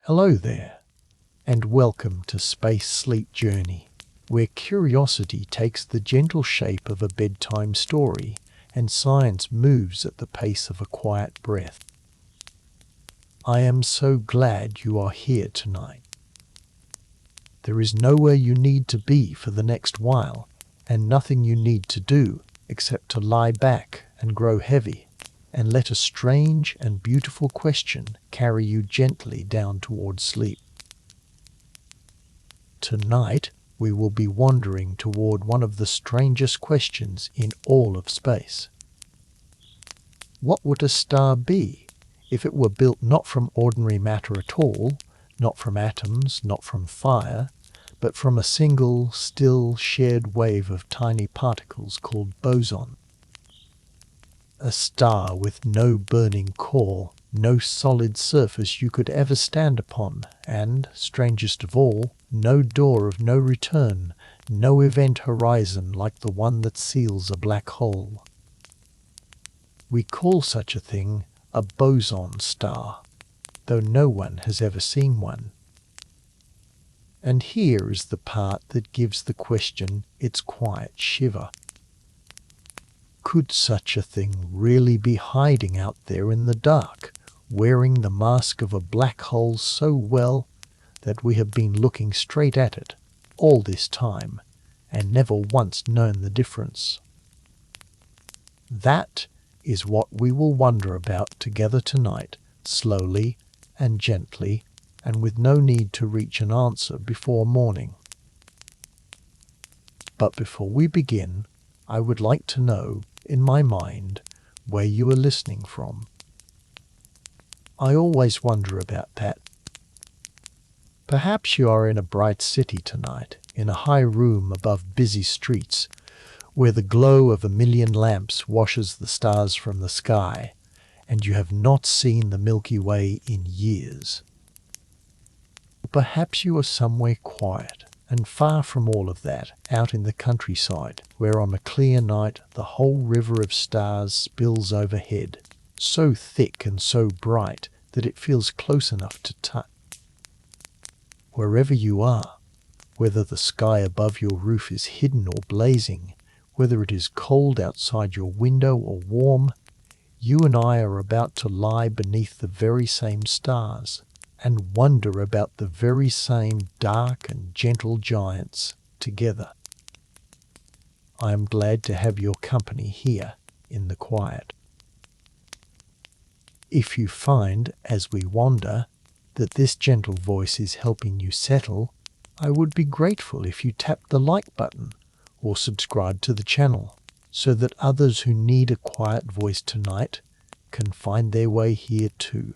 Hello there, and welcome to Space Sleep Journey, where curiosity takes the gentle shape of a bedtime story and science moves at the pace of a quiet breath. I am so glad you are here tonight. There is nowhere you need to be for the next while, and nothing you need to do except to lie back and grow heavy and let a strange and beautiful question carry you gently down towards sleep. Tonight, we will be wandering toward one of the strangest questions in all of space. What would a star be if it were built not from ordinary matter at all, not from atoms, not from fire, but from a single, still, shared wave of tiny particles called boson? A star with no burning core, no solid surface you could ever stand upon, and, strangest of all, no door of no return, no event horizon like the one that seals a black hole. We call such a thing a boson star, though no one has ever seen one. And here is the part that gives the question its quiet shiver. Could such a thing really be hiding out there in the dark, wearing the mask of a black hole so well that we have been looking straight at it all this time and never once known the difference? That is what we will wonder about together tonight, slowly and gently, and with no need to reach an answer before morning. But before we begin, I would like to know, in my mind, where you are listening from. I always wonder about that. Perhaps you are in a bright city tonight, in a high room above busy streets, where the glow of a million lamps washes the stars from the sky, and you have not seen the Milky Way in years. Perhaps you are somewhere quiet and far from all of that, out in the countryside, where on a clear night the whole river of stars spills overhead, so thick and so bright that it feels close enough to touch. Wherever you are, whether the sky above your roof is hidden or blazing, whether it is cold outside your window or warm, you and I are about to lie beneath the very same stars and wonder about the very same dark and gentle giants together. I am glad to have your company here in the quiet. If you find, as we wander, that this gentle voice is helping you settle, I would be grateful if you tapped the like button or subscribe to the channel so that others who need a quiet voice tonight can find their way here too.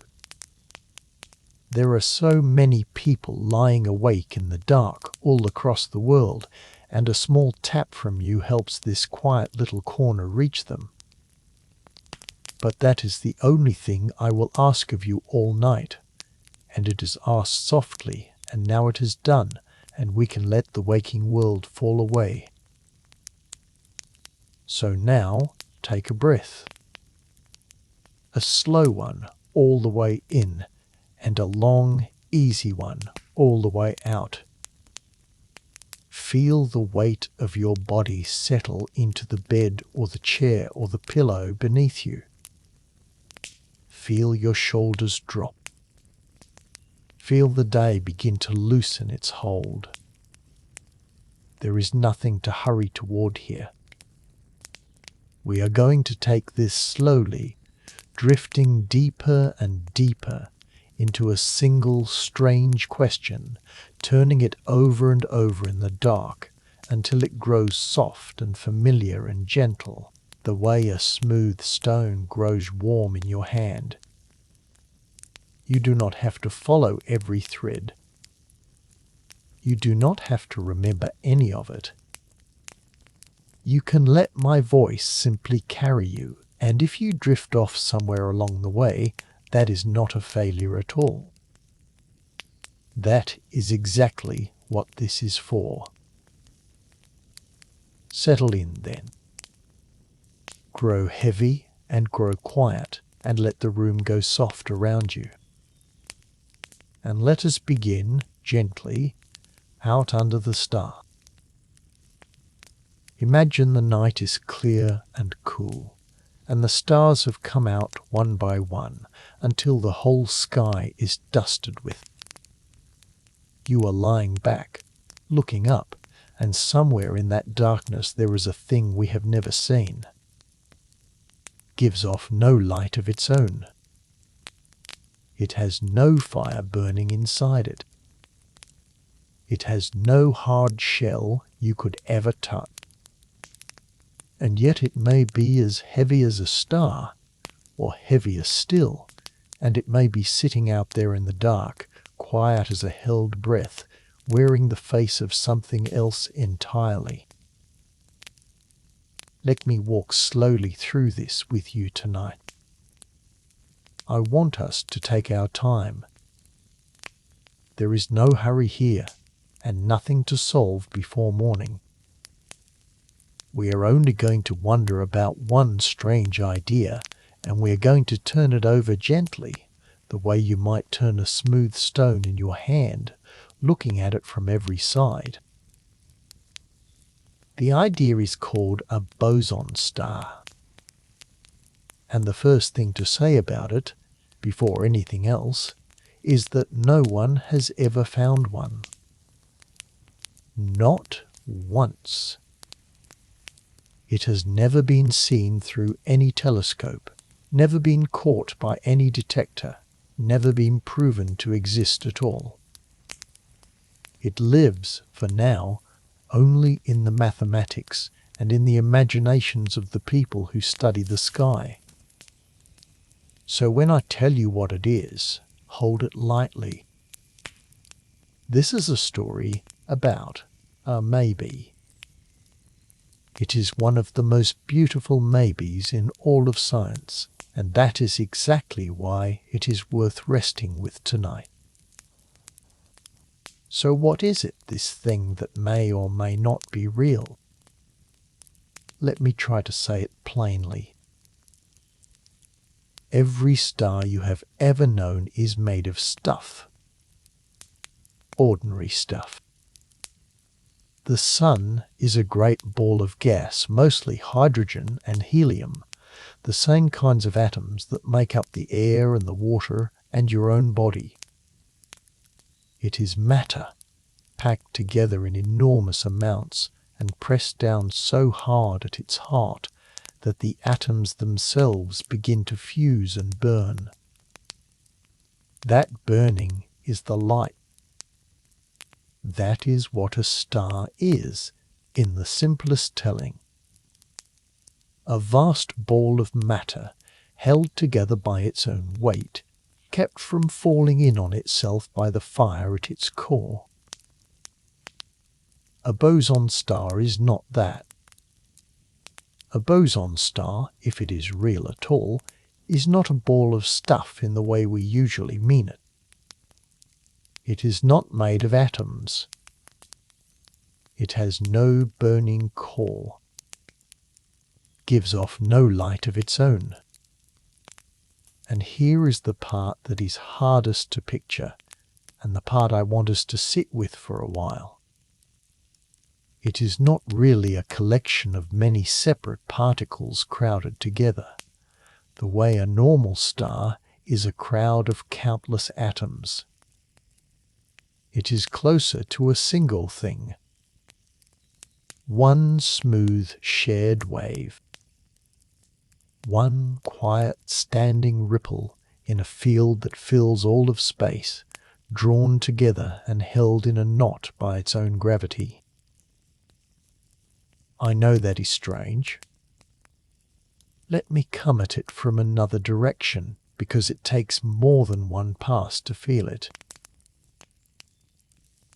There are so many people lying awake in the dark all across the world, and a small tap from you helps this quiet little corner reach them. But that is the only thing I will ask of you all night, and it is asked softly, and now it is done, and we can let the waking world fall away. So now, take a breath. A slow one all the way in, and a long, easy one all the way out. Feel the weight of your body settle into the bed or the chair or the pillow beneath you. Feel your shoulders drop. Feel the day begin to loosen its hold. There is nothing to hurry toward here. We are going to take this slowly, drifting deeper and deeper into a single strange question, turning it over and over in the dark until it grows soft and familiar and gentle, the way a smooth stone grows warm in your hand. You do not have to follow every thread. You do not have to remember any of it. You can let my voice simply carry you, and if you drift off somewhere along the way, that is not a failure at all. That is exactly what this is for. Settle in then. Grow heavy and grow quiet, and let the room go soft around you. and let us begin gently out under the star. Imagine the night is clear and cool, and the stars have come out one by one until the whole sky is dusted with. You are lying back, looking up, and somewhere in that darkness there is a thing we have never seen. Gives off no light of its own. It has no fire burning inside it. It has no hard shell you could ever touch. And yet it may be as heavy as a star, or heavier still, and it may be sitting out there in the dark, quiet as a held breath, wearing the face of something else entirely. Let me walk slowly through this with you tonight. I want us to take our time. There is no hurry here, and nothing to solve before morning. We are only going to wonder about one strange idea, and we are going to turn it over gently, the way you might turn a smooth stone in your hand, looking at it from every side. The idea is called a boson star. And the first thing to say about it, before anything else, is that no one has ever found one. Not once. It has never been seen through any telescope, never been caught by any detector, never been proven to exist at all. It lives, for now, only in the mathematics and in the imaginations of the people who study the sky. So when I tell you what it is, hold it lightly. This is a story about a maybe. It is one of the most beautiful maybes in all of science, and that is exactly why it is worth resting with tonight. So what is it, this thing that may or may not be real? Let me try to say it plainly. Every star you have ever known is made of stuff. Ordinary stuff. The sun is a great ball of gas, mostly hydrogen and helium, the same kinds of atoms that make up the air and the water and your own body. It is matter, packed together in enormous amounts and pressed down so hard at its heart that the atoms themselves begin to fuse and burn. That burning is the light. That is what a star is, in the simplest telling. A vast ball of matter, held together by its own weight, kept from falling in on itself by the fire at its core. A boson star is not that. A boson star, if it is real at all, is not a ball of stuff in the way we usually mean it. It is not made of atoms. It has no burning core. Gives off no light of its own. And here is the part that is hardest to picture, and the part I want us to sit with for a while. It is not really a collection of many separate particles crowded together, the way a normal star is a crowd of countless atoms. It is closer to a single thing. One smooth shared wave. One quiet standing ripple in a field that fills all of space, drawn together and held in a knot by its own gravity. I know that is strange. Let me come at it from another direction, because it takes more than one pass to feel it.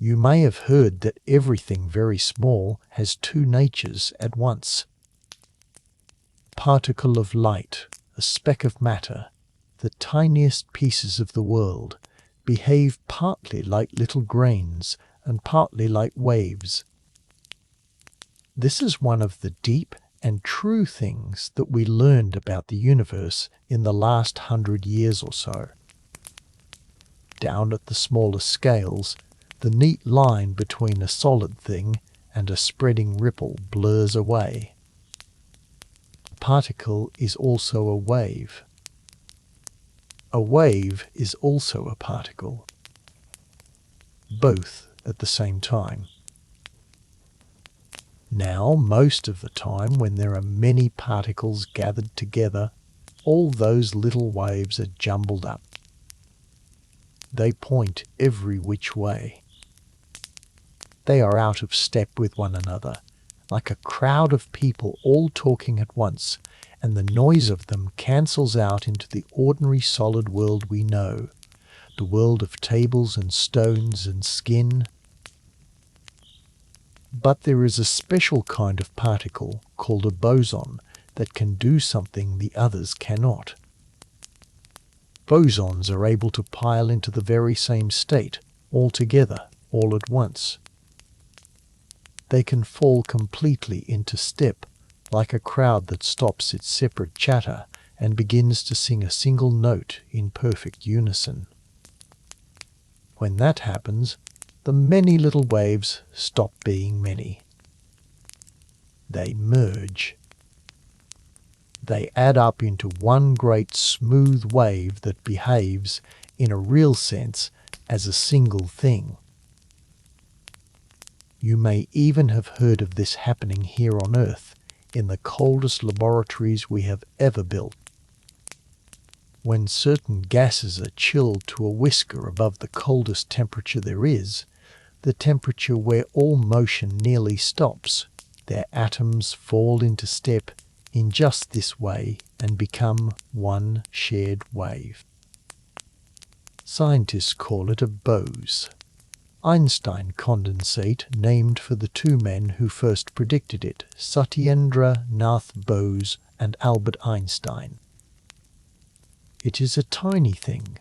You may have heard that everything very small has two natures at once. Particle of light, a speck of matter, the tiniest pieces of the world, behave partly like little grains and partly like waves. This is one of the deep and true things that we learned about the universe in the last 100 years or so. down at the smaller scales, the neat line between a solid thing and a spreading ripple blurs away. A particle is also a wave. A wave is also a particle. Both at the same time. Now, most of the time, when there are many particles gathered together, all those little waves are jumbled up. They point every which way. They are out of step with one another, like a crowd of people all talking at once, and the noise of them cancels out into the ordinary solid world we know, the world of tables and stones and skin. But there is a special kind of particle called a boson that can do something the others cannot. Bosons are able to pile into the very same state, all together, all at once. They can fall completely into step, like a crowd that stops its separate chatter and begins to sing a single note in perfect unison. When that happens, the many little waves stop being many. They merge. They add up into one great smooth wave that behaves, in a real sense, as a single thing. You may even have heard of this happening here on Earth, in the coldest laboratories we have ever built. When certain gases are chilled to a whisker above the coldest temperature there is, the temperature where all motion nearly stops, their atoms fall into step in just this way and become one shared wave. Scientists call it a Bose. Einstein condensate, named for the two men who first predicted it, Satyendra Nath Bose and Albert Einstein. It is a tiny thing,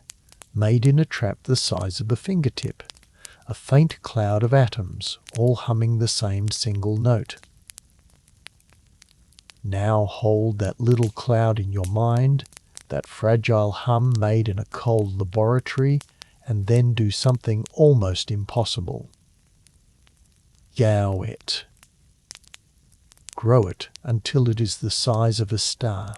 made in a trap the size of a fingertip, a faint cloud of atoms, all humming the same single note. Now hold that little cloud in your mind, that fragile hum made in a cold laboratory, and then do something almost impossible. Yow it. Grow it until it is the size of a star.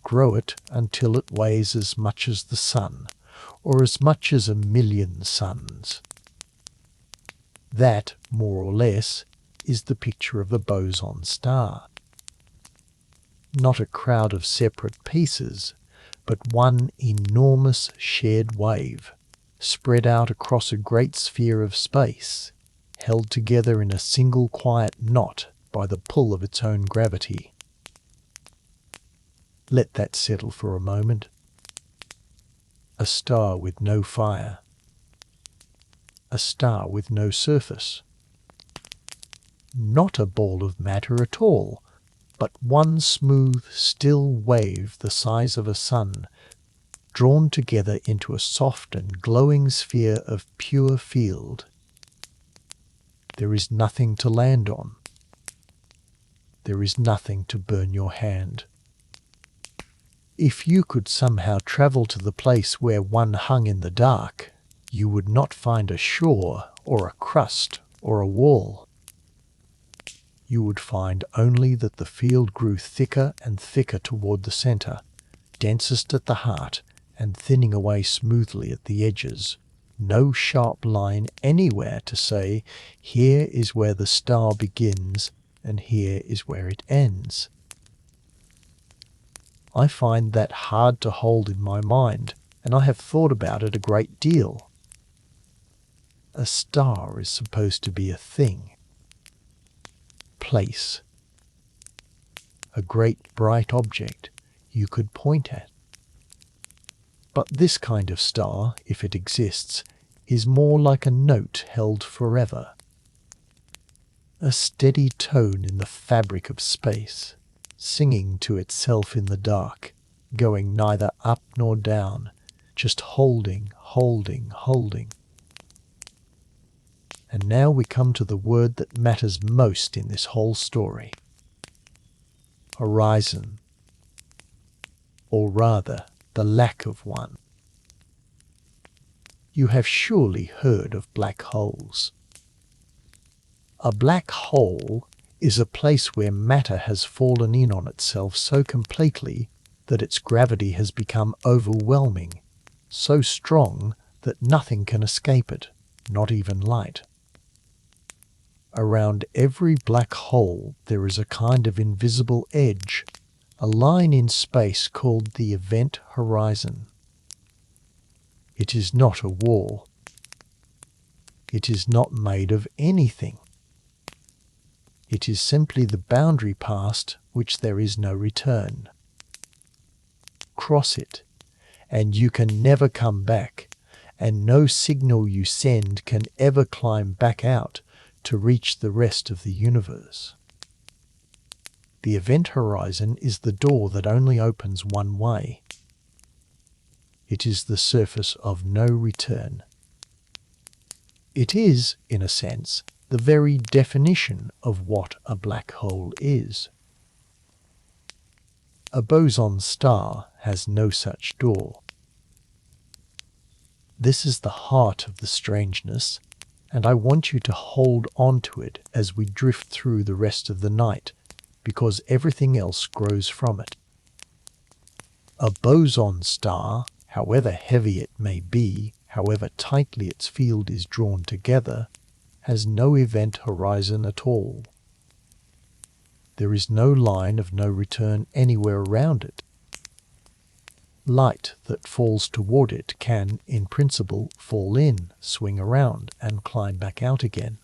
Grow it until it weighs as much as the sun, or as much as 1,000,000 suns. That, more or less, is the picture of the boson star. Not a crowd of separate pieces, but one enormous shared wave, spread out across a great sphere of space, held together in a single quiet knot by the pull of its own gravity. Let that settle for a moment. A star with no fire. A star with no surface. Not a ball of matter at all, but one smooth, still wave the size of a sun, drawn together into a soft and glowing sphere of pure field. There is nothing to land on. There is nothing to burn your hand. If you could somehow travel to the place where one hung in the dark, you would not find a shore or a crust or a wall. You would find only that the field grew thicker and thicker toward the center, densest at the heart, and thinning away smoothly at the edges. No sharp line anywhere to say, here is where the star begins and here is where it ends. I find that hard to hold in my mind, and I have thought about it a great deal. A star is supposed to be a thing. Place. A great bright object you could point at. But this kind of star, if it exists, is more like a note held forever. A steady tone in the fabric of space, singing to itself in the dark, going neither up nor down, just holding, holding, holding. And now we come to the word that matters most in this whole story. Horizon. Or rather, the lack of one. You have surely heard of black holes. A black hole is a place where matter has fallen in on itself so completely that its gravity has become overwhelming, so strong that nothing can escape it, not even light. Around every black hole there is a kind of invisible edge, a line in space called the event horizon. It is not a wall. It is not made of anything. It is simply the boundary past which there is no return. Cross it, and you can never come back, and no signal you send can ever climb back out to reach the rest of the universe. The event horizon is the door that only opens one way. It is the surface of no return. It is, in a sense, the very definition of what a black hole is. A boson star has no such door. This is the heart of the strangeness, and I want you to hold on to it as we drift through the rest of the night, because everything else grows from it. A boson star, however heavy it may be, however tightly its field is drawn together, has no event horizon at all. There is no line of no return anywhere around it. Light that falls toward it can, in principle, fall in, swing around, and climb back out again.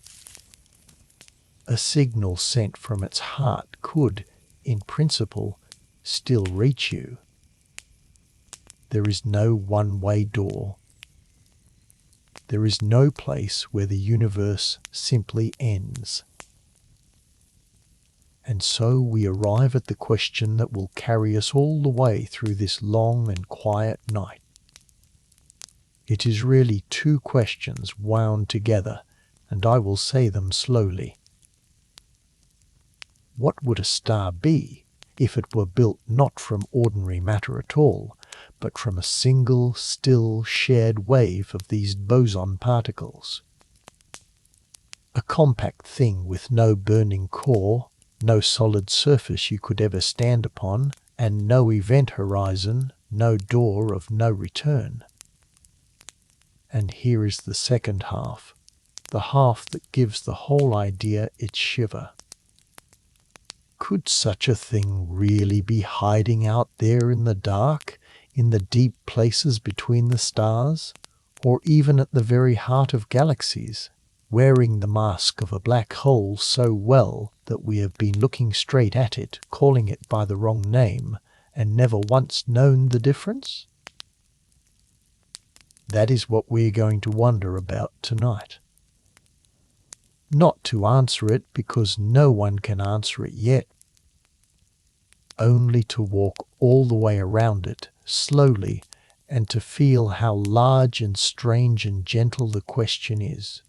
A signal sent from its heart could, in principle, still reach you. There is no one-way door. There is no place where the universe simply ends. And so we arrive at the question that will carry us all the way through this long and quiet night. It is really two questions wound together, and I will say them slowly. What would a star be if it were built not from ordinary matter at all, but from a single, still, shared wave of these boson particles? A compact thing with no burning core, no solid surface you could ever stand upon, and no event horizon, no door of no return. And here is the second half, the half that gives the whole idea its shiver. Could such a thing really be hiding out there in the dark, in the deep places between the stars, or even at the very heart of galaxies, wearing the mask of a black hole so well that we have been looking straight at it, calling it by the wrong name, and never once known the difference? That is what we are going to wonder about tonight. Not to answer it, because no one can answer it yet. Only to walk all the way around it, slowly, and to feel how large and strange and gentle the question is.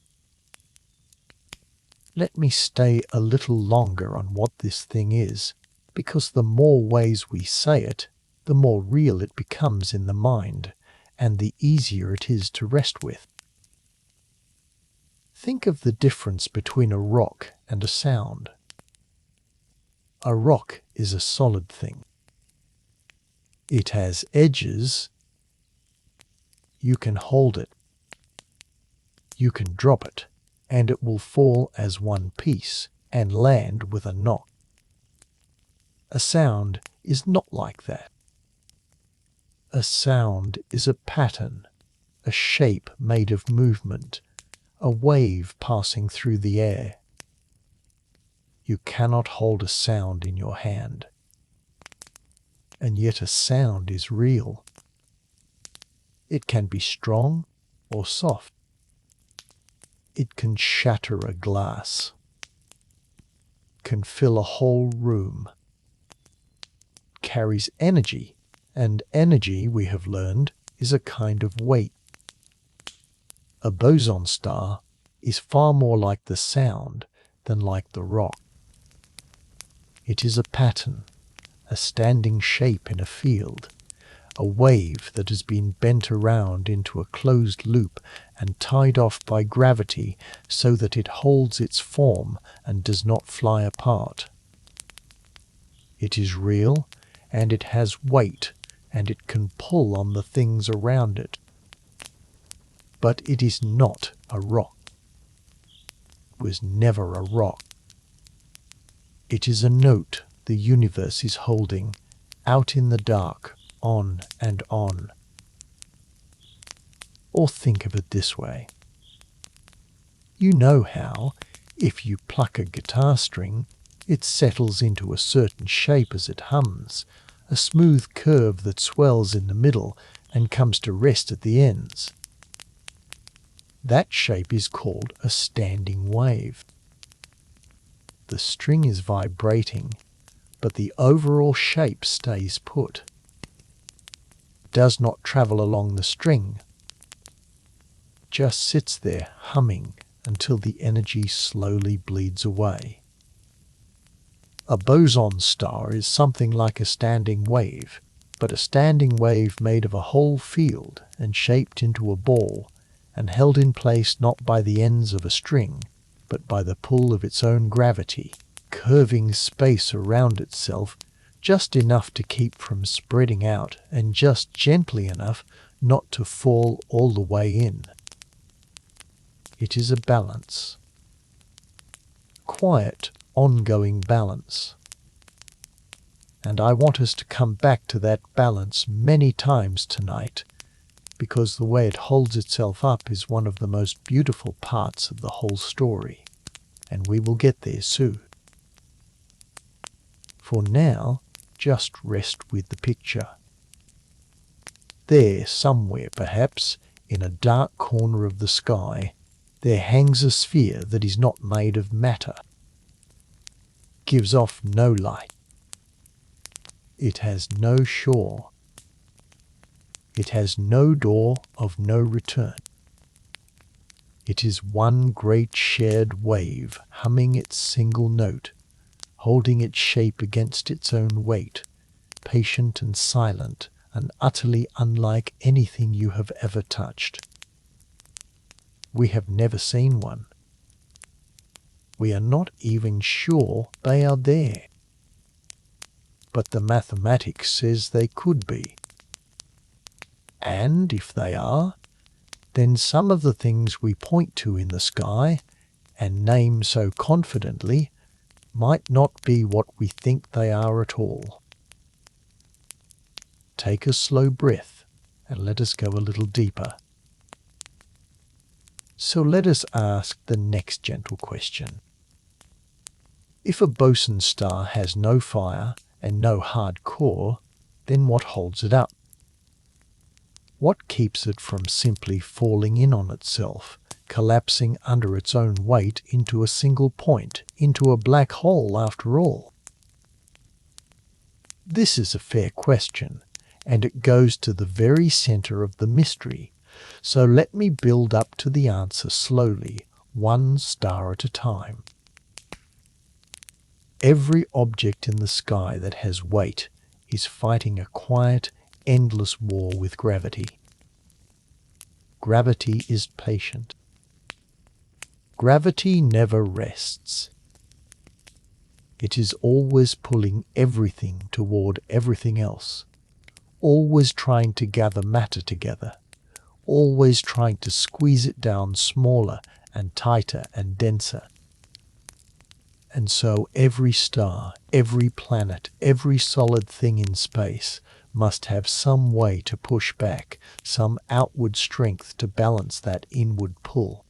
Let me stay a little longer on what this thing is, because the more ways we say it, the more real it becomes in the mind, and the easier it is to rest with. Think of the difference between a rock and a sound. A rock is a solid thing. It has edges. You can hold it. You can drop it, and it will fall as one piece and land with a knock. A sound is not like that. A sound is a pattern, a shape made of movement, a wave passing through the air. You cannot hold a sound in your hand. And yet a sound is real. It can be strong or soft. It can shatter a glass, can fill a whole room, carries energy, and energy, we have learned, is a kind of weight. A boson star is far more like the sound than like the rock. It is a pattern, a standing shape in a field, a wave that has been bent around into a closed loop and tied off by gravity so that it holds its form and does not fly apart. It is real, and it has weight, and it can pull on the things around it. But it is not a rock. It was never a rock. It is a note the universe is holding, out in the dark, on and on. Or think of it this way. You know how, if you pluck a guitar string, it settles into a certain shape as it hums, a smooth curve that swells in the middle and comes to rest at the ends. That shape is called a standing wave. The string is vibrating, but the overall shape stays put. It does not travel along the string, just sits there humming until the energy slowly bleeds away. A boson star is something like a standing wave, but a standing wave made of a whole field and shaped into a ball and held in place not by the ends of a string, but by the pull of its own gravity, curving space around itself just enough to keep from spreading out and just gently enough not to fall all the way in. It is a balance. Quiet, ongoing balance. And I want us to come back to that balance many times tonight, because the way it holds itself up is one of the most beautiful parts of the whole story, and we will get there soon. For now, just rest with the picture. There, somewhere perhaps, in a dark corner of the sky, there hangs a sphere that is not made of matter, gives off no light. It has no shore. It has no door of no return. It is one great shared wave humming its single note, holding its shape against its own weight, patient and silent and utterly unlike anything you have ever touched. We have never seen one. We are not even sure they are there. But the mathematics says they could be. And if they are, then some of the things we point to in the sky and name so confidently might not be what we think they are at all. Take a slow breath and let us go a little deeper. So let us ask the next gentle question. If a boson star has no fire and no hard core, then what holds it up? What keeps it from simply falling in on itself, collapsing under its own weight into a single point, into a black hole after all? This is a fair question, and it goes to the very center of the mystery. So let me build up to the answer slowly, one star at a time. Every object in the sky that has weight is fighting a quiet, endless war with gravity. Gravity is patient. Gravity never rests. It is always pulling everything toward everything else, always trying to gather matter together, always trying to squeeze it down smaller and tighter and denser. And so every star, every planet, every solid thing in space must have some way to push back, some outward strength to balance that inward pull.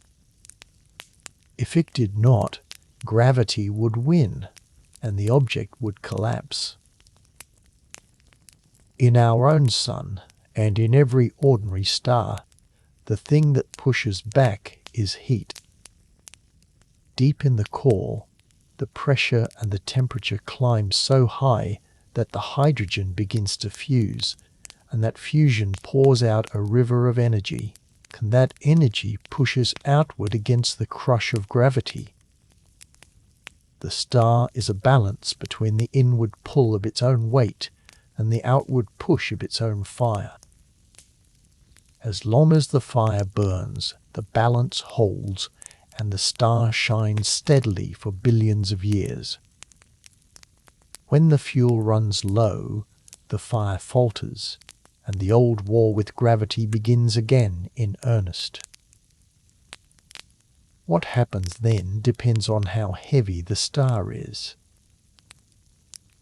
If it did not, gravity would win, and the object would collapse. In our own sun, and in every ordinary star, the thing that pushes back is heat. Deep in the core, the pressure and the temperature climb so high that the hydrogen begins to fuse, and that fusion pours out a river of energy, and that energy pushes outward against the crush of gravity. The star is a balance between the inward pull of its own weight and the outward push of its own fire. As long as the fire burns, the balance holds, and the star shines steadily for billions of years. When the fuel runs low, the fire falters, and the old war with gravity begins again in earnest. What happens then depends on how heavy the star is.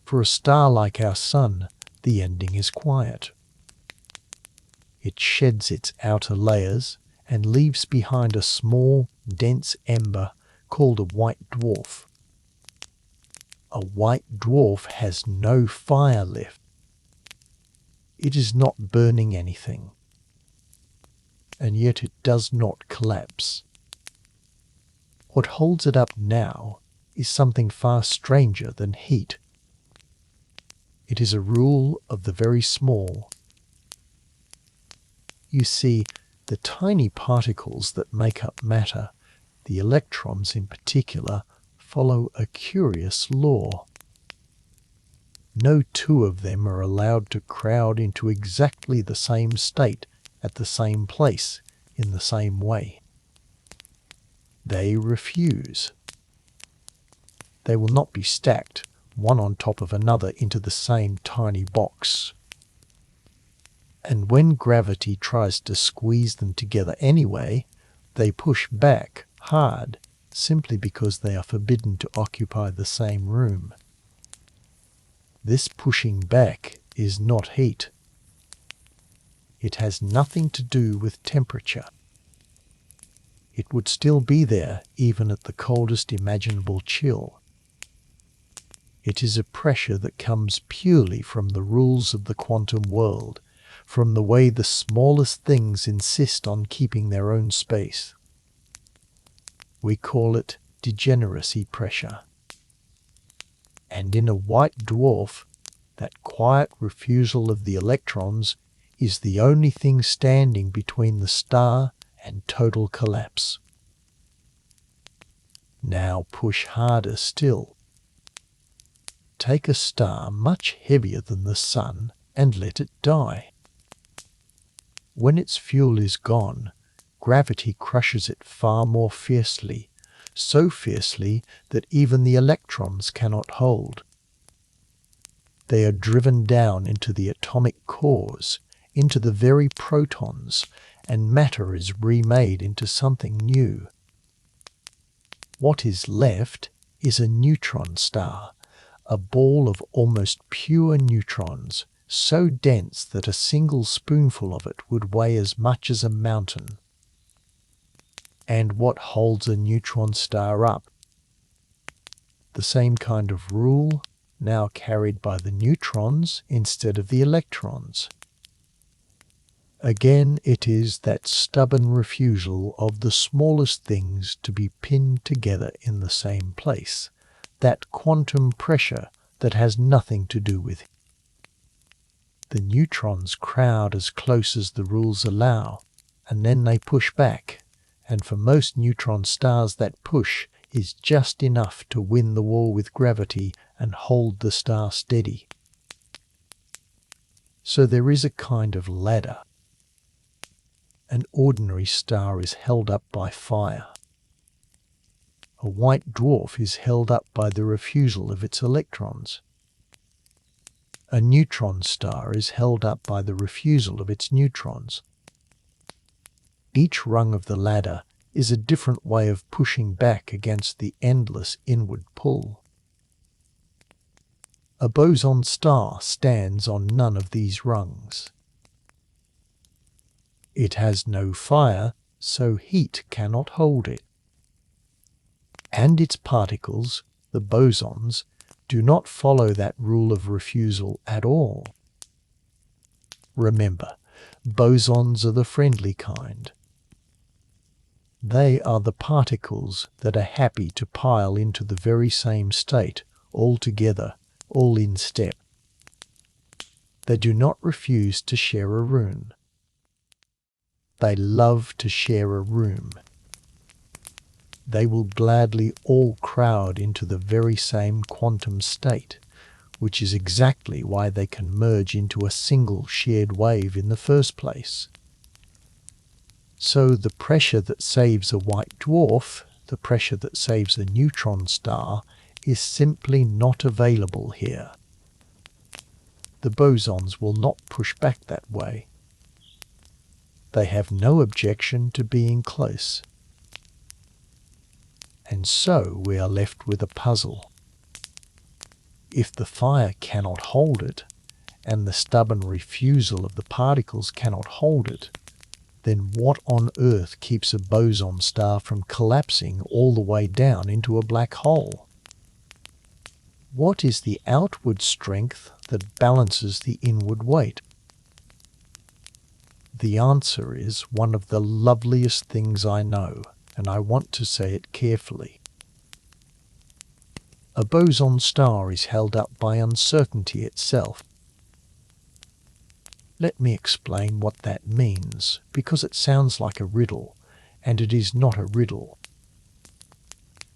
For a star like our Sun, the ending is quiet. It sheds its outer layers and leaves behind a small, dense ember called a white dwarf. A white dwarf has no fire left. It is not burning anything, and yet it does not collapse. What holds it up now is something far stranger than heat. It is a rule of the very small. You see, the tiny particles that make up matter, the electrons in particular, follow a curious law. No two of them are allowed to crowd into exactly the same state at the same place in the same way. They refuse. They will not be stacked one on top of another into the same tiny box. And when gravity tries to squeeze them together anyway, they push back hard simply because they are forbidden to occupy the same room. This pushing back is not heat. It has nothing to do with temperature. It would still be there even at the coldest imaginable chill. It is a pressure that comes purely from the rules of the quantum world, from the way the smallest things insist on keeping their own space. We call it degeneracy pressure. And in a white dwarf, that quiet refusal of the electrons is the only thing standing between the star and total collapse. Now push harder still. Take a star much heavier than the Sun and let it die. When its fuel is gone, gravity crushes it far more fiercely, so fiercely that even the electrons cannot hold. They are driven down into the atomic cores, into the very protons, and matter is remade into something new. What is left is a neutron star, a ball of almost pure neutrons, so dense that a single spoonful of it would weigh as much as a mountain. And what holds a neutron star up? The same kind of rule, now carried by the neutrons instead of the electrons. Again, it is that stubborn refusal of the smallest things to be pinned together in the same place, that quantum pressure that has nothing to do with it. The neutrons crowd as close as the rules allow, and then they push back, and for most neutron stars that push is just enough to win the war with gravity and hold the star steady. So there is a kind of ladder. An ordinary star is held up by fire. A white dwarf is held up by the refusal of its electrons. A neutron star is held up by the refusal of its neutrons. Each rung of the ladder is a different way of pushing back against the endless inward pull. A boson star stands on none of these rungs. It has no fire, so heat cannot hold it. And its particles, the bosons, do not follow that rule of refusal at all. Remember, bosons are the friendly kind. They are the particles that are happy to pile into the very same state, all together, all in step. They do not refuse to share a room. They love to share a room. They will gladly all crowd into the very same quantum state, which is exactly why they can merge into a single shared wave in the first place. So the pressure that saves a white dwarf, the pressure that saves a neutron star, is simply not available here. The bosons will not push back that way. They have no objection to being close. And so we are left with a puzzle. If the fire cannot hold it, and the stubborn refusal of the particles cannot hold it, then what on earth keeps a boson star from collapsing all the way down into a black hole? What is the outward strength that balances the inward weight? The answer is one of the loveliest things I know, and I want to say it carefully. A boson star is held up by uncertainty itself. Let me explain what that means, because it sounds like a riddle, and it is not a riddle.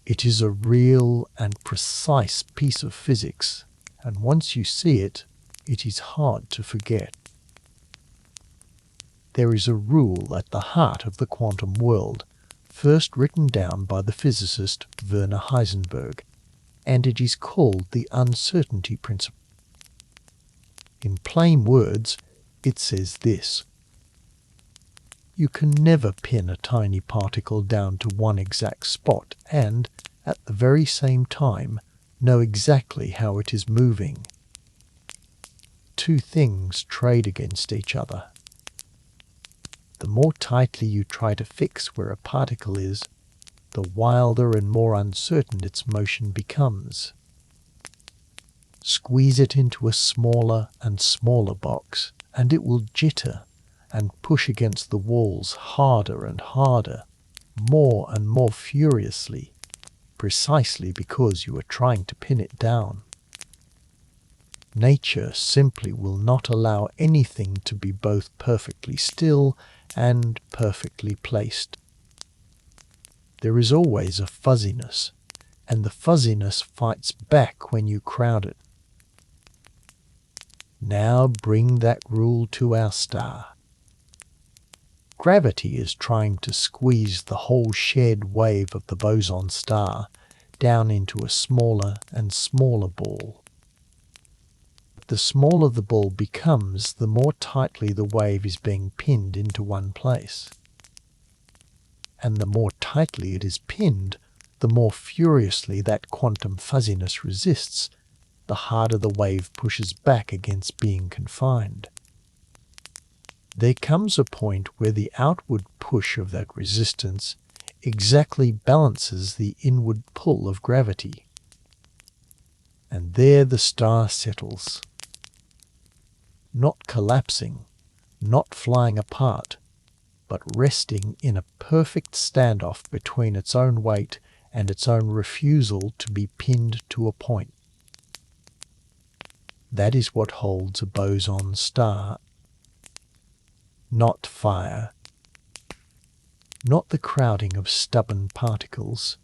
It is a real and precise piece of physics, and once you see it, it is hard to forget. There is a rule at the heart of the quantum world, first written down by the physicist Werner Heisenberg, and it is called the uncertainty principle. In plain words, it says this: you can never pin a tiny particle down to one exact spot and, at the very same time, know exactly how it is moving. Two things trade against each other. The more tightly you try to fix where a particle is, the wilder and more uncertain its motion becomes. Squeeze it into a smaller and smaller box, and it will jitter and push against the walls harder and harder, more and more furiously, precisely because you are trying to pin it down. Nature simply will not allow anything to be both perfectly still and perfectly placed. There is always a fuzziness, and the fuzziness fights back when you crowd it. Now bring that rule to our star. Gravity is trying to squeeze the whole shared wave of the boson star down into a smaller and smaller ball. The smaller the ball becomes, the more tightly the wave is being pinned into one place. And the more tightly it is pinned, the more furiously that quantum fuzziness resists, the harder the wave pushes back against being confined. There comes a point where the outward push of that resistance exactly balances the inward pull of gravity. And there the star settles. Not collapsing, not flying apart, but resting in a perfect standoff between its own weight and its own refusal to be pinned to a point. That is what holds a boson star. Not fire, not the crowding of stubborn particles,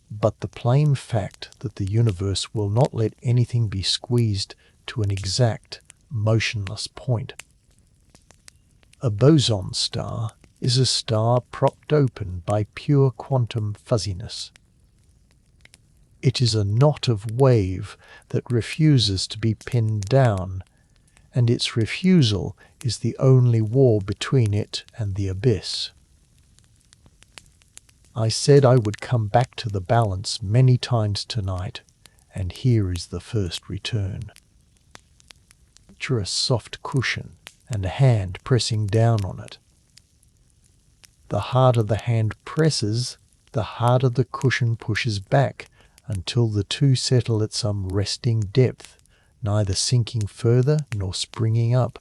but the plain fact that the universe will not let anything be squeezed to an exact, motionless point. A boson star is a star propped open by pure quantum fuzziness. It is a knot of wave that refuses to be pinned down, and its refusal is the only wall between it and the abyss. I said I would come back to the balance many times tonight, and here is the first return. Picture a soft cushion and a hand pressing down on it. The harder the hand presses, the harder the cushion pushes back until the two settle at some resting depth, neither sinking further nor springing up.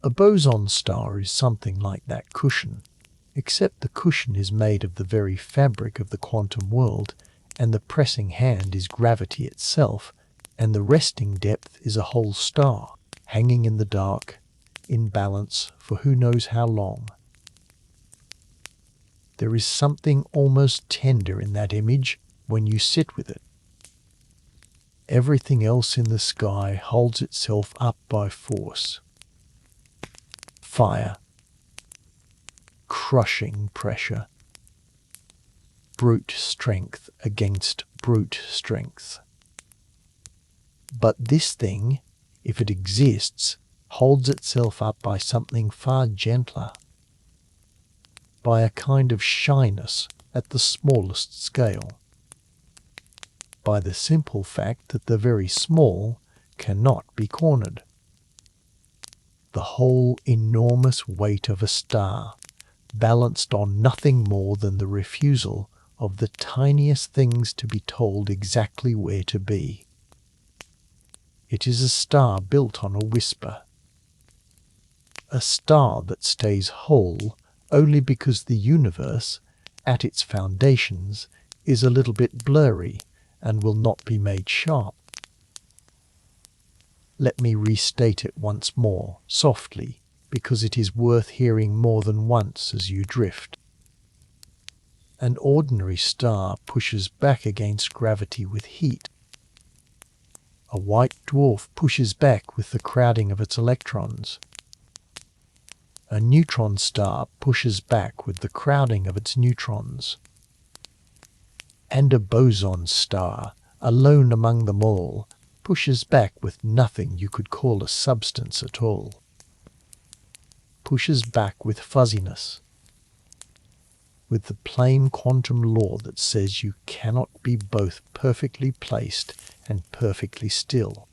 A boson star is something like that cushion, except the cushion is made of the very fabric of the quantum world, and the pressing hand is gravity itself, and the resting depth is a whole star, hanging in the dark, in balance for who knows how long. There is something almost tender in that image when you sit with it. everything else in the sky holds itself up by force. Fire, crushing pressure, brute strength against brute strength. But this thing, if it exists, holds itself up by something far gentler, by a kind of shyness at the smallest scale, by the simple fact that the very small cannot be cornered. The whole enormous weight of a star, balanced on nothing more than the refusal of the tiniest things to be told exactly where to be. It is a star built on a whisper, a star that stays whole only because the universe, at its foundations, is a little bit blurry and will not be made sharp. Let me restate it once more, softly, because it is worth hearing more than once as you drift. An ordinary star pushes back against gravity with heat. A white dwarf pushes back with the crowding of its electrons. A neutron star pushes back with the crowding of its neutrons. And a boson star, alone among them all, pushes back with nothing you could call a substance at all. Pushes back with fuzziness, with the plain quantum law that says you cannot be both perfectly placed and perfectly still.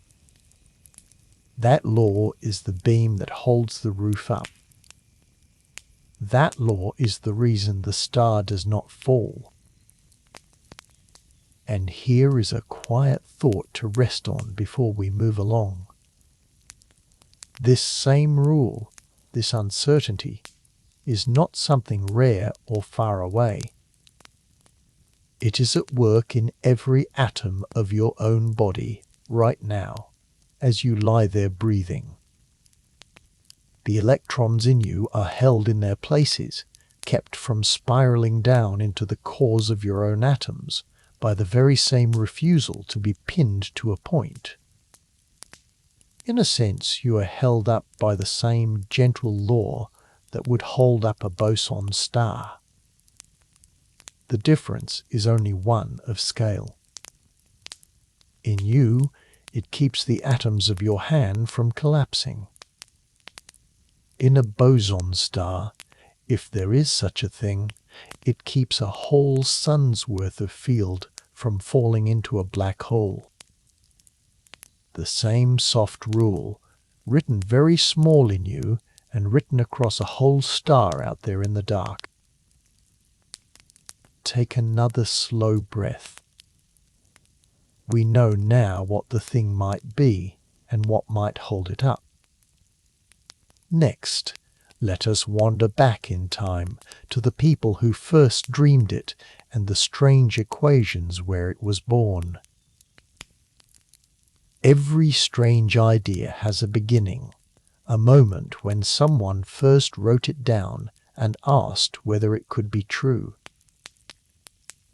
That law is the beam that holds the roof up. That law is the reason the star does not fall. And here is a quiet thought to rest on before we move along. This same rule, this uncertainty, is not something rare or far away. It is at work in every atom of your own body right now, as you lie there breathing. The electrons in you are held in their places, kept from spiraling down into the cores of your own atoms by the very same refusal to be pinned to a point. In a sense, you are held up by the same gentle law that would hold up a boson star. The difference is only one of scale. In you, it keeps the atoms of your hand from collapsing. In a boson star, if there is such a thing, it keeps a whole sun's worth of field from falling into a black hole. The same soft rule, written very small in you and written across a whole star out there in the dark. Take another slow breath. We know now what the thing might be and what might hold it up. Next, let us wander back in time to the people who first dreamed it and the strange equations where it was born. Every strange idea has a beginning, a moment when someone first wrote it down and asked whether it could be true.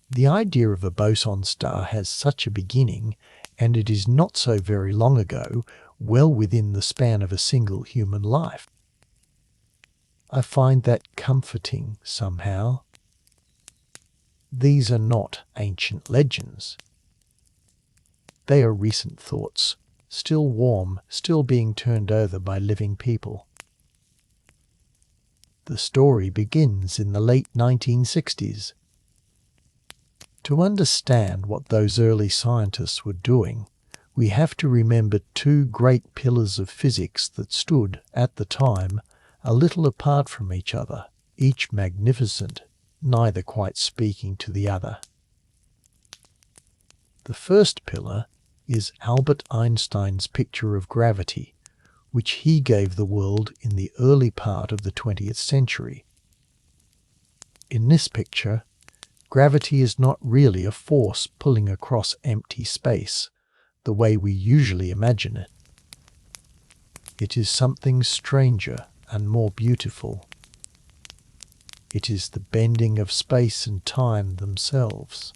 The idea of a boson star has such a beginning, and it is not so very long ago, well within the span of a single human life. I find that comforting somehow. These are not ancient legends. They are recent thoughts, still warm, still being turned over by living people. The story begins in the late 1960s. To understand what those early scientists were doing, we have to remember two great pillars of physics that stood, at the time, a little apart from each other, each magnificent, neither quite speaking to the other. The first pillar is Albert Einstein's picture of gravity, which he gave the world in the early part of the 20th century. In this picture, gravity is not really a force pulling across empty space, the way we usually imagine it. It is something stranger and more beautiful. It is the bending of space and time themselves.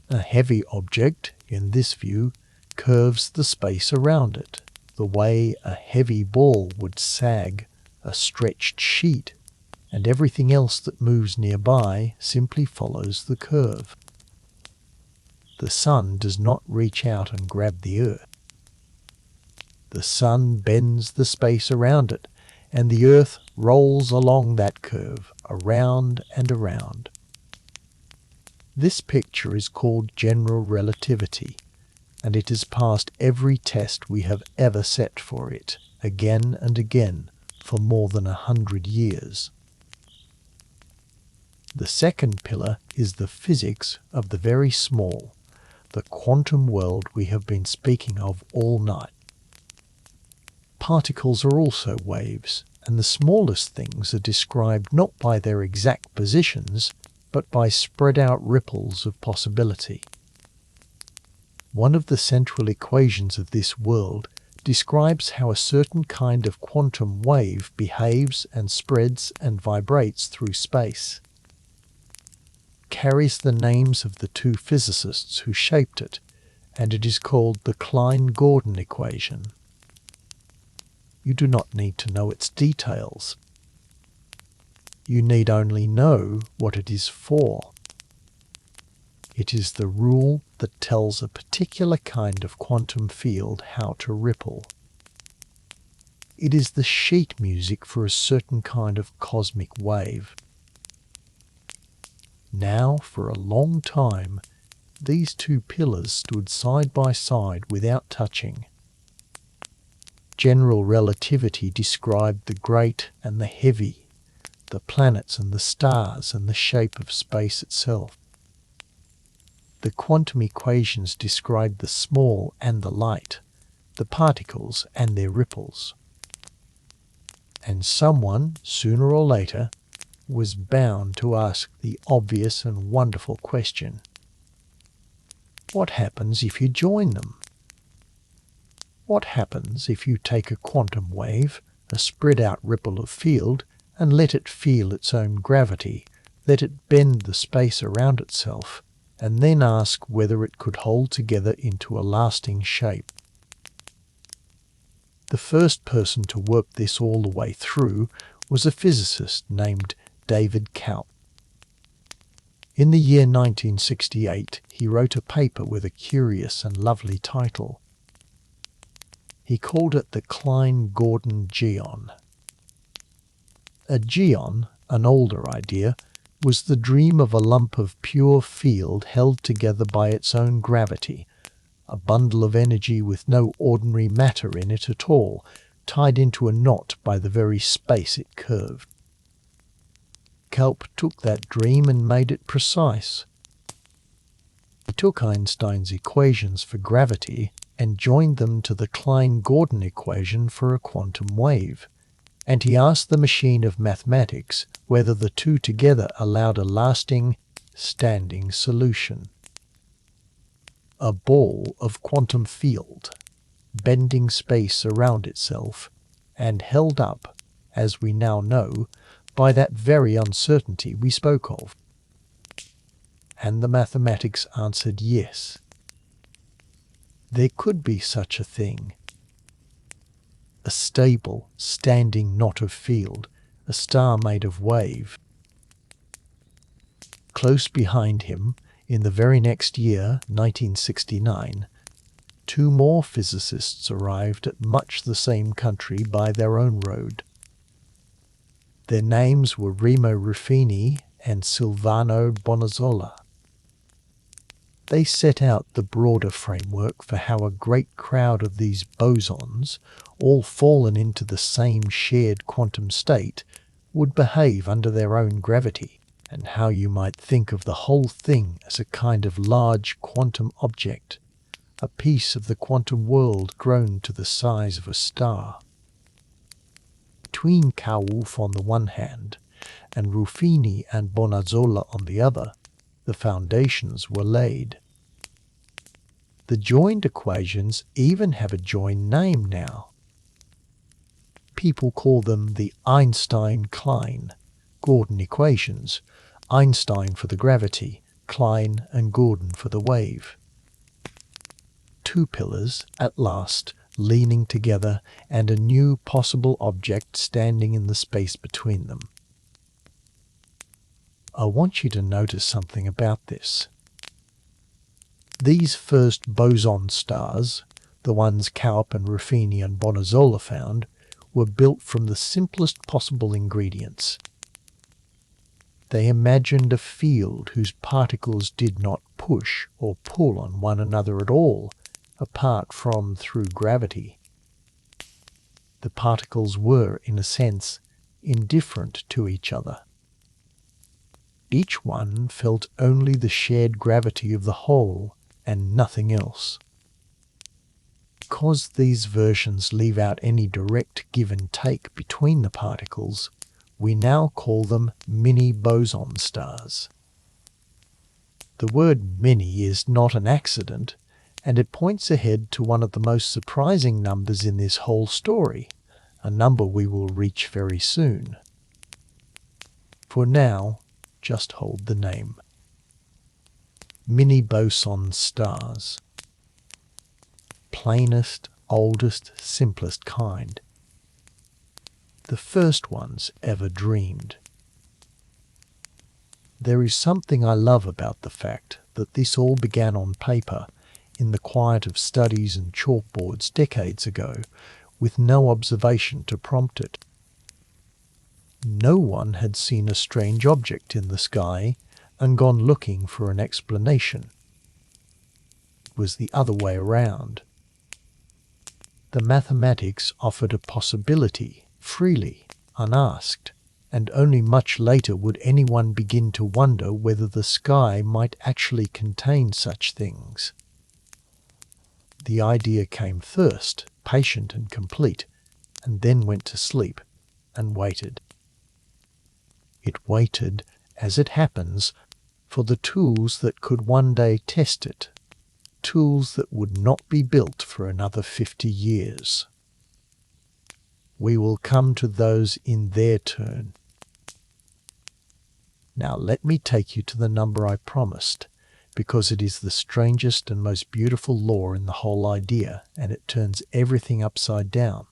A heavy object, in this view, curves the space around it, the way a heavy ball would sag a stretched sheet, and everything else that moves nearby simply follows the curve. The sun does not reach out and grab the earth. The sun bends the space around it, and the earth rolls along that curve, around and around. This picture is called general relativity, and it has passed every test we have ever set for it, again and again, for more than 100 years. The second pillar is the physics of the very small, the quantum world we have been speaking of all night. Particles are also waves, and the smallest things are described not by their exact positions, but by spread out ripples of possibility. One of the central equations of this world describes how a certain kind of quantum wave behaves and spreads and vibrates through space. It carries the names of the two physicists who shaped it, and it is called the Klein-Gordon equation. You do not need to know its details. You need only know what it is for. It is the rule that tells a particular kind of quantum field how to ripple. It is the sheet music for a certain kind of cosmic wave. Now, for a long time, these two pillars stood side by side without touching. General relativity described the great and the heavy, the planets and the stars and the shape of space itself. The quantum equations described the small and the light, the particles and their ripples. And someone, sooner or later, was bound to ask the obvious and wonderful question: what happens if you join them? What happens if you take a quantum wave, a spread-out ripple of field, and let it feel its own gravity, let it bend the space around itself, and then ask whether it could hold together into a lasting shape? The first person to work this all the way through was a physicist named David Kaup. In the year 1968, he wrote a paper with a curious and lovely title. He called it the Klein-Gordon geon. A geon, an older idea, was the dream of a lump of pure field held together by its own gravity, a bundle of energy with no ordinary matter in it at all, tied into a knot by the very space it curved. Kaup took that dream and made it precise. He took Einstein's equations for gravity and joined them to the Klein-Gordon equation for a quantum wave, and he asked the machine of mathematics whether the two together allowed a lasting, standing solution. A ball of quantum field, bending space around itself, and held up, as we now know, by that very uncertainty we spoke of. And the mathematics answered yes. There could be such a thing. A stable, standing knot of field, a star made of wave. Close behind him, in the very next year, 1969, two more physicists arrived at much the same country by their own road. Their names were Remo Ruffini and Silvano Bonazola. They set out the broader framework for how a great crowd of these bosons, all fallen into the same shared quantum state, would behave under their own gravity, and how you might think of the whole thing as a kind of large quantum object, a piece of the quantum world grown to the size of a star. Between Kaup on the one hand, and Ruffini and Bonazola on the other, the foundations were laid. The joined equations even have a joined name now. People call them the Einstein-Klein-Gordon equations, Einstein for the gravity, Klein and Gordon for the wave. two pillars, at last, leaning together, and a new possible object standing in the space between them. I want you to notice something about this. These first boson stars, the ones Kaup and Ruffini and Bonazola found, were built from the simplest possible ingredients. They imagined a field whose particles did not push or pull on one another at all, apart from through gravity. The particles were, in a sense, indifferent to each other. Each one felt only the shared gravity of the whole and nothing else. Because these versions leave out any direct give and take between the particles, we now call them mini boson stars. The word mini is not an accident, and it points ahead to one of the most surprising numbers in this whole story, a number we will reach very soon. For now, just hold the name. Mini boson stars. Plainest, oldest, simplest kind. The first ones ever dreamed. There is something I love about the fact that this all began on paper, in the quiet of studies and chalkboards decades ago, with no observation to prompt it. No one had seen a strange object in the sky and gone looking for an explanation. It was the other way around. The mathematics offered a possibility, freely, unasked, and only much later would anyone begin to wonder whether the sky might actually contain such things. The idea came first, patient and complete, and then went to sleep and waited. It waited, as it happens, for the tools that could one day test it, tools that would not be built for another 50 years. We will come to those in their turn. Now let me take you to the number I promised, because it is the strangest and most beautiful law in the whole idea, and it turns everything upside down.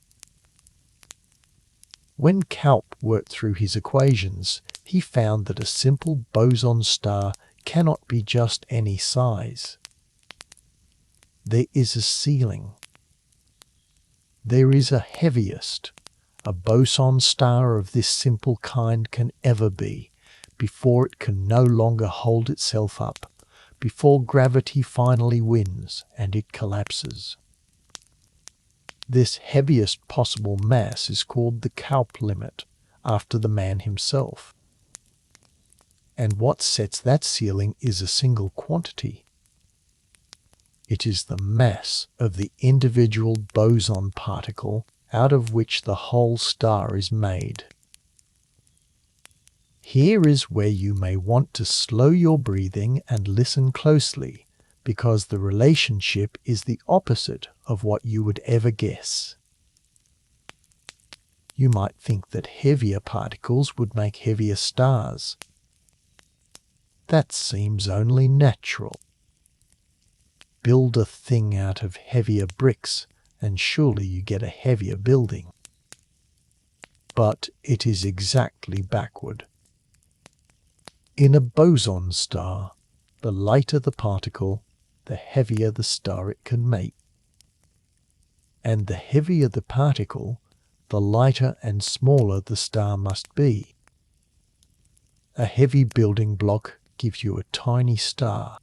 When Kaup worked through his equations, he found that a simple boson star cannot be just any size. There is a ceiling. There is a heaviest a boson star of this simple kind can ever be, before it can no longer hold itself up, before gravity finally wins and it collapses. This heaviest possible mass is called the Kaup limit, after the man himself. And what sets that ceiling is a single quantity. It is the mass of the individual boson particle out of which the whole star is made. Here is where you may want to slow your breathing and listen closely, because the relationship is the opposite of what you would ever guess. You might think that heavier particles would make heavier stars. That seems only natural. Build a thing out of heavier bricks, and surely you get a heavier building. But it is exactly backward. In a boson star, the lighter the particle, the heavier the star it can make. And the heavier the particle, the lighter and smaller the star must be. A heavy building block gives you a tiny star.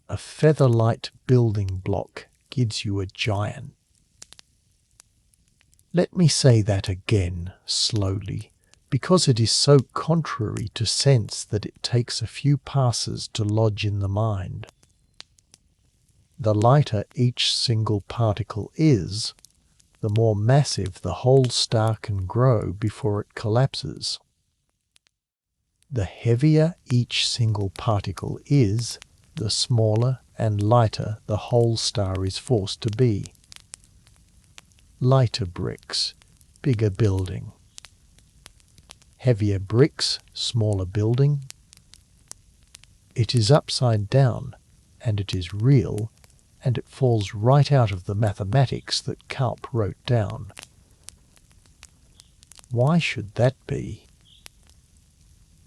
A feather-light building block gives you a giant. Let me say that again, slowly, because it is so contrary to sense that it takes a few passes to lodge in the mind. The lighter each single particle is, the more massive the whole star can grow before it collapses. The heavier each single particle is, the smaller and lighter the whole star is forced to be. Lighter bricks, bigger building. Heavier bricks, smaller building. It is upside down, and it is real, and it falls right out of the mathematics that Kulp wrote down. Why should that be?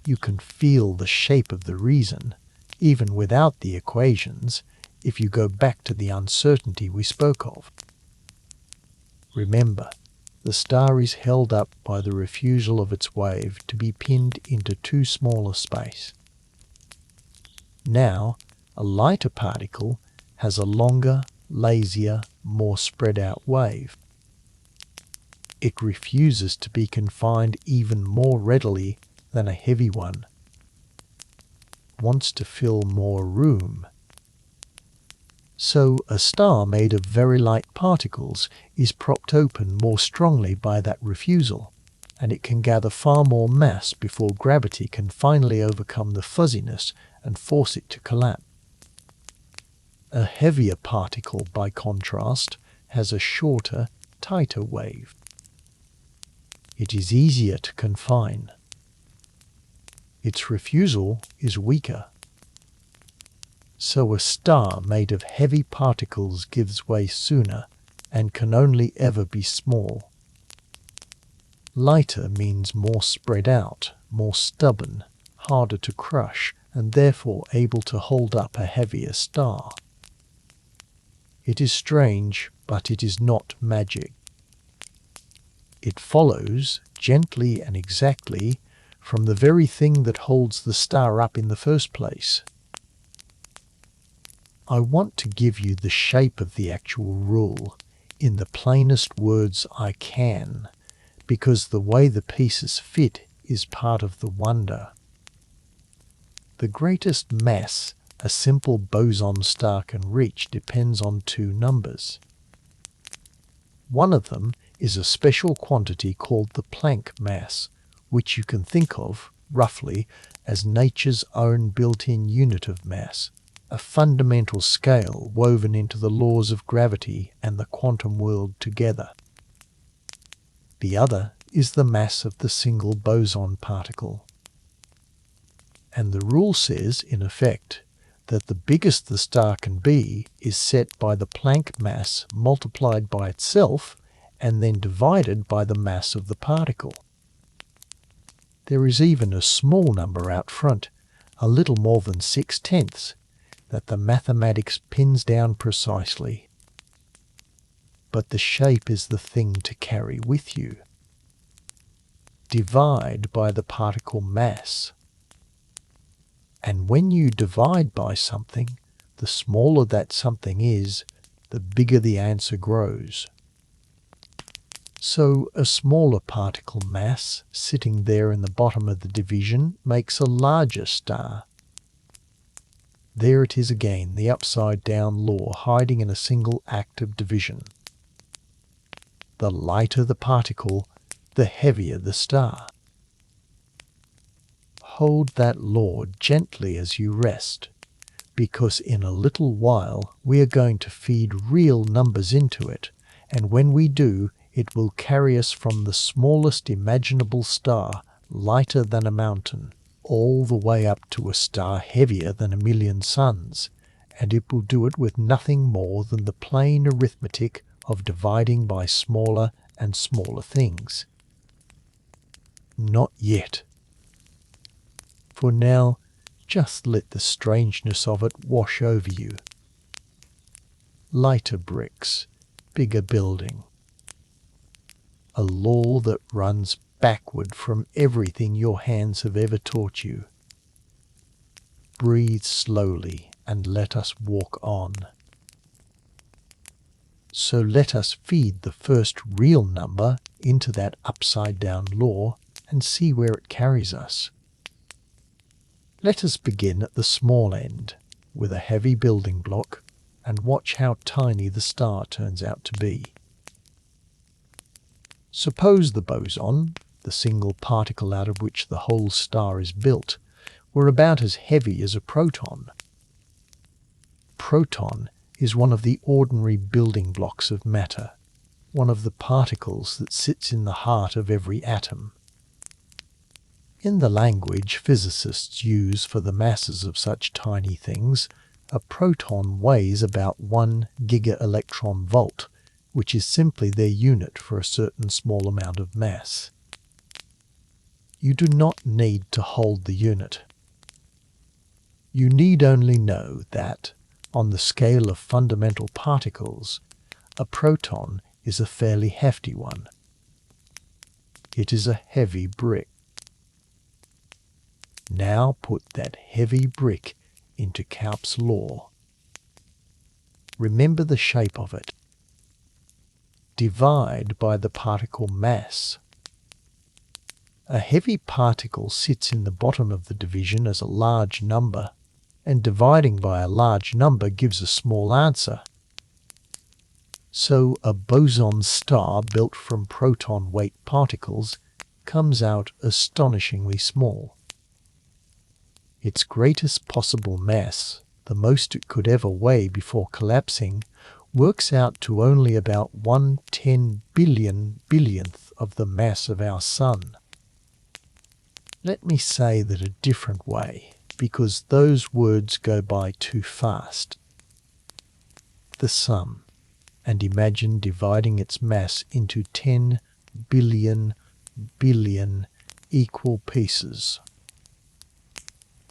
You can feel the shape of the reason, even without the equations, if you go back to the uncertainty we spoke of. Remember, the star is held up by the refusal of its wave to be pinned into too small a space. Now, a lighter particle has a longer, lazier, more spread out wave. It refuses to be confined even more readily than a heavy one. Wants to fill more room. So a star made of very light particles is propped open more strongly by that refusal, and it can gather far more mass before gravity can finally overcome the fuzziness and force it to collapse. A heavier particle, by contrast, has a shorter, tighter wave. It is easier to confine. Its refusal is weaker. So a star made of heavy particles gives way sooner and can only ever be small. Lighter means more spread out, more stubborn, harder to crush, and therefore able to hold up a heavier star. It is strange, but it is not magic. It follows, gently and exactly, from the very thing that holds the star up in the first place. I want to give you the shape of the actual rule in the plainest words I can, because the way the pieces fit is part of the wonder. The greatest mass a simple boson star can reach depends on two numbers. One of them is a special quantity called the Planck mass, which you can think of, roughly, as nature's own built-in unit of mass, a fundamental scale woven into the laws of gravity and the quantum world together. The other is the mass of the single boson particle. And the rule says, in effect, that the biggest the star can be is set by the Planck mass multiplied by itself and then divided by the mass of the particle. There is even a small number out front, a little more than 6/10, that the mathematics pins down precisely. But the shape is the thing to carry with you. Divide by the particle mass. And when you divide by something, the smaller that something is, the bigger the answer grows. So a smaller particle mass sitting there in the bottom of the division makes a larger star. There it is again, the upside-down law hiding in a single act of division. The lighter the particle, the heavier the star. Hold that law gently as you rest, because in a little while we are going to feed real numbers into it, and when we do, it will carry us from the smallest imaginable star, lighter than a mountain, all the way up to a star heavier than 1,000,000 suns, and it will do it with nothing more than the plain arithmetic of dividing by smaller and smaller things. Not yet. For now, just let the strangeness of it wash over you. Lighter bricks, bigger building. A law that runs backward from everything your hands have ever taught you. Breathe slowly and let us walk on. So let us feed the first real number into that upside-down law and see where it carries us. Let us begin at the small end, with a heavy building block, and watch how tiny the star turns out to be. Suppose the boson, the single particle out of which the whole star is built, were about as heavy as a proton. Proton is one of the ordinary building blocks of matter, one of the particles that sits in the heart of every atom. In the language physicists use for the masses of such tiny things, A proton weighs about 1 gigaelectron-volt, which is simply their unit for a certain small amount of mass. You do not need to hold the unit. You need only know that, on the scale of fundamental particles, a proton is a fairly hefty one. It is a heavy brick. Now put that heavy brick into Kaupp's law. Remember the shape of it. Divide by the particle mass. A heavy particle sits in the bottom of the division as a large number, and dividing by a large number gives a small answer. So a boson star built from proton weight particles comes out astonishingly small. Its greatest possible mass, the most it could ever weigh before collapsing, works out to only about 1/10 billionth of the mass of our Sun. Let me say that a different way, because those words go by too fast. The Sun, and imagine dividing its mass into 10 billion equal pieces.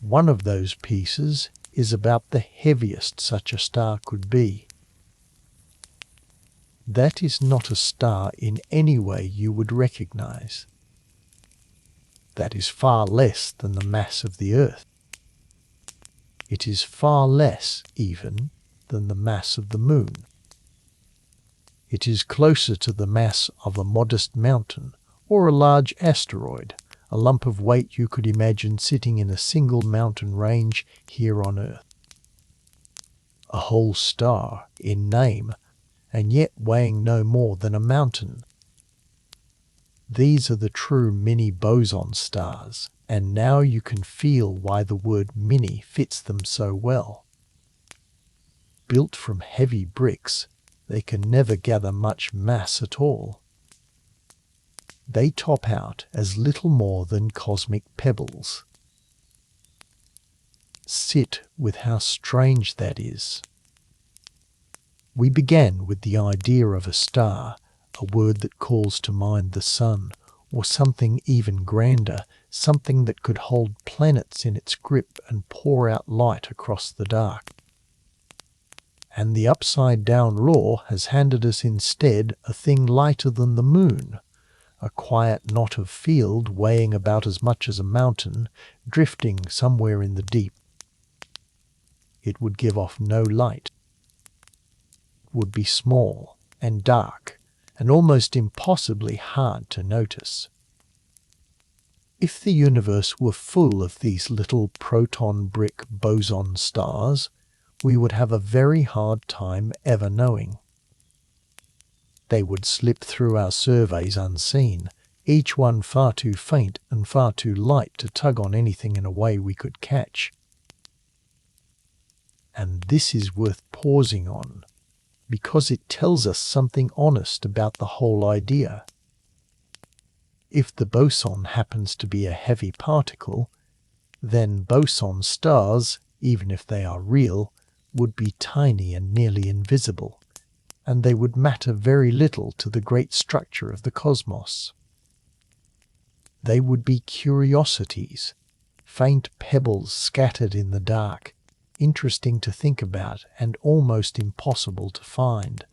One of those pieces is about the heaviest such a star could be. That is not a star in any way you would recognize. That is far less than the mass of the Earth. It is far less, even, than the mass of the Moon. It is closer to the mass of a modest mountain or a large asteroid, a lump of weight you could imagine sitting in a single mountain range here on Earth. A whole star in name, and yet weighing no more than a mountain. These are the true mini boson stars, and now you can feel why the word mini fits them so well. Built from heavy bricks, they can never gather much mass at all. They top out as little more than cosmic pebbles. Sit with how strange that is. We began with the idea of a star, a word that calls to mind the Sun, or something even grander, something that could hold planets in its grip and pour out light across the dark. And the upside-down law has handed us instead a thing lighter than the Moon, a quiet knot of field weighing about as much as a mountain, drifting somewhere in the deep. It would give off no light. It would be small and dark and almost impossibly hard to notice. If the universe were full of these little proton brick boson stars, we would have a very hard time ever knowing. They would slip through our surveys unseen, each one far too faint and far too light to tug on anything in a way we could catch. And this is worth pausing on, because it tells us something honest about the whole idea. If the boson happens to be a heavy particle, then boson stars, even if they are real, would be tiny and nearly invisible, and they would matter very little to the great structure of the cosmos. They would be curiosities, faint pebbles scattered in the dark, interesting to think about and almost impossible to find.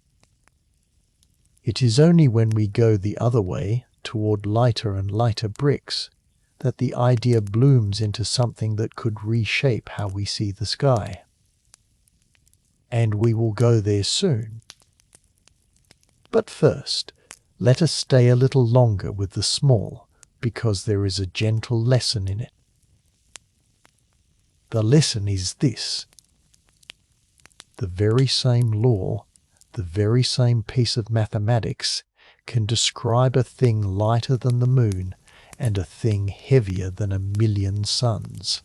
It is only when we go the other way, toward lighter and lighter bricks, that the idea blooms into something that could reshape how we see the sky. And we will go there soon. But first, let us stay a little longer with the small, because there is a gentle lesson in it. The lesson is this: the very same law, the very same piece of mathematics, can describe a thing lighter than the Moon and a thing heavier than 1,000,000 suns.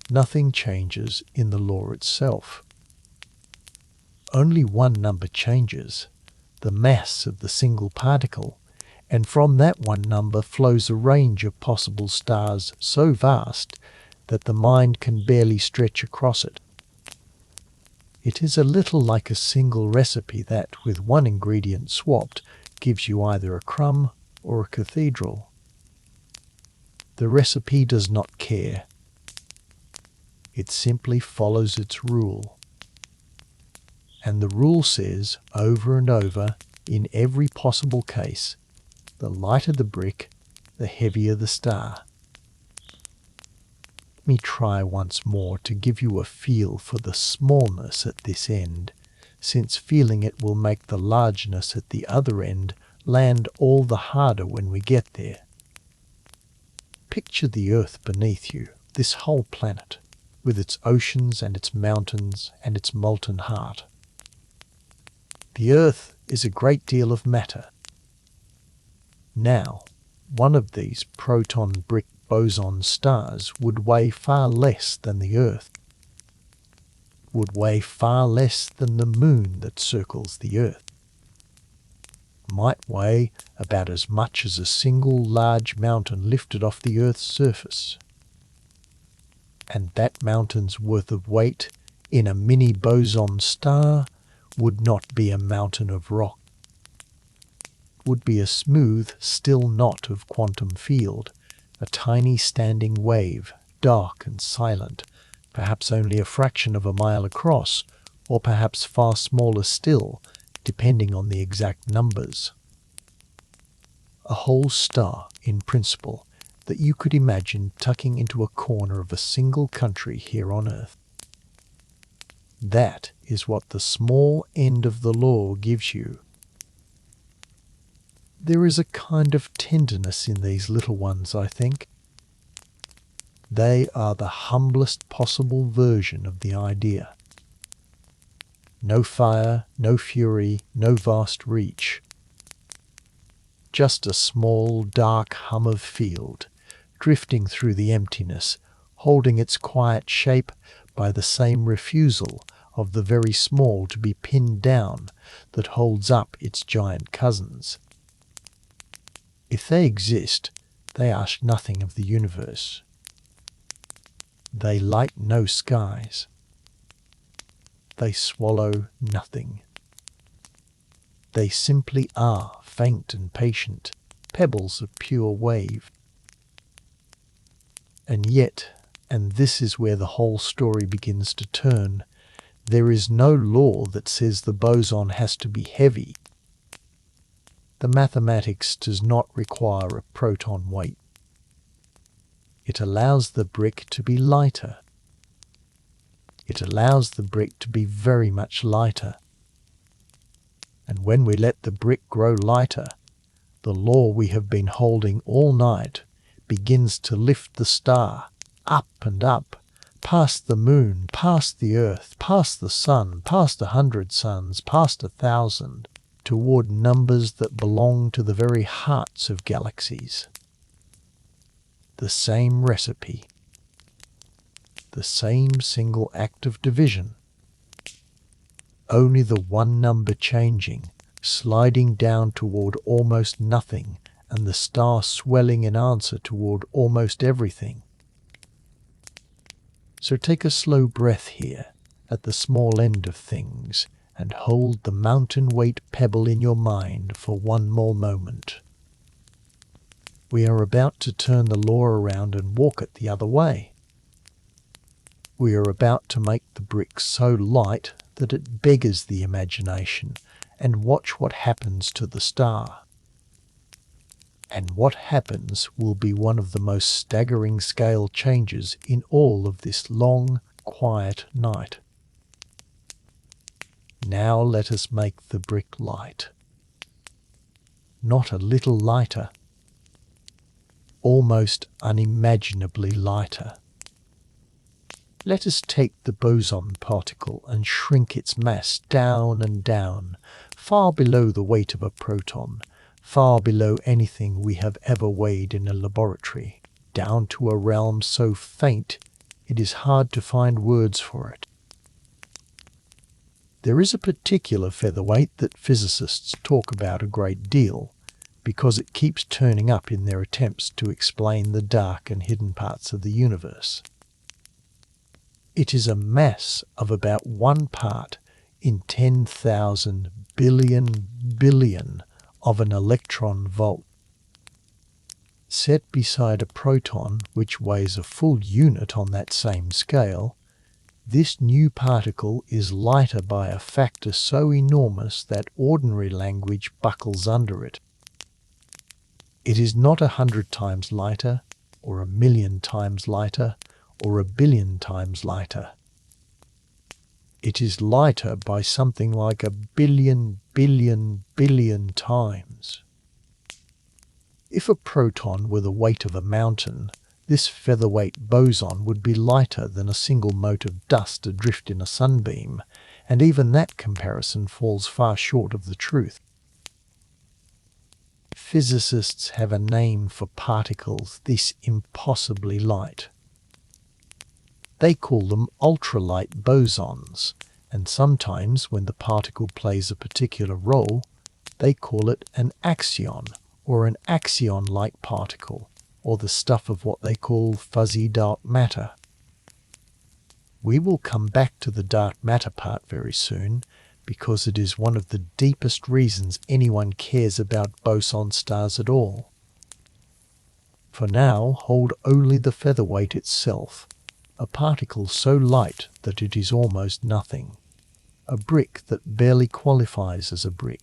Nothing changes in the law itself. Only one number changes, the mass of the single particle, and from that one number flows a range of possible stars so vast that the mind can barely stretch across it. It is a little like a single recipe that, with one ingredient swapped, gives you either a crumb or a cathedral. The recipe does not care. It simply follows its rule. And the rule says, over and over, in every possible case, the lighter the brick, the heavier the star. Let me try once more to give you a feel for the smallness at this end, since feeling it will make the largeness at the other end land all the harder when we get there. Picture the Earth beneath you, this whole planet, with its oceans and its mountains and its molten heart. The Earth is a great deal of matter. Now, one of these proton brick boson stars would weigh far less than the Earth, would weigh far less than the moon that circles the Earth, might weigh about as much as a single large mountain lifted off the Earth's surface. And that mountain's worth of weight in a mini boson star would not be a mountain of rock, would be a smooth, still knot of quantum field, a tiny standing wave, dark and silent, perhaps only a fraction of a mile across, or perhaps far smaller still, depending on the exact numbers. A whole star, in principle, that you could imagine tucking into a corner of a single country here on Earth. That is what the small end of the law gives you. There is a kind of tenderness in these little ones, I think. They are the humblest possible version of the idea. No fire, no fury, no vast reach. Just a small, dark hum of field, drifting through the emptiness, holding its quiet shape by the same refusal of the very small to be pinned down that holds up its giant cousins. If they exist, they ask nothing of the universe. They light no skies. They swallow nothing. They simply are faint and patient, pebbles of pure wave. And yet, and this is where the whole story begins to turn, there is no law that says the boson has to be heavy. The mathematics does not require a proton weight. It allows the brick to be lighter. It allows the brick to be very much lighter. And when we let the brick grow lighter, the law we have been holding all night begins to lift the star up and up, past the moon, past the Earth, past the sun, past 100 suns, past 1,000, toward numbers that belong to the very hearts of galaxies. The same recipe, the same single act of division, only the one number changing, sliding down toward almost nothing, and the star swelling in answer toward almost everything. So take a slow breath here, at the small end of things, and hold the mountain-weight pebble in your mind for one more moment. We are about to turn the law around and walk it the other way. We are about to make the brick so light that it beggars the imagination, and watch what happens to the star. And what happens will be one of the most staggering scale changes in all of this long, quiet night. Now let us make the brick light. Not a little lighter. Almost unimaginably lighter. Let us take the boson particle and shrink its mass down and down, far below the weight of a proton, far below anything we have ever weighed in a laboratory, down to a realm so faint it is hard to find words for it. There is a particular featherweight that physicists talk about a great deal, because it keeps turning up in their attempts to explain the dark and hidden parts of the universe. It is a mass of about 1 part in 10,000 billion of an electron volt. Set beside a proton, which weighs a full unit on that same scale, this new particle is lighter by a factor so enormous that ordinary language buckles under it. It is not 100 times lighter, or 1,000,000 times lighter, or 1,000,000,000 times lighter. It is lighter by something like 1,000,000,000,000,000,000 times. If a proton were the weight of a mountain, this featherweight boson would be lighter than a single mote of dust adrift in a sunbeam, and even that comparison falls far short of the truth. Physicists have a name for particles this impossibly light. They call them ultralight bosons, and sometimes when the particle plays a particular role, they call it an axion, or an axion-like particle, or the stuff of what they call fuzzy dark matter. We will come back to the dark matter part very soon, because it is one of the deepest reasons anyone cares about boson stars at all. For now, hold only the featherweight itself, a particle so light that it is almost nothing, a brick that barely qualifies as a brick.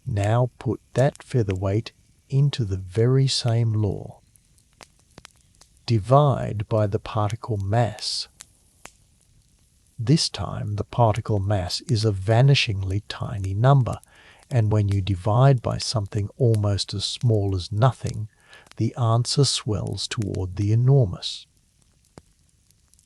Now put that featherweight into the very same law. Divide by the particle mass. This time the particle mass is a vanishingly tiny number, and when you divide by something almost as small as nothing, the answer swells toward the enormous.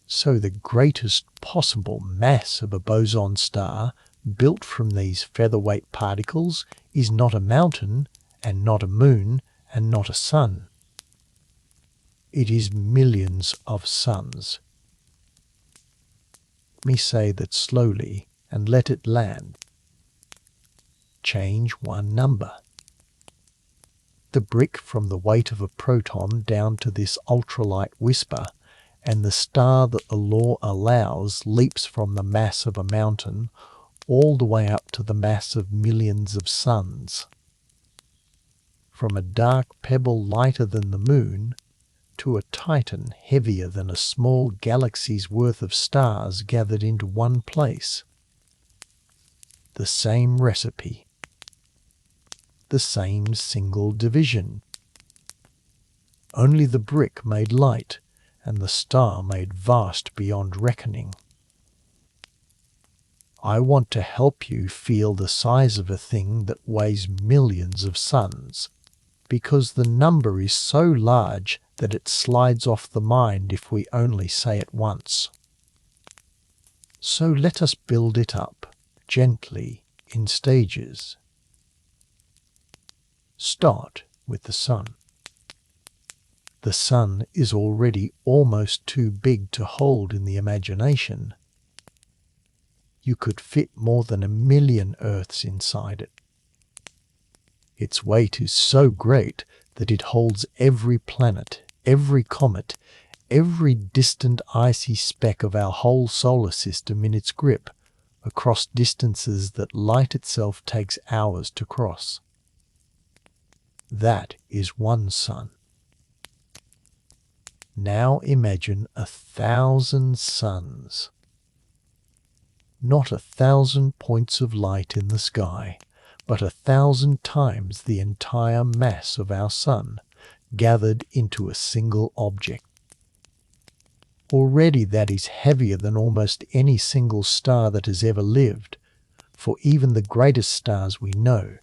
So the greatest possible mass of a boson star built from these featherweight particles is not a mountain, and not a moon, and not a sun. It is millions of suns. Let me say that slowly and let it land. Change one number. The brick from the weight of a proton down to this ultralight whisper, and the star that the law allows leaps from the mass of a mountain all the way up to the mass of millions of suns. From a dark pebble lighter than the moon to a titan heavier than a small galaxy's worth of stars gathered into one place. The same recipe. The same single division. Only the brick made light, and the star made vast beyond reckoning. I want to help you feel the size of a thing that weighs millions of suns, because the number is so large that it slides off the mind if we only say it once. So let us build it up, gently, in stages. Start with the sun. The sun is already almost too big to hold in the imagination. You could fit more than 1,000,000 Earths inside it. Its weight is so great that it holds every planet, every comet, every distant icy speck of our whole solar system in its grip, across distances that light itself takes hours to cross. That is one sun. Now imagine 1,000 suns. Not 1,000 points of light in the sky, but 1,000 times the entire mass of our sun, gathered into a single object. Already that is heavier than almost any single star that has ever lived, for even the greatest stars we know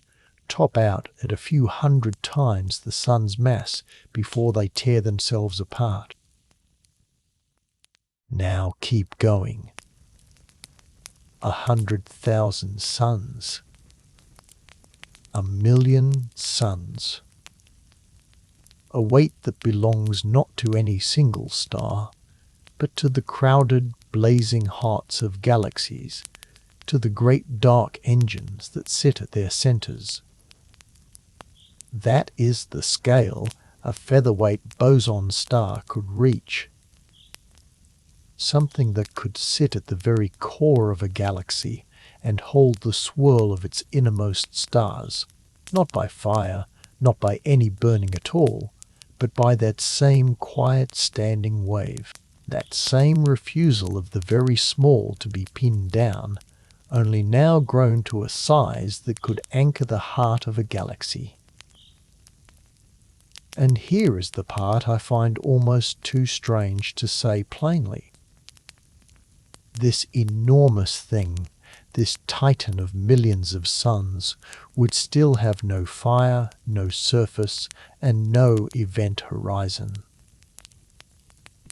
top out at a few hundred times the sun's mass before they tear themselves apart. Now keep going. 100,000 suns. 1,000,000 suns. A weight that belongs not to any single star, but to the crowded, blazing hearts of galaxies, to the great dark engines that sit at their centers. That is the scale a featherweight boson star could reach. something that could sit at the very core of a galaxy and hold the swirl of its innermost stars, not by fire, not by any burning at all, but by that same quiet standing wave, that same refusal of the very small to be pinned down, only now grown to a size that could anchor the heart of a galaxy. And here is the part I find almost too strange to say plainly. This enormous thing, this titan of millions of suns, would still have no fire, no surface, and no event horizon.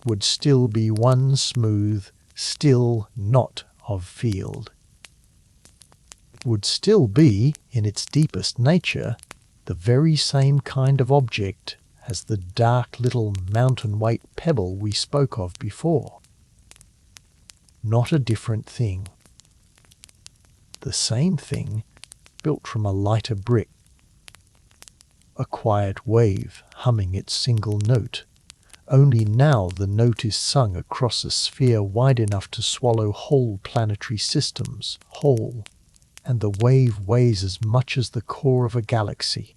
Would still be one smooth, still knot of field. Would still be, in its deepest nature, the very same kind of object as the dark little mountain-weight pebble we spoke of before. Not a different thing. The same thing, built from a lighter brick. A quiet wave humming its single note, only now the note is sung across a sphere wide enough to swallow whole planetary systems, whole, and the wave weighs as much as the core of a galaxy.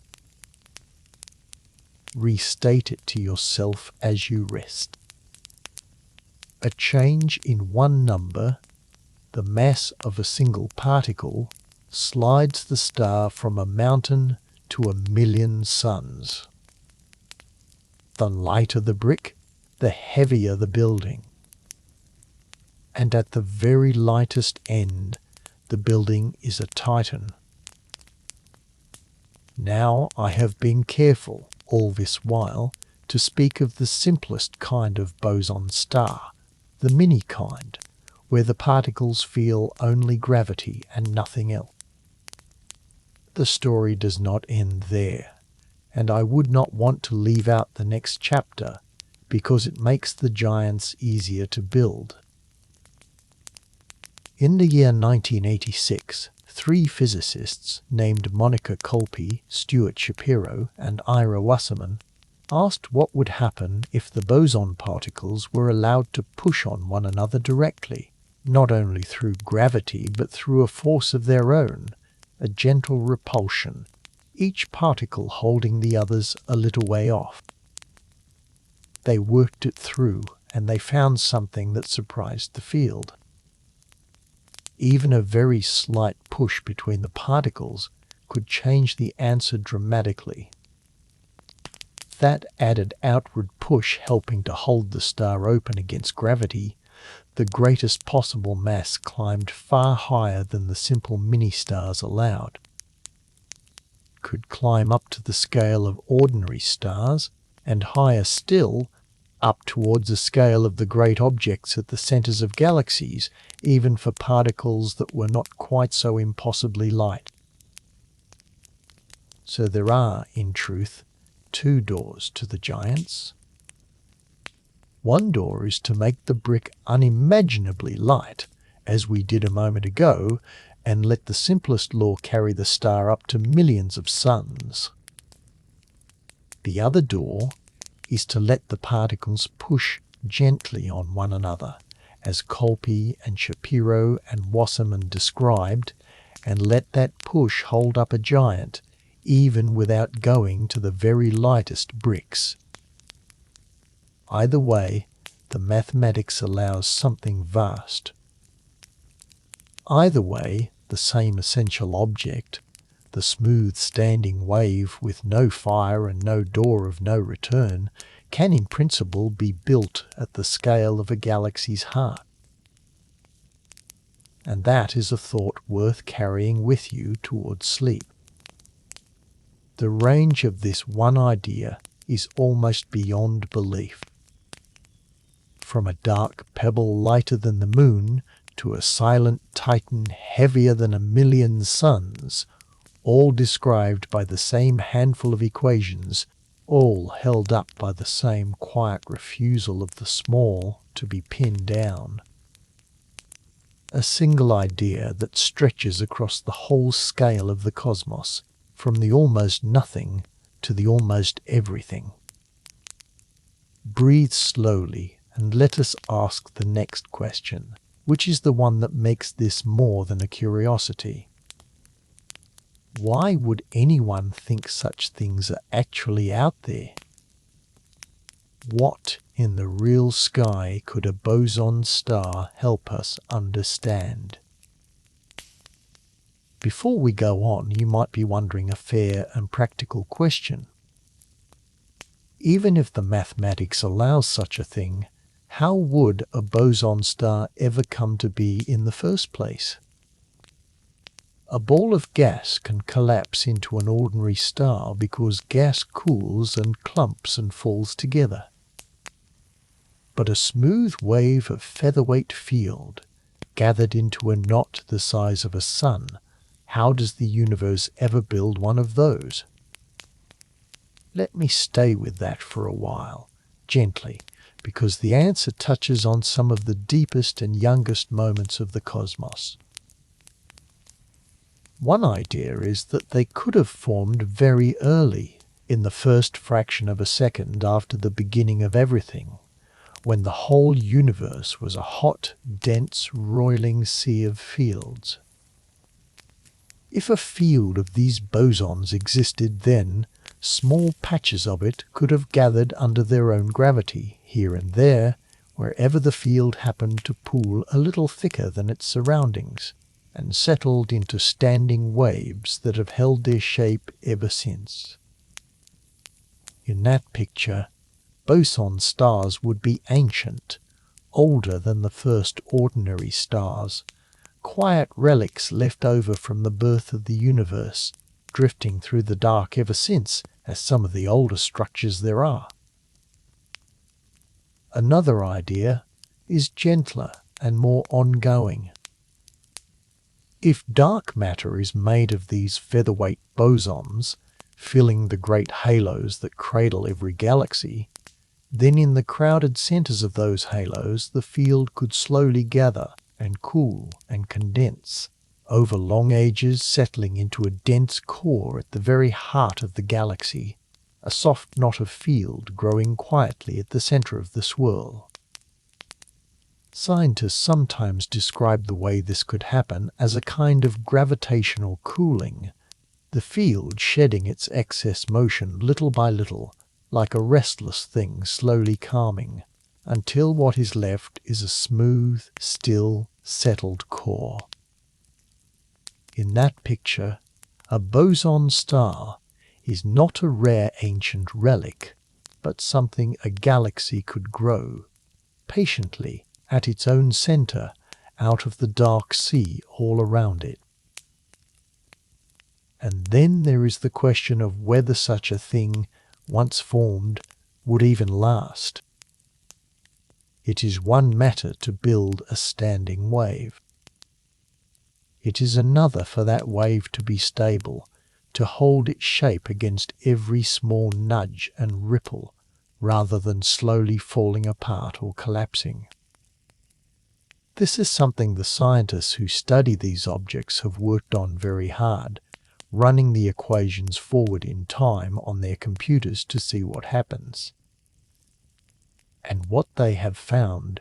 Restate it to yourself as you rest. A change in one number, the mass of a single particle, slides the star from a mountain to 1,000,000 suns. The lighter the brick, the heavier the building. And at the very lightest end, the building is a titan. Now I have been careful, all this while, to speak of the simplest kind of boson star, the mini kind, where the particles feel only gravity and nothing else. The story does not end there, and I would not want to leave out the next chapter because it makes the giants easier to build. In the year 1986, 3 physicists named Monica Kolpe, Stuart Shapiro, and Ira Wasserman asked what would happen if the boson particles were allowed to push on one another directly, not only through gravity but through a force of their own, a gentle repulsion, each particle holding the others a little way off. They worked it through, and they found something that surprised the field. Even a very slight push between the particles could change the answer dramatically. That added outward push helping to hold the star open against gravity, the greatest possible mass climbed far higher than the simple mini-stars allowed. Could climb up to the scale of ordinary stars, and higher still, up towards the scale of the great objects at the centers of galaxies, even for particles that were not quite so impossibly light. So there are, in truth, 2 doors to the giants. One door is to make the brick unimaginably light, as we did a moment ago, and let the simplest law carry the star up to millions of suns. The other door is to let the particles push gently on one another, as Kolpe and Shapiro and Wasserman described, and let that push hold up a giant, even without going to the very lightest bricks. Either way, the mathematics allows something vast. Either way, the same essential object, the smooth standing wave with no fire and no door of no return, can in principle be built at the scale of a galaxy's heart. And that is a thought worth carrying with you towards sleep. The range of this one idea is almost beyond belief. From a dark pebble lighter than the moon to a silent titan heavier than 1,000,000 suns, all described by the same handful of equations, all held up by the same quiet refusal of the small to be pinned down. A single idea that stretches across the whole scale of the cosmos, from the almost nothing to the almost everything. Breathe slowly And let us ask the next question, which is the one that makes this more than a curiosity. Why would anyone think such things are actually out there? What in the real sky could a boson star help us understand? Before we go on, you might be wondering a fair and practical question. Even if the mathematics allows such a thing, how would a boson star ever come to be in the first place? A ball of gas can collapse into an ordinary star because gas cools and clumps and falls together. But a smooth wave of featherweight field, gathered into a knot the size of a sun, how does the universe ever build one of those? Let me stay with that for a while, gently, because the answer touches on some of the deepest and youngest moments of the cosmos. One idea is that they could have formed very early, in the first fraction of a second after the beginning of everything, when the whole universe was a hot, dense, roiling sea of fields. If a field of these bosons existed then, small patches of it could have gathered under their own gravity, here and there, wherever the field happened to pool a little thicker than its surroundings, and settled into standing waves that have held their shape ever since. In that picture, boson stars would be ancient, older than the first ordinary stars, quiet relics left over from the birth of the universe, drifting through the dark ever since, as some of the oldest structures there are. Another idea is gentler and more ongoing. If dark matter is made of these featherweight bosons, filling the great halos that cradle every galaxy, then in the crowded centers of those halos the field could slowly gather and cool and condense, over long ages settling into a dense core at the very heart of the galaxy, a soft knot of field growing quietly at the center of the swirl. Scientists sometimes describe the way this could happen as a kind of gravitational cooling, the field shedding its excess motion little by little, like a restless thing slowly calming, until what is left is a smooth, still, settled core. In that picture, a boson star is not a rare ancient relic, but something a galaxy could grow, patiently, at its own center, out of the dark sea all around it. And then there is the question of whether such a thing, once formed, would even last. It is one matter to build a standing wave. It is another for that wave to be stable, to hold its shape against every small nudge and ripple, rather than slowly falling apart or collapsing. This is something the scientists who study these objects have worked on very hard, running the equations forward in time on their computers to see what happens. And what they have found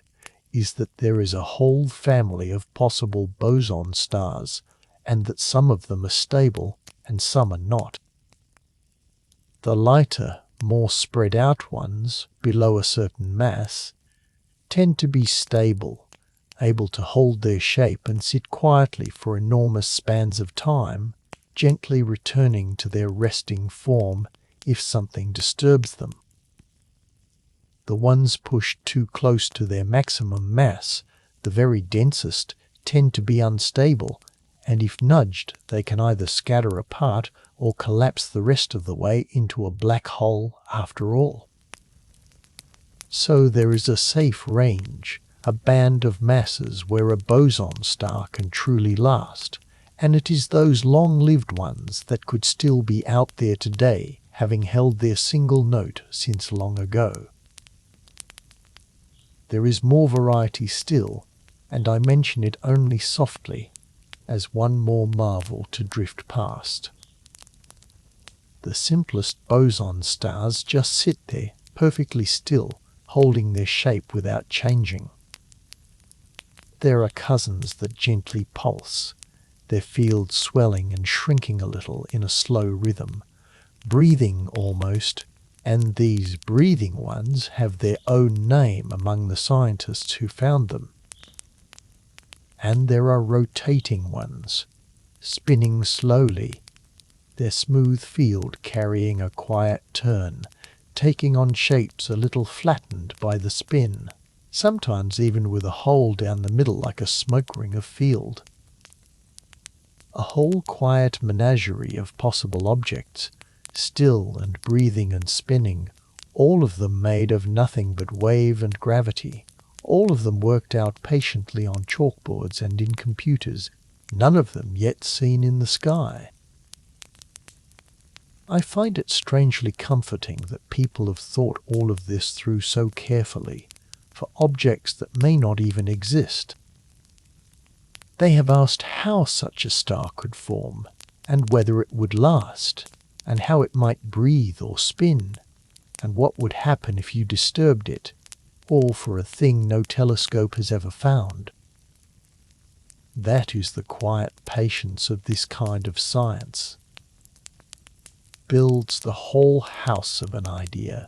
is that there is a whole family of possible boson stars, and that some of them are stable and some are not. The lighter, more spread out ones, below a certain mass, tend to be stable, able to hold their shape and sit quietly for enormous spans of time, gently returning to their resting form if something disturbs them. The ones pushed too close to their maximum mass, the very densest, tend to be unstable, and if nudged they can either scatter apart or collapse the rest of the way into a black hole after all. So there is a safe range, a band of masses where a boson star can truly last, and it is those long-lived ones that could still be out there today, having held their single note since long ago. There is more variety still, and I mention it only softly, as one more marvel to drift past. The simplest boson stars just sit there, perfectly still, holding their shape without changing. There are cousins that gently pulse, their fields swelling and shrinking a little in a slow rhythm, breathing almost, and these breathing ones have their own name among the scientists who found them. And there are rotating ones, spinning slowly, their smooth field carrying a quiet turn, taking on shapes a little flattened by the spin, sometimes even with a hole down the middle like a smoke ring of field. A whole quiet menagerie of possible objects, still and breathing and spinning, all of them made of nothing but wave and gravity, all of them worked out patiently on chalkboards and in computers, none of them yet seen in the sky. I find it strangely comforting that people have thought all of this through so carefully, for objects that may not even exist. They have asked how such a star could form, and whether it would last, and how it might breathe or spin, and what would happen if you disturbed it, all for a thing no telescope has ever found. That is the quiet patience of this kind of science. Builds the whole house of an idea,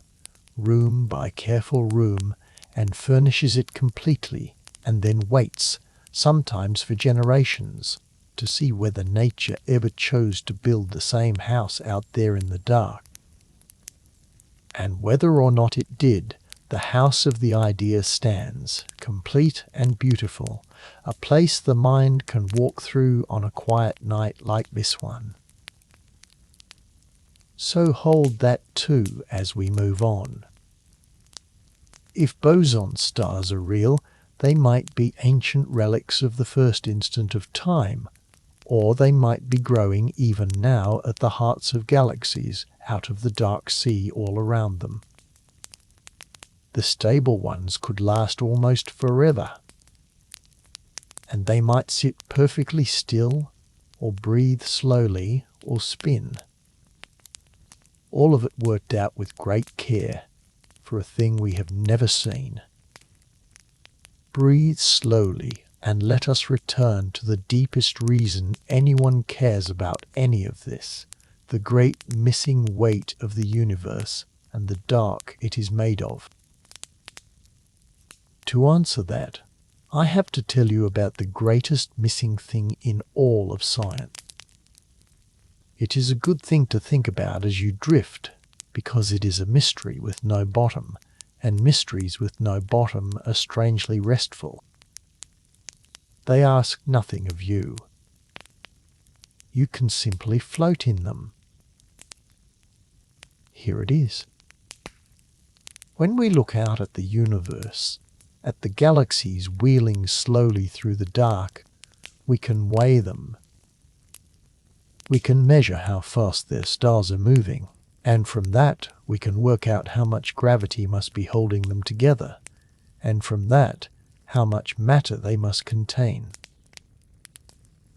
room by careful room, and furnishes it completely, and then waits, sometimes for generations, to see whether nature ever chose to build the same house out there in the dark. And whether or not it did, the house of the idea stands, complete and beautiful, a place the mind can walk through on a quiet night like this one. So hold that too as we move on. If boson stars are real, they might be ancient relics of the first instant of time, or they might be growing even now at the hearts of galaxies out of the dark sea all around them. The stable ones could last almost forever, and they might sit perfectly still, or breathe slowly, or spin. All of it worked out with great care, for a thing we have never seen. Breathe slowly and let us return to the deepest reason anyone cares about any of this, the great missing weight of the universe and the dark it is made of. To answer that, I have to tell you about the greatest missing thing in all of science. It is a good thing to think about as you drift, because it is a mystery with no bottom, and mysteries with no bottom are strangely restful. They ask nothing of you. You can simply float in them. Here it is. When we look out at the universe, at the galaxies wheeling slowly through the dark, we can weigh them. We can measure how fast their stars are moving, and from that we can work out how much gravity must be holding them together, and from that how much matter they must contain.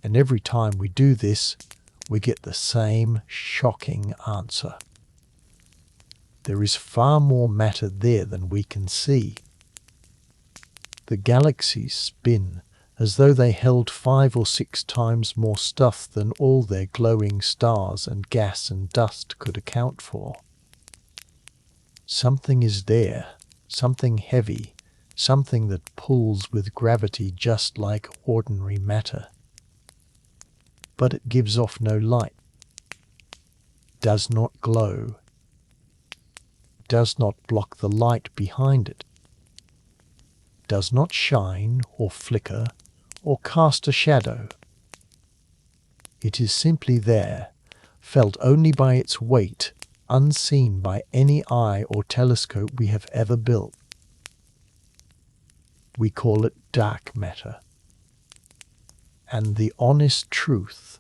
And every time we do this, we get the same shocking answer. There is far more matter there than we can see. The galaxies spin as though they held 5 or 6 times more stuff than all their glowing stars and gas and dust could account for. Something is there, something heavy, something that pulls with gravity just like ordinary matter. But it gives off no light, does not glow, does not block the light behind it, does not shine or flicker or cast a shadow. It is simply there, felt only by its weight, unseen by any eye or telescope we have ever built. We call it dark matter. And the honest truth,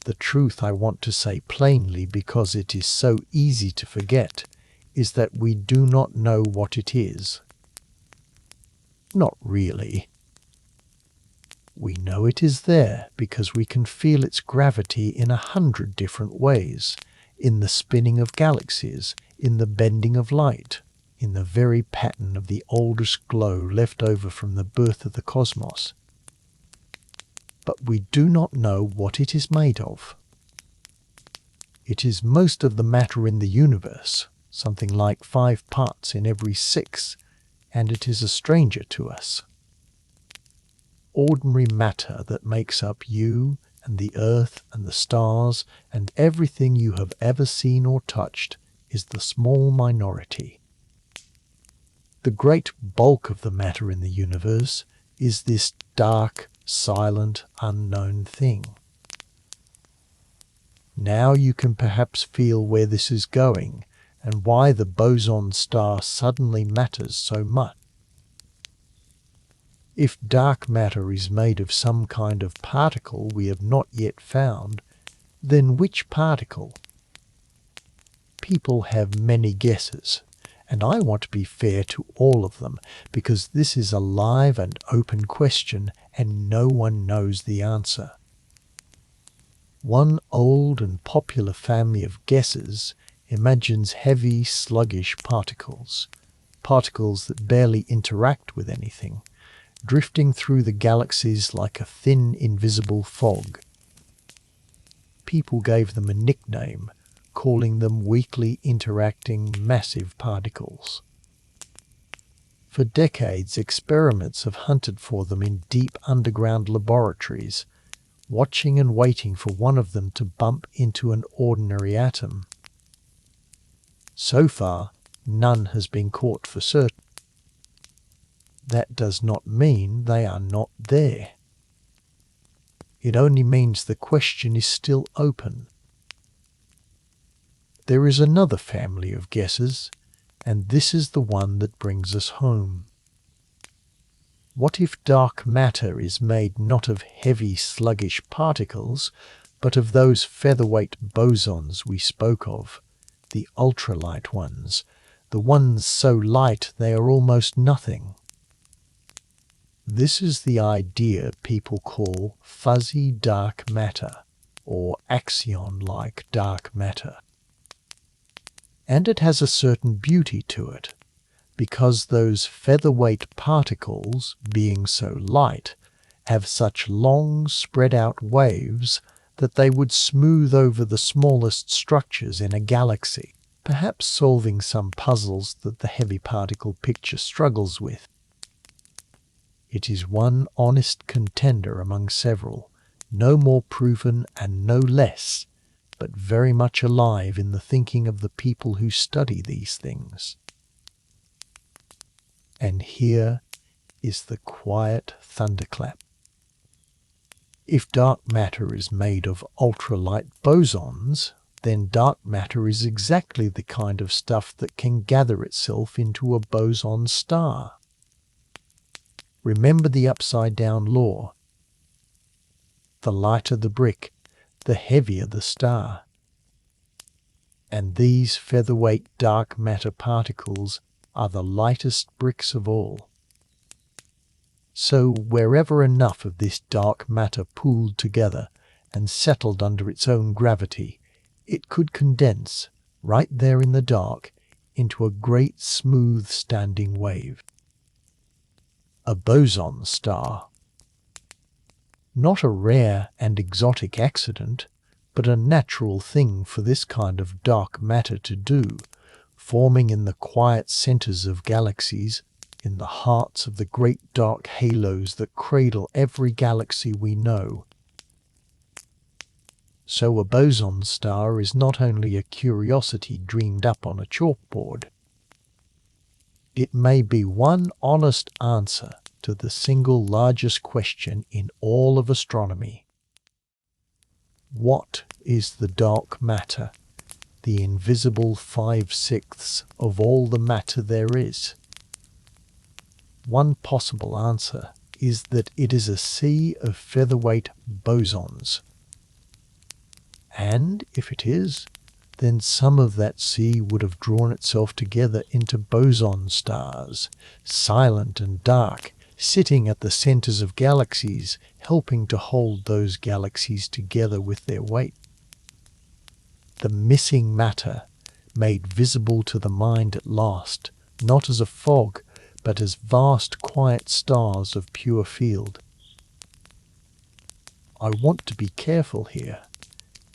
the truth I want to say plainly because it is so easy to forget, is that we do not know what it is. Not really. We know it is there because we can feel its gravity in 100 different ways, in the spinning of galaxies, in the bending of light, in the very pattern of the oldest glow left over from the birth of the cosmos. But we do not know what it is made of. It is most of the matter in the universe, something like 5 parts in every 6, and it is a stranger to us. Ordinary matter that makes up you and the earth and the stars and everything you have ever seen or touched is the small minority. The great bulk of the matter in the universe is this dark, silent, unknown thing. Now you can perhaps feel where this is going and why the boson star suddenly matters so much. If dark matter is made of some kind of particle we have not yet found, then which particle? People have many guesses, and I want to be fair to all of them, because this is a live and open question and no one knows the answer. One old and popular family of guesses imagines heavy, sluggish particles, particles that barely interact with anything, drifting through the galaxies like a thin, invisible fog. People gave them a nickname, calling them weakly interacting massive particles. For decades, experiments have hunted for them in deep underground laboratories, watching and waiting for one of them to bump into an ordinary atom. So far, none has been caught for certain. That does not mean they are not there. It only means the question is still open. There is another family of guesses, and this is the one that brings us home. What if dark matter is made not of heavy, sluggish particles, but of those featherweight bosons we spoke of, the ultralight ones, the ones so light they are almost nothing? This is the idea people call fuzzy dark matter, or axion-like dark matter. And it has a certain beauty to it, because those featherweight particles, being so light, have such long spread-out waves that they would smooth over the smallest structures in a galaxy, perhaps solving some puzzles that the heavy particle picture struggles with. It is one honest contender among several, no more proven and no less, but very much alive in the thinking of the people who study these things. And here is the quiet thunderclap. If dark matter is made of ultralight bosons, then dark matter is exactly the kind of stuff that can gather itself into a boson star. Remember the upside-down law. The lighter the brick, the heavier the star. And these featherweight dark matter particles are the lightest bricks of all. So wherever enough of this dark matter pooled together and settled under its own gravity, it could condense, right there in the dark, into a great smooth standing wave. A boson star. Not a rare and exotic accident, but a natural thing for this kind of dark matter to do, forming in the quiet centers of galaxies, in the hearts of the great dark halos that cradle every galaxy we know. So a boson star is not only a curiosity dreamed up on a chalkboard. It may be one honest answer to the single largest question in all of astronomy. What is the dark matter, the invisible 5/6 of all the matter there is? One possible answer is that it is a sea of featherweight bosons. And if it is, then some of that sea would have drawn itself together into boson stars, silent and dark, sitting at the centers of galaxies, helping to hold those galaxies together with their weight. The missing matter, made visible to the mind at last, not as a fog, but as vast quiet stars of pure field. I want to be careful here,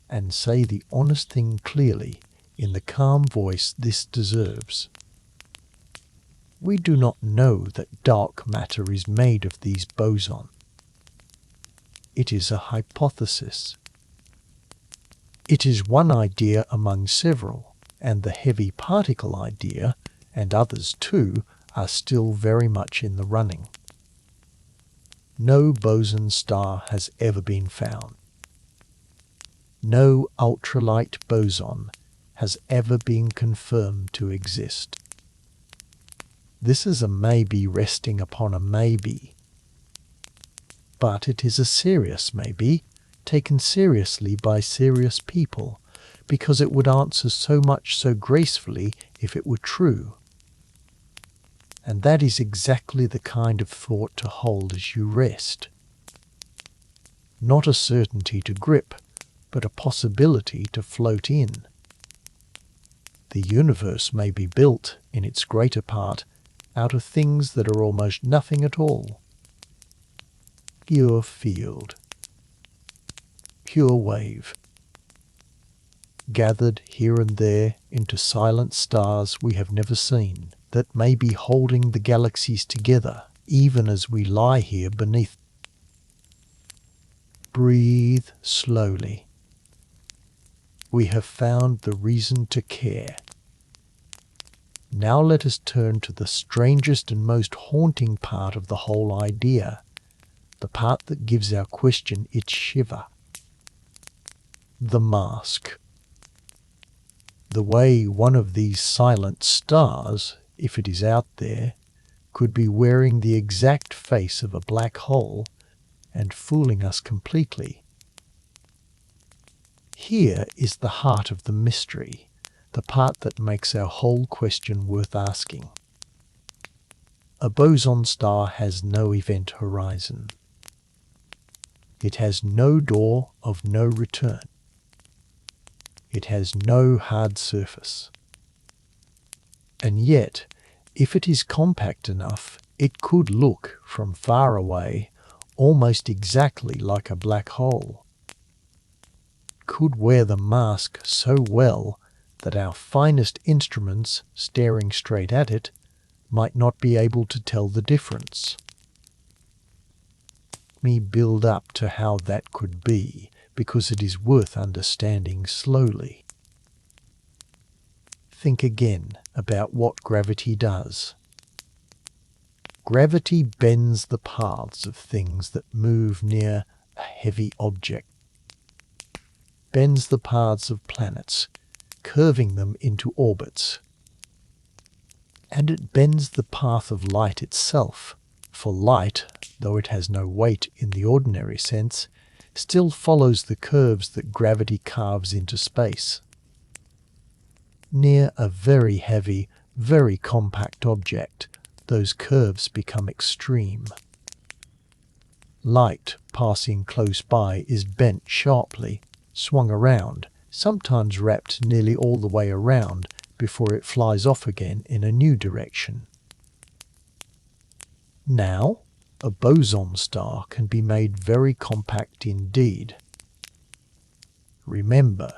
and say the honest thing clearly, in the calm voice this deserves. We do not know that dark matter is made of these bosons. It is a hypothesis. It is one idea among several, and the heavy particle idea, and others too, are still very much in the running. No boson star has ever been found. No ultralight boson has ever been confirmed to exist. This is a maybe resting upon a maybe. But it is a serious maybe, taken seriously by serious people, because it would answer so much so gracefully if it were true. And that is exactly the kind of thought to hold as you rest. Not a certainty to grip, but a possibility to float in. The universe may be built, in its greater part, out of things that are almost nothing at all. Pure field. Pure wave. Gathered here and there into silent stars we have never seen, that may be holding the galaxies together, even as we lie here beneath. Breathe slowly. We have found the reason to care. Now let us turn to the strangest and most haunting part of the whole idea, the part that gives our question its shiver. The mask. The way one of these silent stars, if it is out there, could be wearing the exact face of a black hole and fooling us completely. Here is the heart of the mystery, the part that makes our whole question worth asking. A boson star has no event horizon. It has no door of no return. It has no hard surface. And yet, if it is compact enough, it could look, from far away, almost exactly like a black hole. Could wear the mask so well that our finest instruments, staring straight at it, might not be able to tell the difference. Let me build up to how that could be, because it is worth understanding slowly. Think again about what gravity does. Gravity bends the paths of things that move near a heavy object. Bends the paths of planets, curving them into orbits. And it bends the path of light itself, for light, though it has no weight in the ordinary sense, still follows the curves that gravity carves into space. Near a very heavy, very compact object, those curves become extreme. Light passing close by is bent sharply, swung around, sometimes wrapped nearly all the way around before it flies off again in a new direction. Now, a boson star can be made very compact indeed. Remember,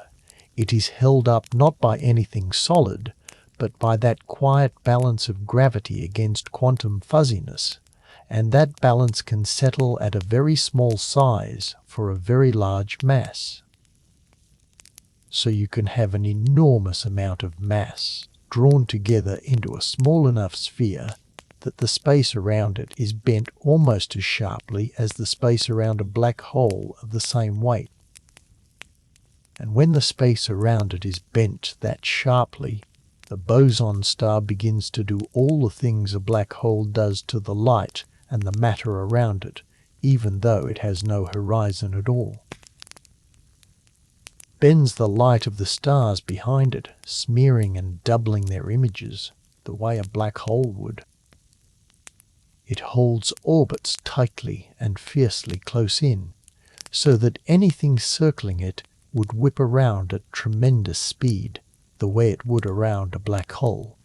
it is held up not by anything solid, but by that quiet balance of gravity against quantum fuzziness, and that balance can settle at a very small size for a very large mass. So you can have an enormous amount of mass drawn together into a small enough sphere that the space around it is bent almost as sharply as the space around a black hole of the same weight. And when the space around it is bent that sharply, the boson star begins to do all the things a black hole does to the light and the matter around it, even though it has no horizon at all. Bends the light of the stars behind it, smearing and doubling their images, the way a black hole would. It holds orbits tightly and fiercely close in, so that anything circling it would whip around at tremendous speed, the way it would around a black hole.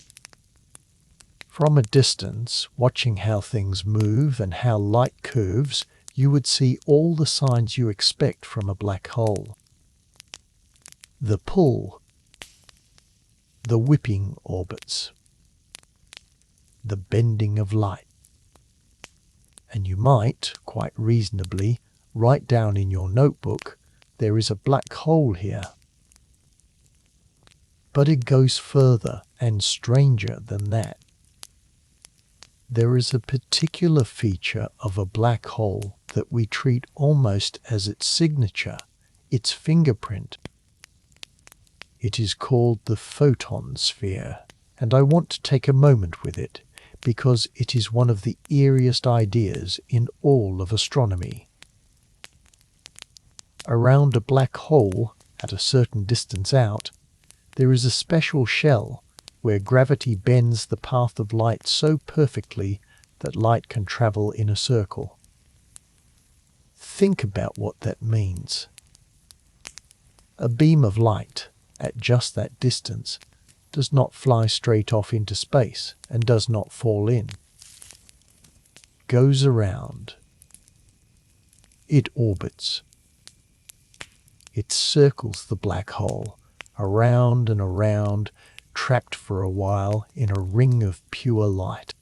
From a distance, watching how things move and how light curves, you would see all the signs you expect from a black hole. The pull, the whipping orbits, the bending of light. And you might, quite reasonably, write down in your notebook, there is a black hole here. But it goes further and stranger than that. There is a particular feature of a black hole that we treat almost as its signature, its fingerprint. It is called the photon sphere, and I want to take a moment with it because it is one of the eeriest ideas in all of astronomy. Around a black hole, at a certain distance out, there is a special shell where gravity bends the path of light so perfectly that light can travel in a circle. Think about what that means. A beam of light, at just that distance, does not fly straight off into space and does not fall in. Goes around. It orbits. It circles the black hole, around and around, trapped for a while in a ring of pure light.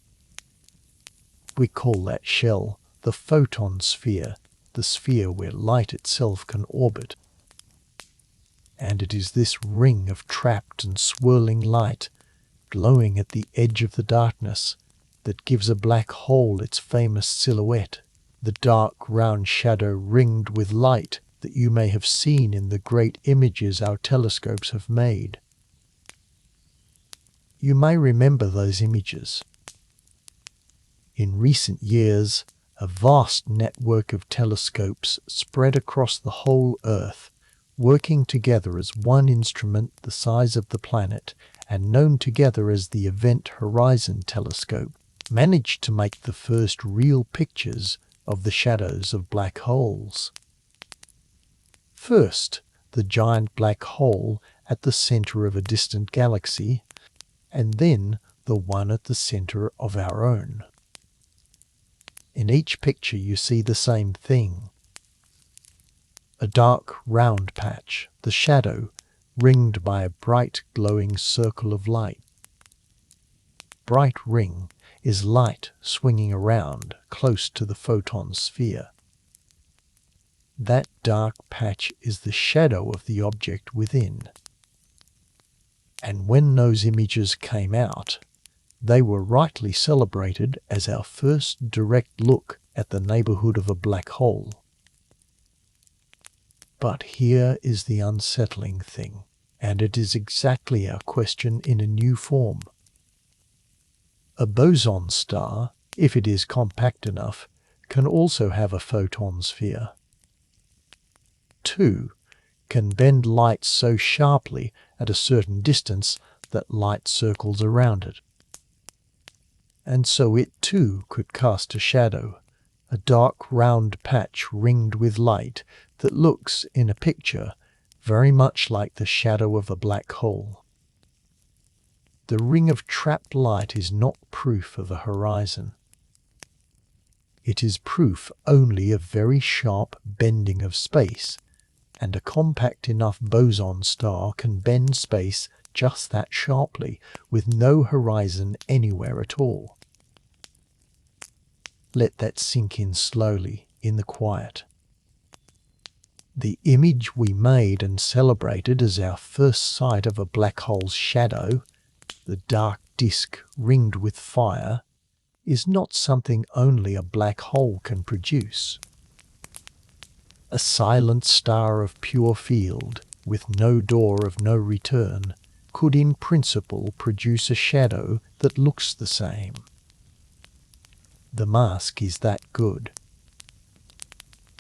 We call that shell the photon sphere, the sphere where light itself can orbit. And it is this ring of trapped and swirling light, glowing at the edge of the darkness, that gives a black hole its famous silhouette, the dark round shadow ringed with light that you may have seen in the great images our telescopes have made. You may remember those images. In recent years, a vast network of telescopes spread across the whole Earth, working together as one instrument the size of the planet and known together as the Event Horizon Telescope, managed to make the first real pictures of the shadows of black holes. First, the giant black hole at the center of a distant galaxy, and then the one at the center of our own. In each picture you see the same thing. A dark round patch, the shadow, ringed by a bright glowing circle of light. Bright ring is light swinging around close to the photon sphere. That dark patch is the shadow of the object within. And when those images came out, they were rightly celebrated as our first direct look at the neighborhood of a black hole. But here is the unsettling thing, and it is exactly our question in a new form. A boson star, if it is compact enough, can also have a photon sphere. 2. Can bend light so sharply at a certain distance that light circles around it. And so it too could cast a shadow, a dark round patch ringed with light that looks, in a picture, very much like the shadow of a black hole. The ring of trapped light is not proof of a horizon. It is proof only of very sharp bending of space, and a compact enough boson star can bend space just that sharply, with no horizon anywhere at all. Let that sink in slowly, in the quiet. The image we made and celebrated as our first sight of a black hole's shadow, the dark disk ringed with fire, is not something only a black hole can produce. A silent star of pure field, with no door of no return, could in principle produce a shadow that looks the same. The mask is that good.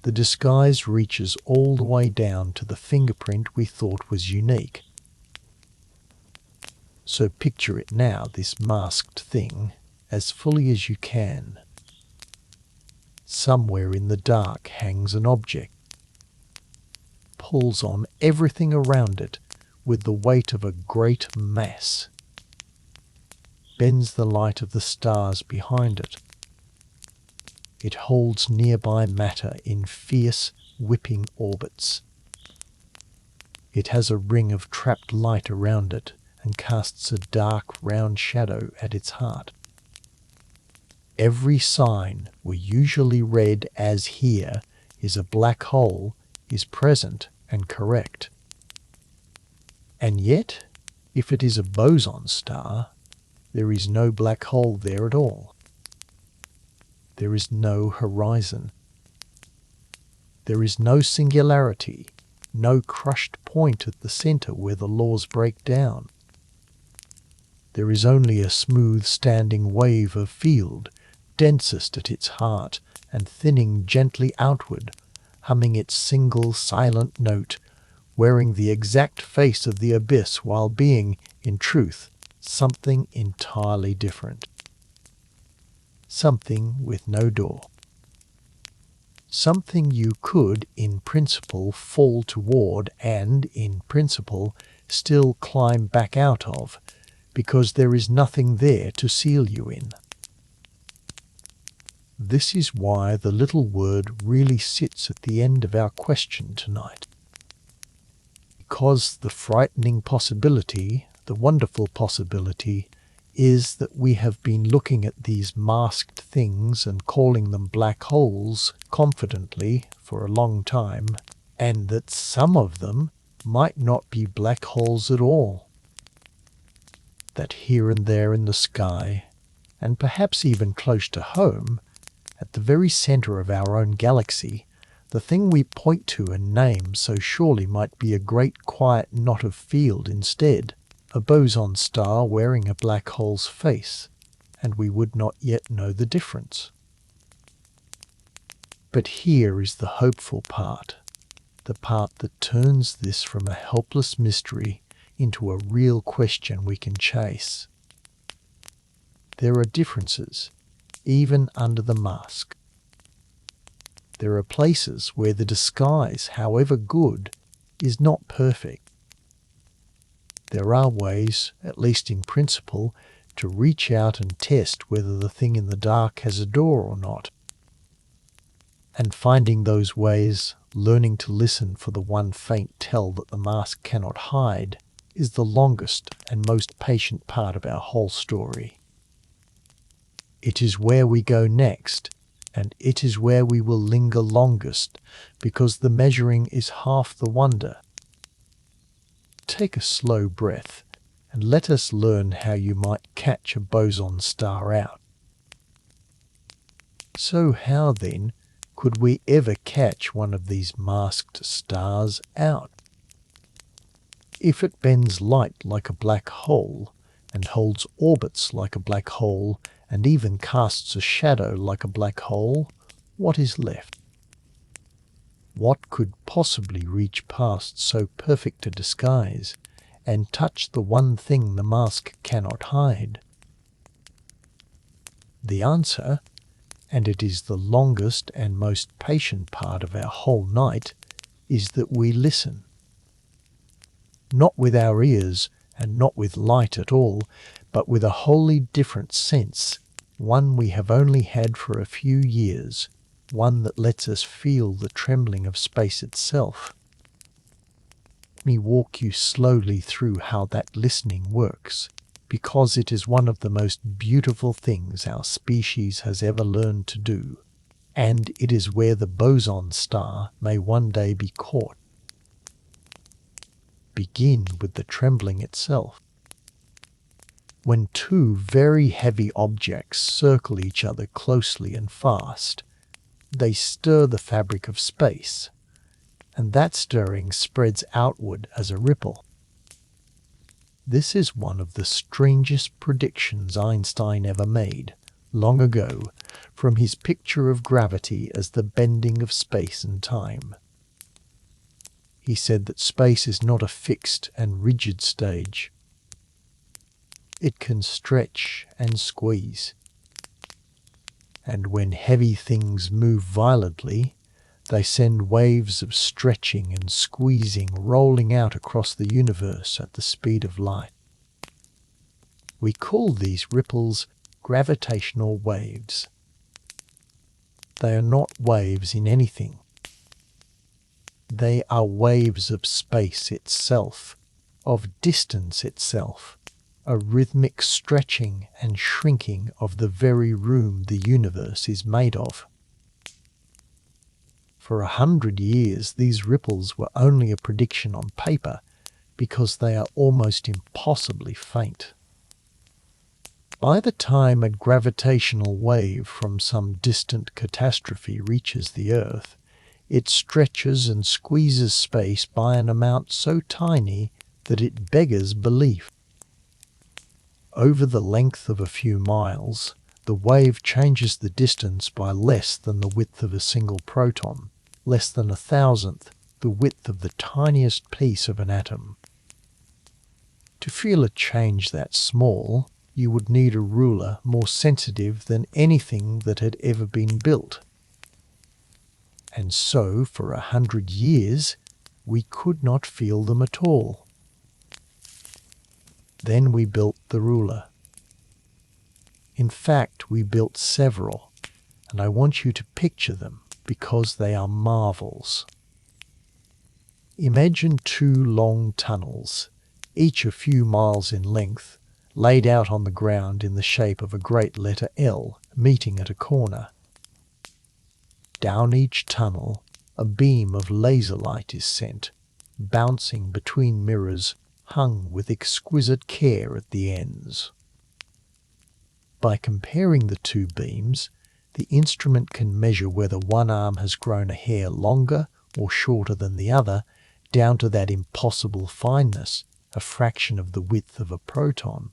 The disguise reaches all the way down to the fingerprint we thought was unique. So picture it now, this masked thing, as fully as you can. Somewhere in the dark hangs an object, pulls on everything around it with the weight of a great mass. bends the light of the stars behind it. It holds nearby matter in fierce, whipping orbits. It has a ring of trapped light around it and casts a dark, round shadow at its heart. Every sign we usually read as here is a black hole is present and correct. And yet, if it is a boson star, there is no black hole there at all. There is no horizon. There is no singularity, no crushed point at the center where the laws break down. There is only a smooth standing wave of field, densest at its heart and thinning gently outward, humming its single silent note, wearing the exact face of the abyss while being, in truth, something entirely different. Something with no door. Something you could, in principle, fall toward and, in principle, still climb back out of, because there is nothing there to seal you in. This is why the little word really sits at the end of our question tonight. Because the frightening possibility, the wonderful possibility, is that we have been looking at these masked things and calling them black holes confidently for a long time, and that some of them might not be black holes at all. That here and there in the sky, and perhaps even close to home, at the very center of our own galaxy, the thing we point to and name so surely might be a great quiet knot of field instead, a boson star wearing a black hole's face, and we would not yet know the difference. But here is the hopeful part, the part that turns this from a helpless mystery into a real question we can chase. There are differences, even under the mask. There are places where the disguise, however good, is not perfect. There are ways, at least in principle, to reach out and test whether the thing in the dark has a door or not. And finding those ways, learning to listen for the one faint tell that the mask cannot hide, is the longest and most patient part of our whole story. It is where we go next, and it is where we will linger longest, because the measuring is half the wonder. Take a slow breath, and let us learn how you might catch a boson star out. So how, then, could we ever catch one of these masked stars out? If it bends light like a black hole, and holds orbits like a black hole, and even casts a shadow like a black hole, what is left? What could possibly reach past so perfect a disguise, and touch the one thing the mask cannot hide? The answer, and it is the longest and most patient part of our whole night, is that we listen. Not with our ears, and not with light at all, but with a wholly different sense, one we have only had for a few years, one that lets us feel the trembling of space itself. Let me walk you slowly through how that listening works, because it is one of the most beautiful things our species has ever learned to do, and it is where the boson star may one day be caught. Begin with the trembling itself. When two very heavy objects circle each other closely and fast, they stir the fabric of space, and that stirring spreads outward as a ripple. This is one of the strangest predictions Einstein ever made, long ago, from his picture of gravity as the bending of space and time. He said that space is not a fixed and rigid stage. It can stretch and squeeze. And when heavy things move violently, they send waves of stretching and squeezing rolling out across the universe at the speed of light. We call these ripples gravitational waves. They are not waves in anything. They are waves of space itself, of distance itself, a rhythmic stretching and shrinking of the very room the universe is made of. For 100 years, these ripples were only a prediction on paper because they are almost impossibly faint. By the time a gravitational wave from some distant catastrophe reaches the Earth, it stretches and squeezes space by an amount so tiny that it beggars belief. Over the length of a few miles, the wave changes the distance by less than the width of a single proton, less than 1,000th the width of the tiniest piece of an atom. To feel a change that small, you would need a ruler more sensitive than anything that had ever been built. And so, for 100 years, we could not feel them at all. Then we built the ruler. In fact, we built several, and I want you to picture them because they are marvels. Imagine 2 long tunnels, each a few miles in length, laid out on the ground in the shape of a great letter L meeting at a corner. Down each tunnel, a beam of laser light is sent, bouncing between mirrors hung with exquisite care at the ends. By comparing the 2 beams, the instrument can measure whether one arm has grown a hair longer or shorter than the other, down to that impossible fineness, a fraction of the width of a proton.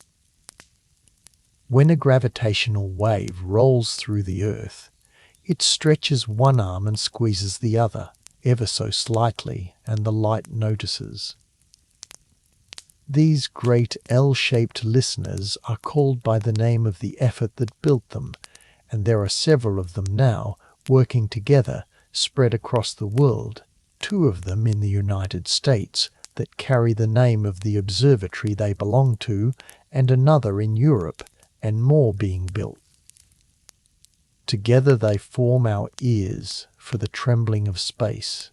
When a gravitational wave rolls through the Earth, it stretches one arm and squeezes the other, ever so slightly, and the light notices. These great L-shaped listeners are called by the name of the effort that built them, and there are several of them now, working together, spread across the world, 2 of them in the United States, that carry the name of the observatory they belong to, and another in Europe, and more being built. Together they form our ears for the trembling of space.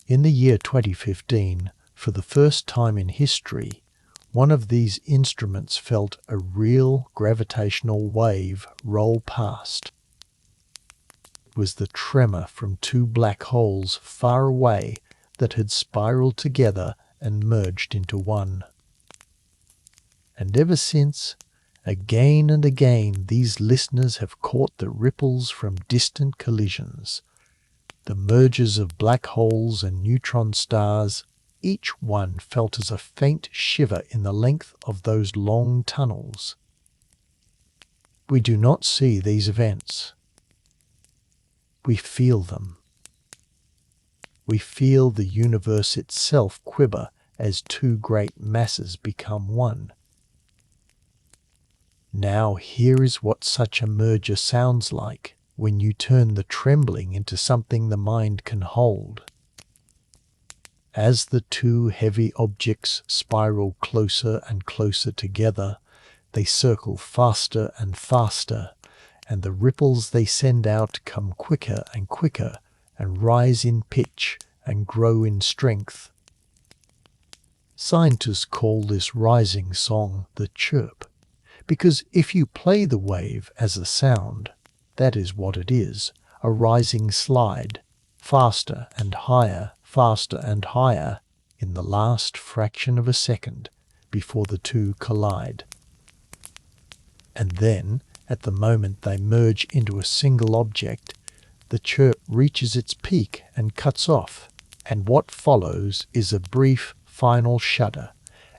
In the year 2015, for the first time in history, one of these instruments felt a real gravitational wave roll past. It was the tremor from 2 black holes far away that had spiraled together and merged into one. And ever since, again and again, these listeners have caught the ripples from distant collisions, the mergers of black holes and neutron stars, each one felt as a faint shiver in the length of those long tunnels. We do not see these events. We feel them. We feel the universe itself quiver as 2 great masses become one. Now here is what such a merger sounds like when you turn the trembling into something the mind can hold. As the 2 heavy objects spiral closer and closer together, they circle faster and faster, and the ripples they send out come quicker and quicker, and rise in pitch and grow in strength. Scientists call this rising song the chirp, because if you play the wave as a sound, that is what it is, a rising slide, faster and higher in the last fraction of a second before the 2 collide. And then, at the moment they merge into a single object, the chirp reaches its peak and cuts off, and what follows is a brief final shudder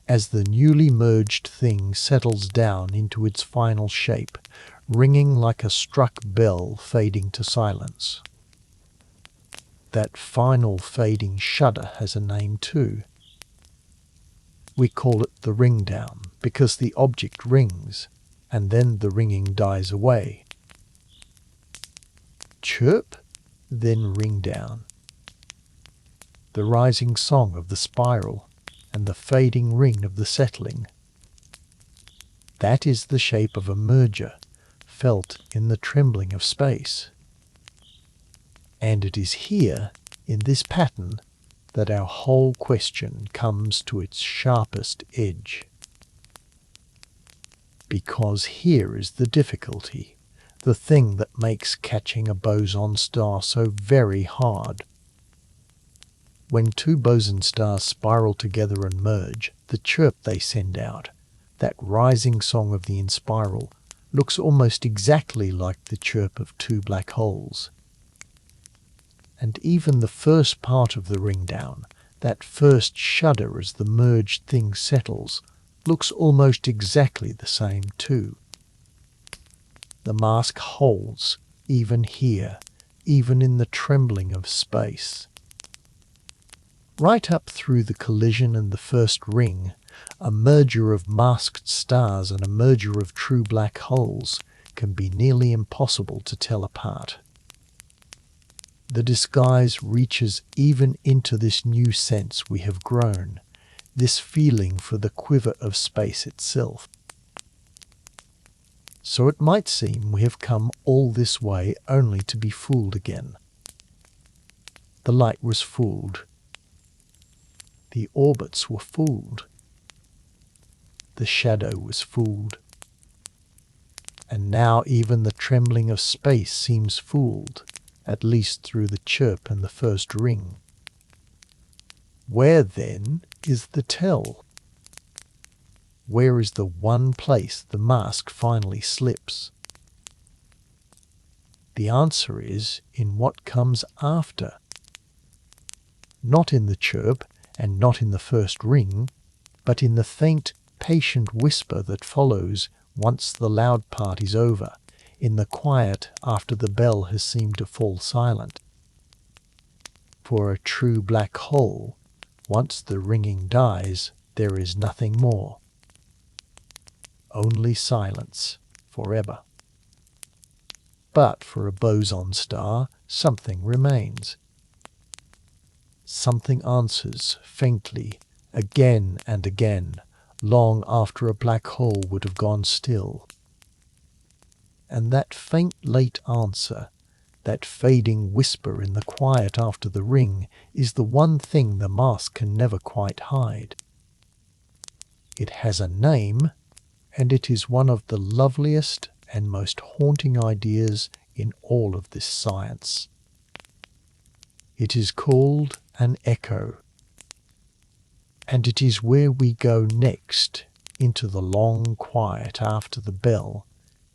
as the newly merged thing settles down into its final shape, ringing like a struck bell fading to silence. That final fading shudder has a name too. We call it the ring down because the object rings, and then the ringing dies away. Chirp, then ring down. The rising song of the spiral, and the fading ring of the settling. That is the shape of a merger, felt in the trembling of space. And it is here, in this pattern, that our whole question comes to its sharpest edge. Because here is the difficulty, the thing that makes catching a boson star so very hard. When two boson stars spiral together and merge, the chirp they send out, that rising song of the inspiral, looks almost exactly like the chirp of two black holes. And even the first part of the ring down, that first shudder as the merged thing settles, looks almost exactly the same too. The mask holds, even here, even in the trembling of space. Right up through the collision and the first ring, a merger of masked stars and a merger of true black holes can be nearly impossible to tell apart. The disguise reaches even into this new sense we have grown, this feeling for the quiver of space itself. So it might seem we have come all this way only to be fooled again. The light was fooled. The orbits were fooled. The shadow was fooled. And now even the trembling of space seems fooled, at least through the chirp and the first ring. Where, then, is the tell? Where is the one place the mask finally slips? The answer is in what comes after. Not in the chirp and not in the first ring, but in the faint, patient whisper that follows once the loud part is over, in the quiet after the bell has seemed to fall silent. For a true black hole, once the ringing dies, there is nothing more. Only silence, forever. But for a boson star, something remains. Something answers, faintly, again and again, long after a black hole would have gone still. And that faint late answer, that fading whisper in the quiet after the ring, is the one thing the mask can never quite hide. It has a name, and it is one of the loveliest and most haunting ideas in all of this science. It is called an echo. And it is where we go next, into the long quiet after the bell,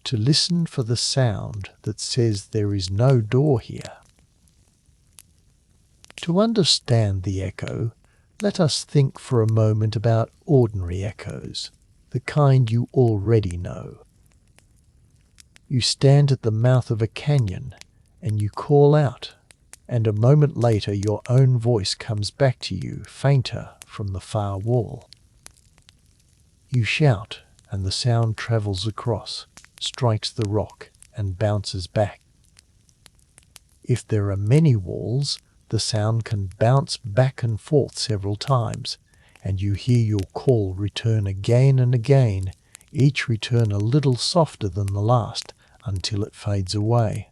to listen for the sound that says there is no door here. To understand the echo, let us think for a moment about ordinary echoes, the kind you already know. You stand at the mouth of a canyon and you call out, and a moment later your own voice comes back to you, fainter, from the far wall. You shout, and the sound travels across, strikes the rock, and bounces back. If there are many walls, the sound can bounce back and forth several times, and you hear your call return again and again, each return a little softer than the last, until it fades away.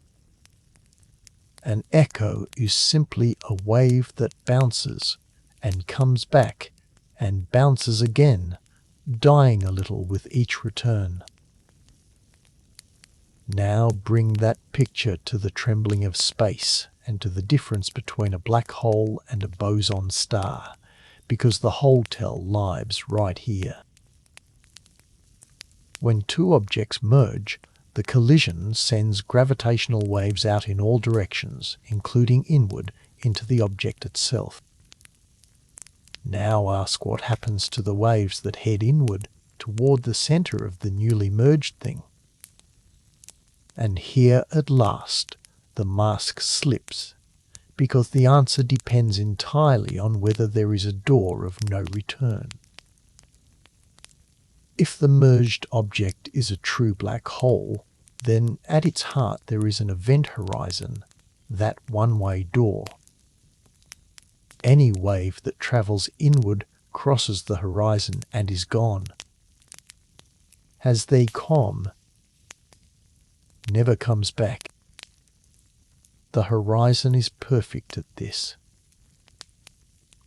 An echo is simply a wave that bounces, and comes back, and bounces again, dying a little with each return. Now bring that picture to the trembling of space, and to the difference between a black hole and a boson star, because the whole tell lies right here. When two objects merge, the collision sends gravitational waves out in all directions, including inward, into the object itself. Now ask what happens to the waves that head inward toward the center of the newly merged thing. And here at last the mask slips, because the answer depends entirely on whether there is a door of no return. If the merged object is a true black hole, then at its heart there is an event horizon, that one-way door. Any wave that travels inward crosses the horizon and is gone. as they come, never comes back. The horizon is perfect at this.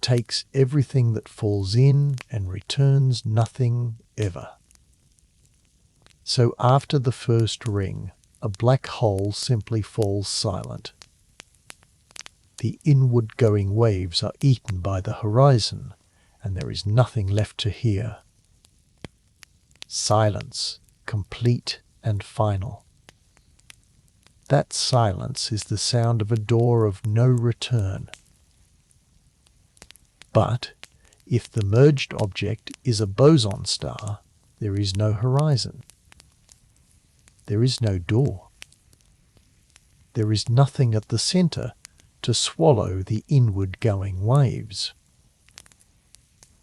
Takes everything that falls in and returns nothing ever. So after the first ring, a black hole simply falls silent. The inward-going waves are eaten by the horizon, and there is nothing left to hear. Silence, complete and final. That silence is the sound of a door of no return. But if the merged object is a boson star, there is no horizon. There is no door. There is nothing at the center to swallow the inward-going waves.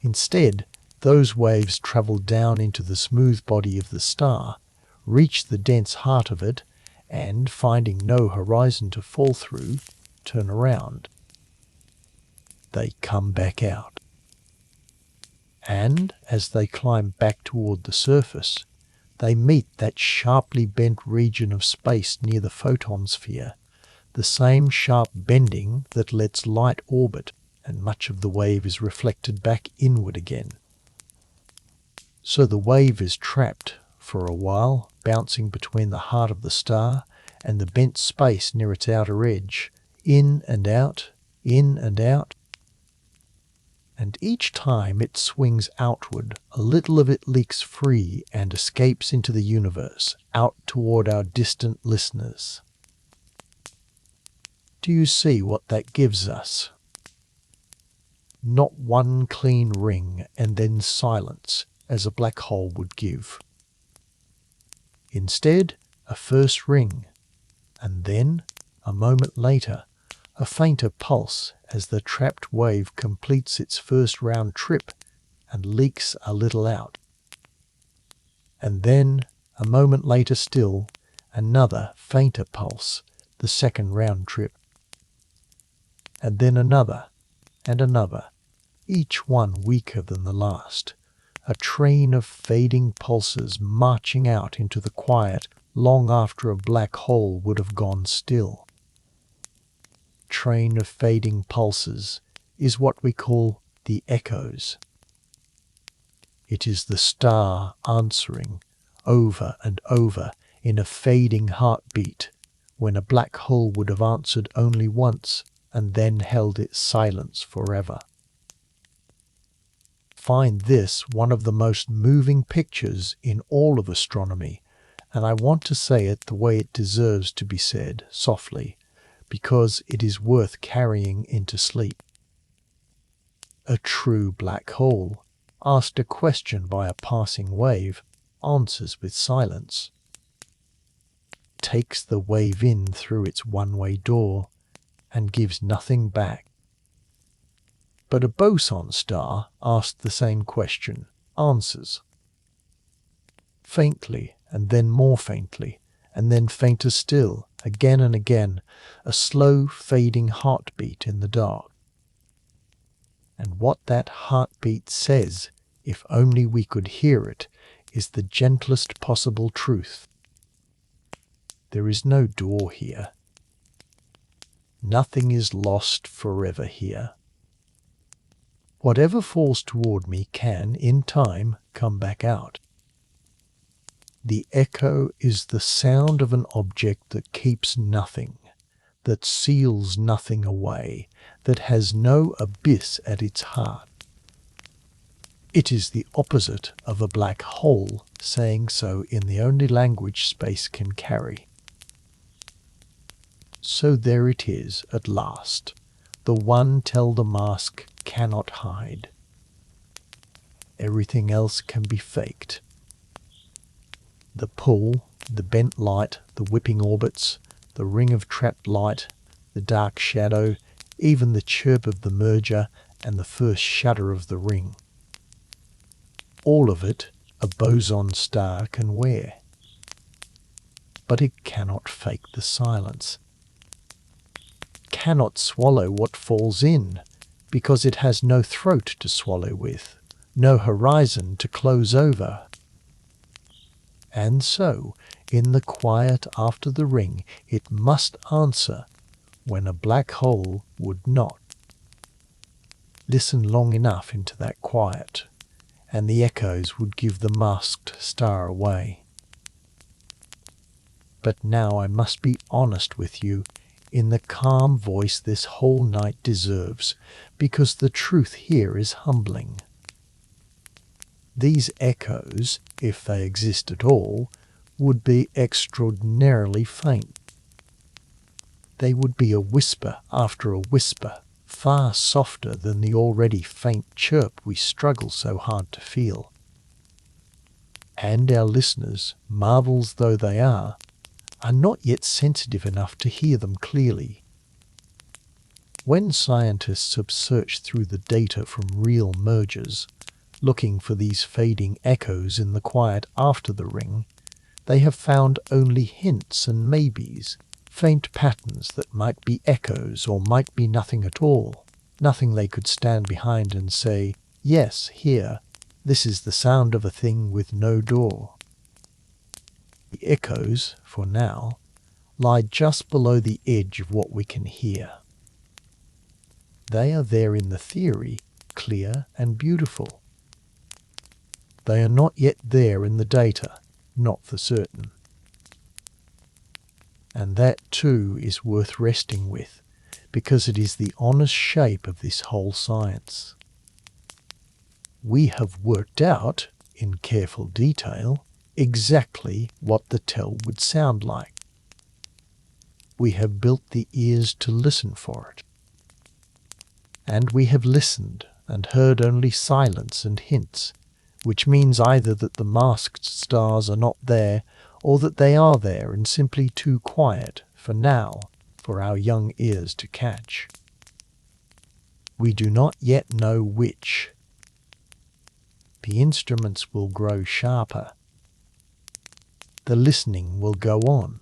Instead, those waves travel down into the smooth body of the star, reach the dense heart of it, and, finding no horizon to fall through, turn around. They come back out. And, as they climb back toward the surface, they meet that sharply bent region of space near the photon sphere, the same sharp bending that lets light orbit, and much of the wave is reflected back inward again. So the wave is trapped for a while, bouncing between the heart of the star and the bent space near its outer edge, in and out, in and out. And each time it swings outward, a little of it leaks free and escapes into the universe, out toward our distant listeners. Do you see what that gives us? Not one clean ring and then silence, as a black hole would give. Instead, a first ring, and then, a moment later, a fainter pulse as the trapped wave completes its first round trip and leaks a little out. And then, a moment later still, another fainter pulse, the second round trip. And then another, and another, each one weaker than the last, a train of fading pulses marching out into the quiet long after a black hole would have gone still. Train of fading pulses is what we call the echoes. It is the star answering over and over in a fading heartbeat when a black hole would have answered only once and then held its silence forever. Find this one of the most moving pictures in all of astronomy, and I want to say it the way it deserves to be said, softly, because it is worth carrying into sleep. A true black hole, asked a question by a passing wave, answers with silence. Takes the wave in through its one-way door and gives nothing back. But a boson star, asked the same question, answers. Faintly, and then more faintly, and then fainter still, again and again, a slow fading heartbeat in the dark. And what that heartbeat says, if only we could hear it, is the gentlest possible truth. There is no door here. Nothing is lost forever here. Whatever falls toward me can, in time, come back out. The echo is the sound of an object that keeps nothing, that seals nothing away, that has no abyss at its heart. It is the opposite of a black hole saying so in the only language space can carry. So there it is at last, the one tell the mask cannot hide. Everything else can be faked. The pull, the bent light, the whipping orbits, the ring of trapped light, the dark shadow, even the chirp of the merger and the first shudder of the ring. All of it a boson star can wear. But it cannot fake the silence. Cannot swallow what falls in, because it has no throat to swallow with, no horizon to close over. And so, in the quiet after the ring, it must answer when a black hole would not. Listen long enough into that quiet, and the echoes would give the masked star away. But now I must be honest with you in the calm voice this whole night deserves, because the truth here is humbling. These echoes, if they exist at all, would be extraordinarily faint. They would be a whisper after a whisper, far softer than the already faint chirp we struggle so hard to feel. And our listeners, marvels though they are not yet sensitive enough to hear them clearly. When scientists have searched through the data from real mergers, looking for these fading echoes in the quiet after the ring, they have found only hints and maybes, faint patterns that might be echoes or might be nothing at all, nothing they could stand behind and say, yes, here, this is the sound of a thing with no door. The echoes, for now, lie just below the edge of what we can hear. They are there in the theory, clear and beautiful. They are not yet there in the data, not for certain. And that too is worth resting with, because it is the honest shape of this whole science. We have worked out, in careful detail, exactly what the tell would sound like. We have built the ears to listen for it. And we have listened and heard only silence and hints, which means either that the masked stars are not there, or that they are there and simply too quiet, for now, for our young ears to catch. We do not yet know which. The instruments will grow sharper. The listening will go on.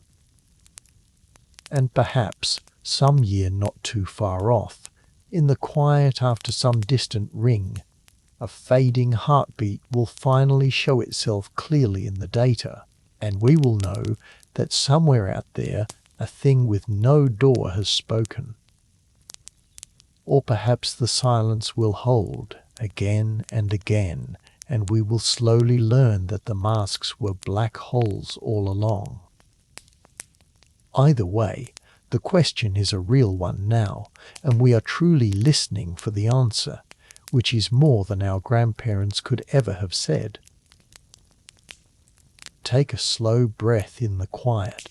And perhaps, some year not too far off, in the quiet after some distant ring, a fading heartbeat will finally show itself clearly in the data, and we will know that somewhere out there a thing with no door has spoken. Or perhaps the silence will hold again and again, and we will slowly learn that the masks were black holes all along. Either way, the question is a real one now, and we are truly listening for the answer, which is more than our grandparents could ever have said. Take a slow breath in the quiet.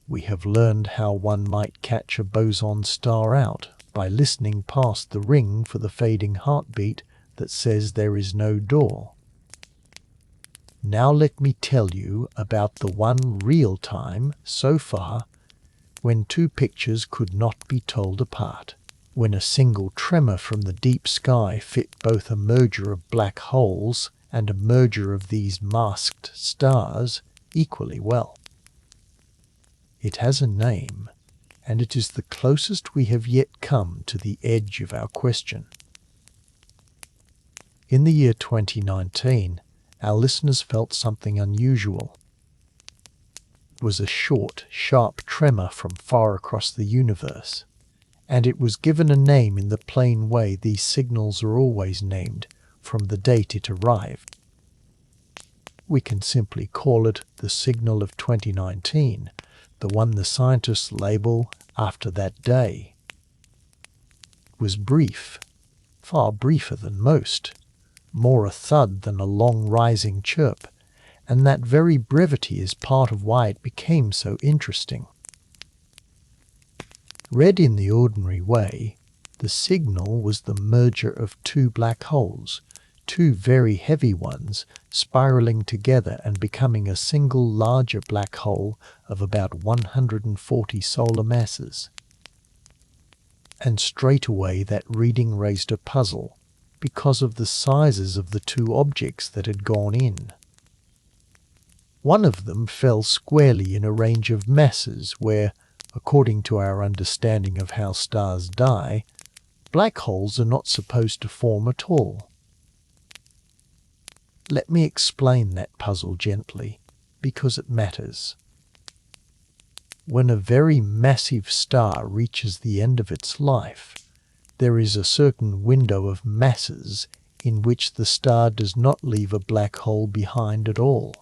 We have learned how one might catch a boson star out by listening past the ring for the fading heartbeat that says there is no door. Now let me tell you about the one real time, so far, when two pictures could not be told apart, when a single tremor from the deep sky fit both a merger of black holes and a merger of these masked stars equally well. It has a name, and it is the closest we have yet come to the edge of our question. In the year 2019, our listeners felt something unusual. It was a short, sharp tremor from far across the universe, and it was given a name in the plain way these signals are always named, from the date it arrived. We can simply call it the signal of 2019, the one the scientists label after that day. It was brief, far briefer than most, more a thud than a long rising chirp, and that very brevity is part of why it became so interesting. Read in the ordinary way, the signal was the merger of two black holes, two very heavy ones, spiraling together and becoming a single larger black hole of about 140 solar masses. And straightaway that reading raised a puzzle, because of the sizes of the two objects that had gone in. One of them fell squarely in a range of masses where, according to our understanding of how stars die, black holes are not supposed to form at all. Let me explain that puzzle gently, because it matters. When a very massive star reaches the end of its life, there is a certain window of masses in which the star does not leave a black hole behind at all.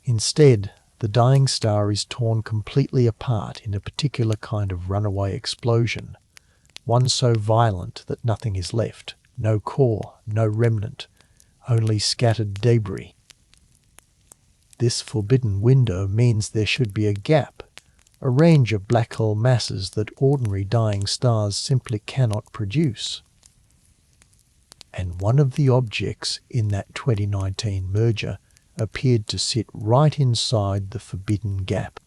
Instead, the dying star is torn completely apart in a particular kind of runaway explosion, one so violent that nothing is left, no core, no remnant, only scattered debris. This forbidden window means there should be a gap, a range of black hole masses that ordinary dying stars simply cannot produce. And one of the objects in that 2019 merger appeared to sit right inside the forbidden gap.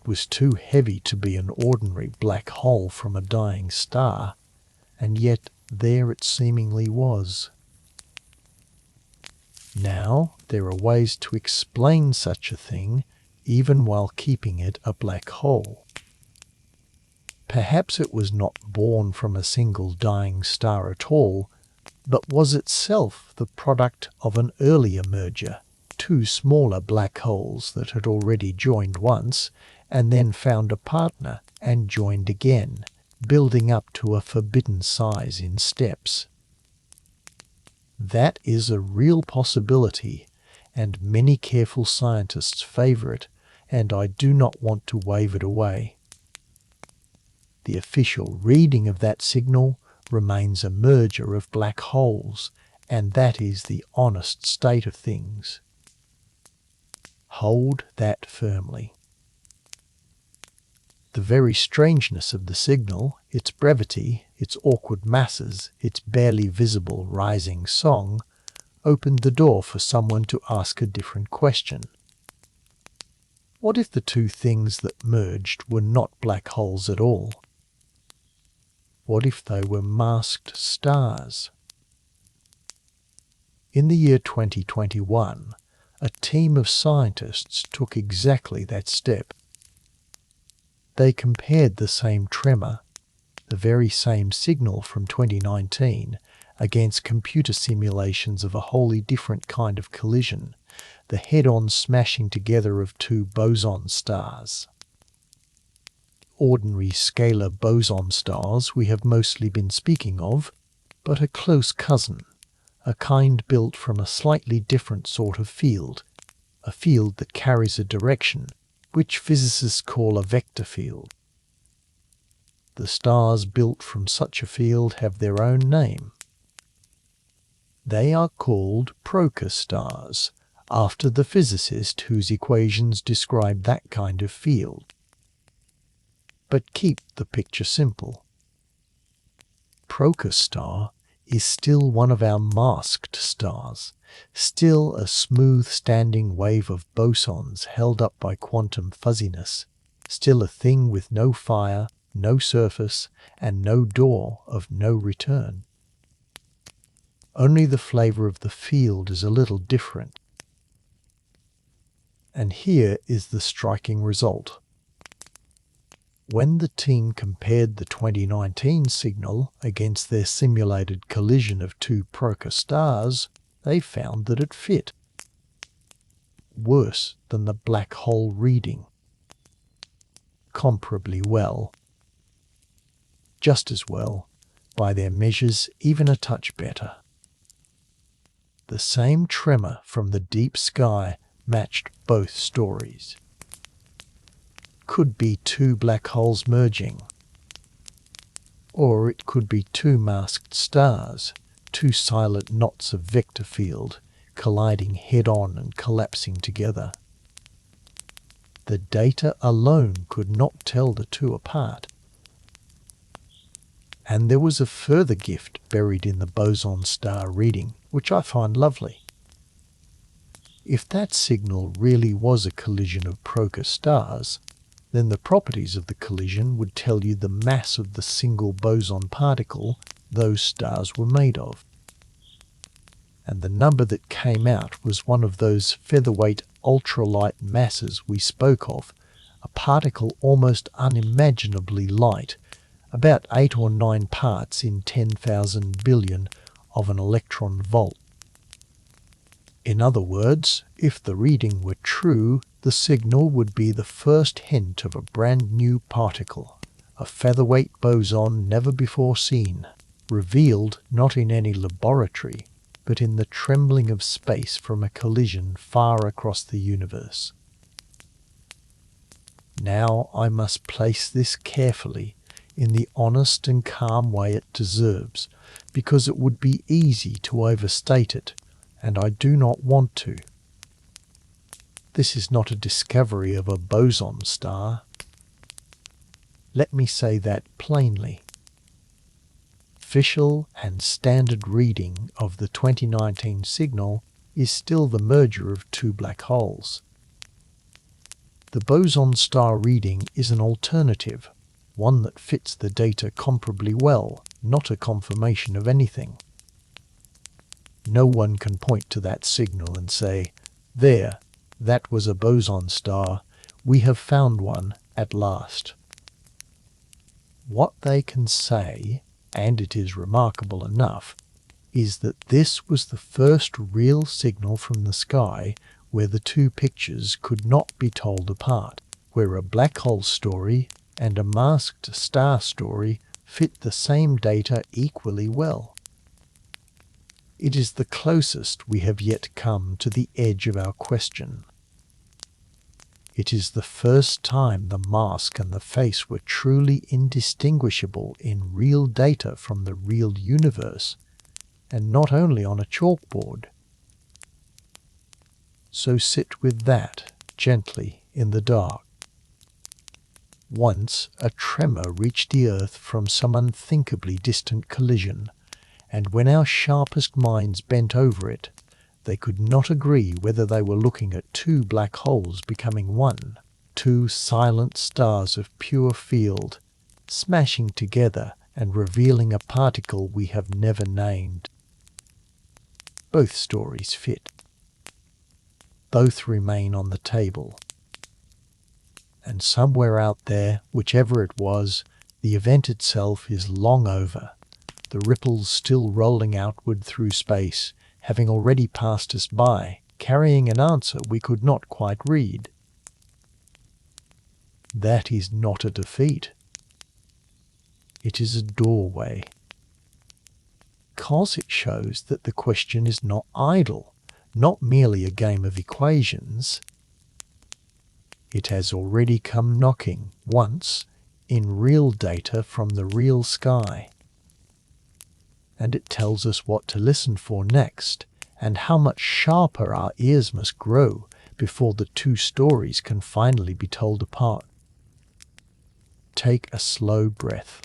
It was too heavy to be an ordinary black hole from a dying star, and yet there it seemingly was. Now, there are ways to explain such a thing, even while keeping it a black hole. Perhaps it was not born from a single dying star at all, but was itself the product of an earlier merger, two smaller black holes that had already joined once, and then found a partner and joined again, building up to a forbidden size in steps. That is a real possibility, and many careful scientists favour it, and I do not want to wave it away. The official reading of that signal remains a merger of black holes, and that is the honest state of things. Hold that firmly. The very strangeness of the signal, its brevity, its awkward masses, its barely visible rising song, opened the door for someone to ask a different question. What if the two things that merged were not black holes at all? What if they were masked stars? In the year 2021, a team of scientists took exactly that step. They compared the same tremor, the very same signal from 2019, against computer simulations of a wholly different kind of collision, the head-on smashing together of two boson stars. Ordinary scalar boson stars we have mostly been speaking of, but a close cousin, a kind built from a slightly different sort of field, a field that carries a direction, which physicists call a vector field. The stars built from such a field have their own name. They are called Procus stars, after the physicist whose equations describe that kind of field. But keep the picture simple. Procus star is still one of our masked stars, still a smooth-standing wave of bosons held up by quantum fuzziness, still a thing with no fire, no surface, and no door of no return. Only the flavor of the field is a little different. And here is the striking result. When the team compared the 2019 signal against their simulated collision of two Procus stars, they found that it fit. Worse than the black hole reading. Comparably well. Just as well, by their measures even a touch better. The same tremor from the deep sky matched both stories. Could be two black holes merging. Or it could be two masked stars, two silent knots of vector field, colliding head-on and collapsing together. The data alone could not tell the two apart. And there was a further gift buried in the boson star reading, which I find lovely. If that signal really was a collision of Procus stars, then the properties of the collision would tell you the mass of the single boson particle those stars were made of. And the number that came out was one of those featherweight ultralight masses we spoke of, a particle almost unimaginably light, about 8 or 9 parts in 10,000 billion of an electron volt. In other words, if the reading were true, the signal would be the first hint of a brand new particle, a featherweight boson never before seen, revealed not in any laboratory, but in the trembling of space from a collision far across the universe. Now I must place this carefully in the honest and calm way it deserves, because it would be easy to overstate it, and I do not want to. This is not a discovery of a boson star. Let me say that plainly. Official and standard reading of the 2019 signal is still the merger of two black holes. The boson star reading is an alternative, one that fits the data comparably well, not a confirmation of anything. No one can point to that signal and say, "There, that was a boson star, we have found one at last." What they can say, and it is remarkable enough, is that this was the first real signal from the sky where the two pictures could not be told apart, where a black hole story and a masked star story fit the same data equally well. It is the closest we have yet come to the edge of our question. It is the first time the mask and the face were truly indistinguishable in real data from the real universe, and not only on a chalkboard. So sit with that gently in the dark. Once a tremor reached the earth from some unthinkably distant collision, and when our sharpest minds bent over it, they could not agree whether they were looking at two black holes becoming one, two silent stars of pure field, smashing together and revealing a particle we have never named. Both stories fit. Both remain on the table. And somewhere out there, whichever it was, the event itself is long over, the ripples still rolling outward through space, having already passed us by, carrying an answer we could not quite read. That is not a defeat. It is a doorway. Because it shows that the question is not idle, not merely a game of equations. It has already come knocking, once, in real data from the real sky. And it tells us what to listen for next, and how much sharper our ears must grow before the two stories can finally be told apart. Take a slow breath.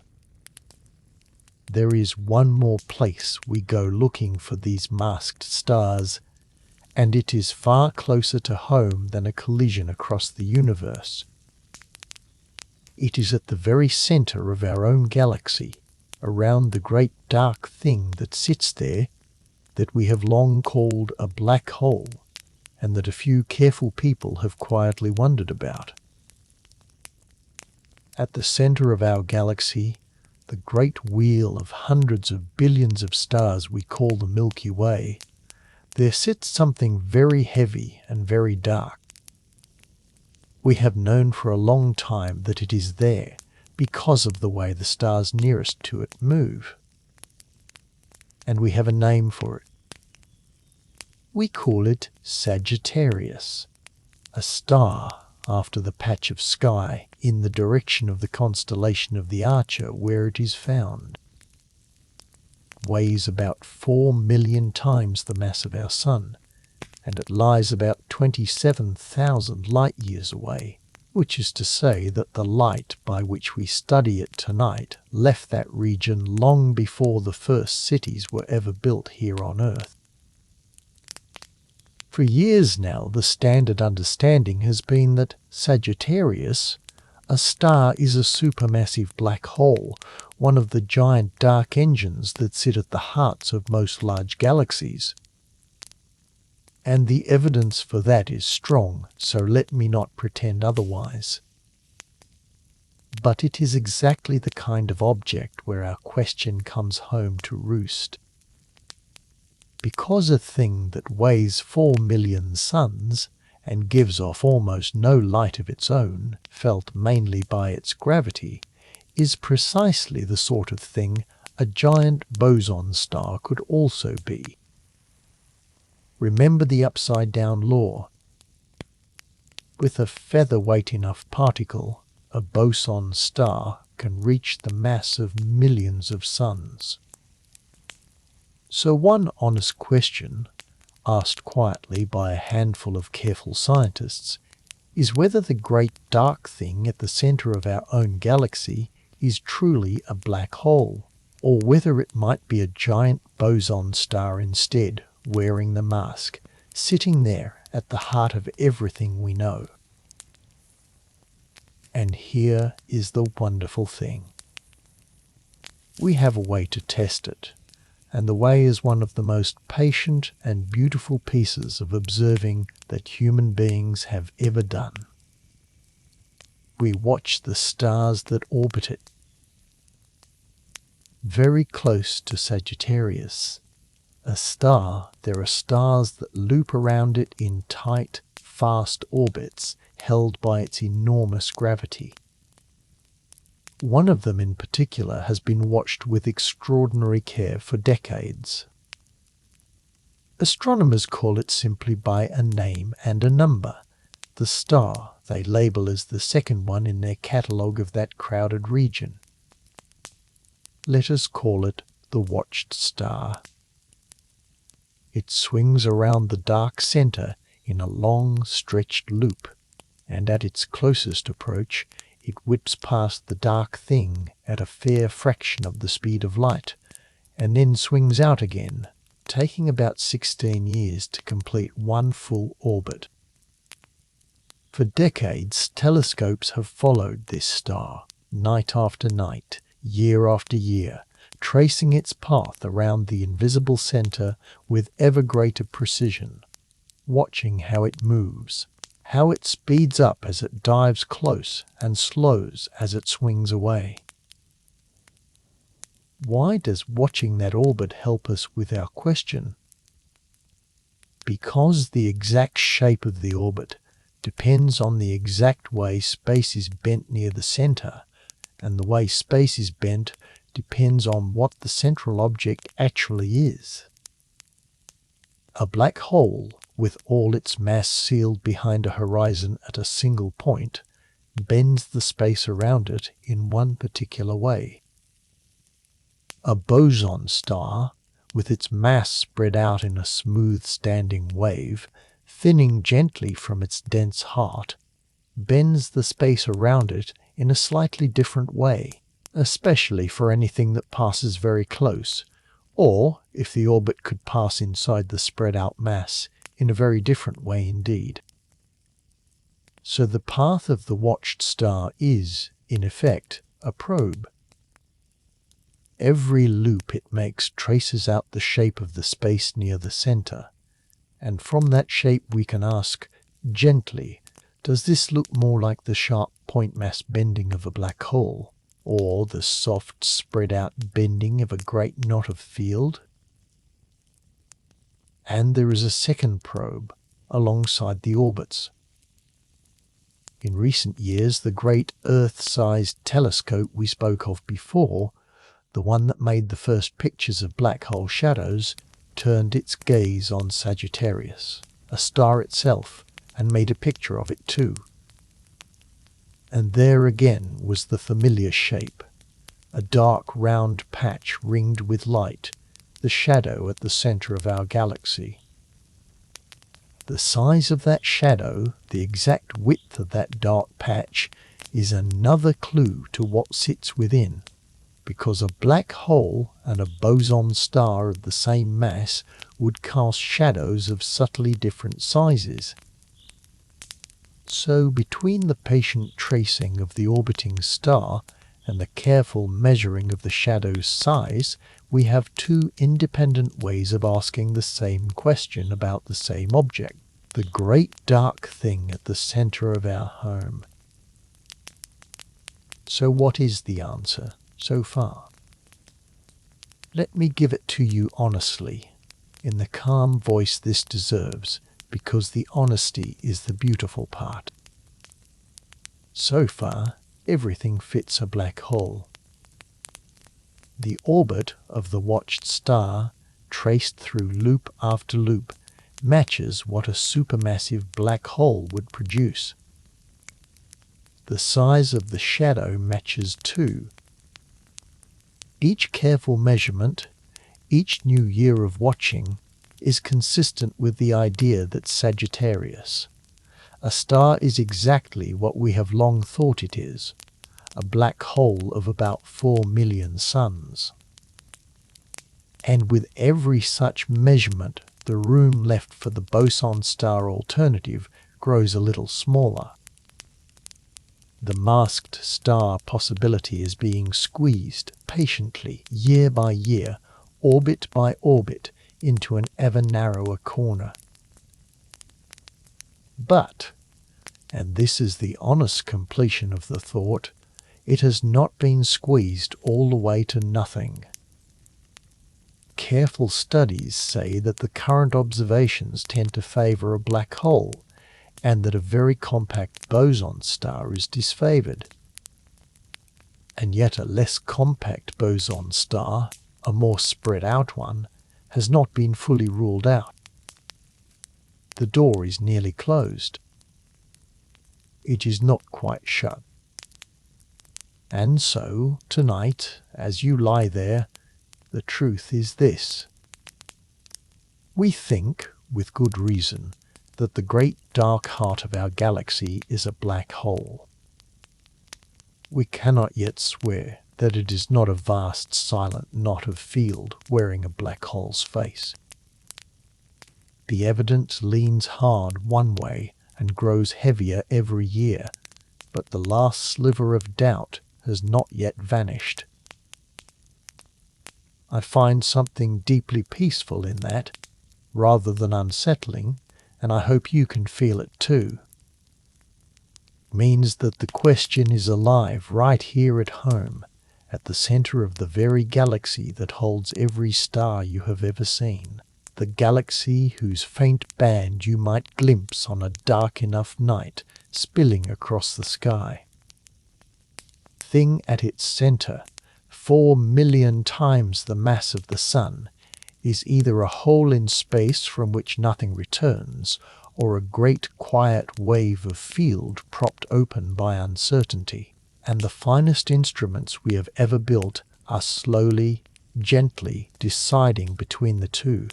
There is one more place we go looking for these masked stars, and it is far closer to home than a collision across the universe. It is at the very center of our own galaxy, around the great dark thing that sits there, that we have long called a black hole, and that a few careful people have quietly wondered about. At the center of our galaxy, the great wheel of hundreds of billions of stars we call the Milky Way, there sits something very heavy and very dark. We have known for a long time that it is there, because of the way the stars nearest to it move. And we have a name for it. We call it Sagittarius, a star after the patch of sky in the direction of the constellation of the Archer where it is found. It weighs about 4 million times the mass of our Sun, and it lies about 27,000 light years away, which is to say that the light by which we study it tonight left that region long before the first cities were ever built here on Earth. For years now, the standard understanding has been that Sagittarius, a star, is a supermassive black hole, one of the giant dark engines that sit at the hearts of most large galaxies. And the evidence for that is strong, so let me not pretend otherwise. But it is exactly the kind of object where our question comes home to roost. Because a thing that weighs 4 million suns and gives off almost no light of its own, felt mainly by its gravity, is precisely the sort of thing a giant boson star could also be. Remember the upside-down law. With a featherweight enough particle, a boson star can reach the mass of millions of suns. So one honest question, asked quietly by a handful of careful scientists, is whether the great dark thing at the center of our own galaxy is truly a black hole, or whether it might be a giant boson star instead, wearing the mask, sitting there at the heart of everything we know. And here is the wonderful thing. We have a way to test it, and the way is one of the most patient and beautiful pieces of observing that human beings have ever done. We watch the stars that orbit it. Very close to Sagittarius, a star, there are stars that loop around it in tight, fast orbits held by its enormous gravity. One of them in particular has been watched with extraordinary care for decades. Astronomers call it simply by a name and a number. The star they label as the second one in their catalogue of that crowded region. Let us call it the watched star. It swings around the dark centre in a long stretched loop, and at its closest approach it whips past the dark thing at a fair fraction of the speed of light, and then swings out again, taking about 16 years to complete one full orbit. For decades, telescopes have followed this star, night after night, year after year, tracing its path around the invisible centre with ever greater precision, watching how it moves, how it speeds up as it dives close and slows as it swings away. Why does watching that orbit help us with our question? Because the exact shape of the orbit depends on the exact way space is bent near the centre, and the way space is bent depends on what the central object actually is. A black hole, with all its mass sealed behind a horizon at a single point, bends the space around it in one particular way. A boson star, with its mass spread out in a smooth-standing wave, thinning gently from its dense heart, bends the space around it in a slightly different way, especially for anything that passes very close, or, if the orbit could pass inside the spread-out mass, in a very different way indeed. So the path of the watched star is, in effect, a probe. Every loop it makes traces out the shape of the space near the centre, and from that shape we can ask, gently, does this look more like the sharp point mass bending of a black hole, or the soft spread-out bending of a great knot of field? And there is a second probe, alongside the orbits. In recent years, the great Earth-sized telescope we spoke of before, the one that made the first pictures of black hole shadows, turned its gaze on Sagittarius, a star itself, and made a picture of it too. And there again was the familiar shape, a dark round patch ringed with light, the shadow at the centre of our galaxy. The size of that shadow, the exact width of that dark patch, is another clue to what sits within, because a black hole and a boson star of the same mass would cast shadows of subtly different sizes. So between the patient tracing of the orbiting star and the careful measuring of the shadow's size, we have two independent ways of asking the same question about the same object, the great dark thing at the centre of our home. So what is the answer so far? Let me give it to you honestly. in the calm voice this deserves, because the honesty is the beautiful part. So far, everything fits a black hole. The orbit of the watched star, traced through loop after loop, matches what a supermassive black hole would produce. The size of the shadow matches too. Each careful measurement, each new year of watching, is consistent with the idea that Sagittarius, a star, is exactly what we have long thought it is, a black hole of about 4 million suns. And with every such measurement, the room left for the Boson star alternative grows a little smaller. The masked star possibility is being squeezed patiently, year by year, orbit by orbit, into an ever narrower corner. But, and this is the honest completion of the thought, it has not been squeezed all the way to nothing. Careful studies say that the current observations tend to favour a black hole, and that a very compact boson star is disfavoured. And yet a less compact boson star, a more spread out one, has not been fully ruled out. The door is nearly closed. It is not quite shut. And so, tonight, as you lie there, the truth is this. We think, with good reason, that the great dark heart of our galaxy is a black hole. We cannot yet swear that it is not a vast silent knot of field wearing a black hole's face. The evidence leans hard one way and grows heavier every year, but the last sliver of doubt has not yet vanished. I find something deeply peaceful in that, rather than unsettling, and I hope you can feel it too. It means that the question is alive right here at home, at the center of the very galaxy that holds every star you have ever seen, the galaxy whose faint band you might glimpse on a dark enough night spilling across the sky. Thing at its center, 4 million times the mass of the sun, is either a hole in space from which nothing returns, or a great quiet wave of field propped open by uncertainty, and the finest instruments we have ever built are slowly, gently deciding between the two.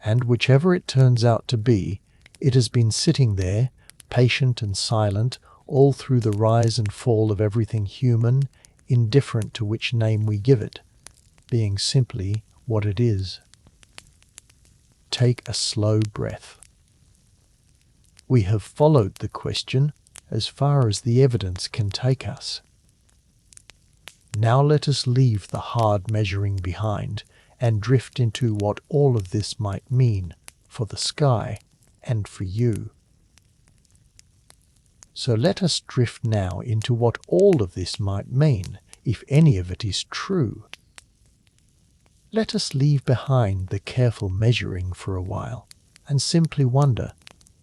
And whichever it turns out to be, it has been sitting there, patient and silent, all through the rise and fall of everything human, indifferent to which name we give it, being simply what it is. Take a slow breath. We have followed the question as far as the evidence can take us. Now let us leave the hard measuring behind and drift into what all of this might mean for the sky and for you. So let us drift now into what all of this might mean, if any of it is true. Let us leave behind the careful measuring for a while, and simply wonder,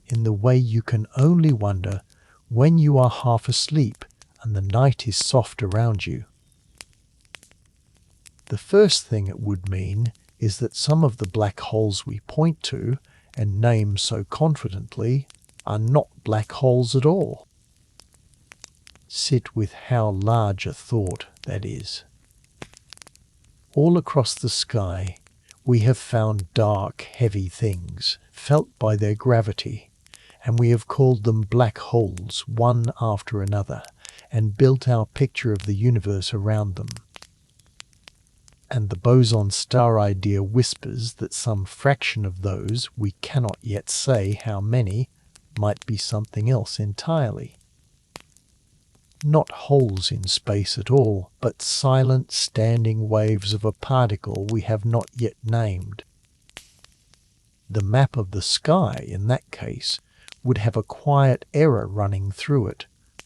in the way you can only wonder when you are half asleep and the night is soft around you. The first thing it would mean is that some of the black holes we point to and name so confidently are not black holes at all. Sit with how large a thought that is. All across the sky we have found dark, heavy things, felt by their gravity, and we have called them black holes one after another, and built our picture of the universe around them. And the boson star idea whispers that some fraction of those, we cannot yet say how many, might be something else entirely. Not holes in space at all, but silent standing waves of a particle we have not yet named. The map of the sky, in that case, would have a quiet error running through it,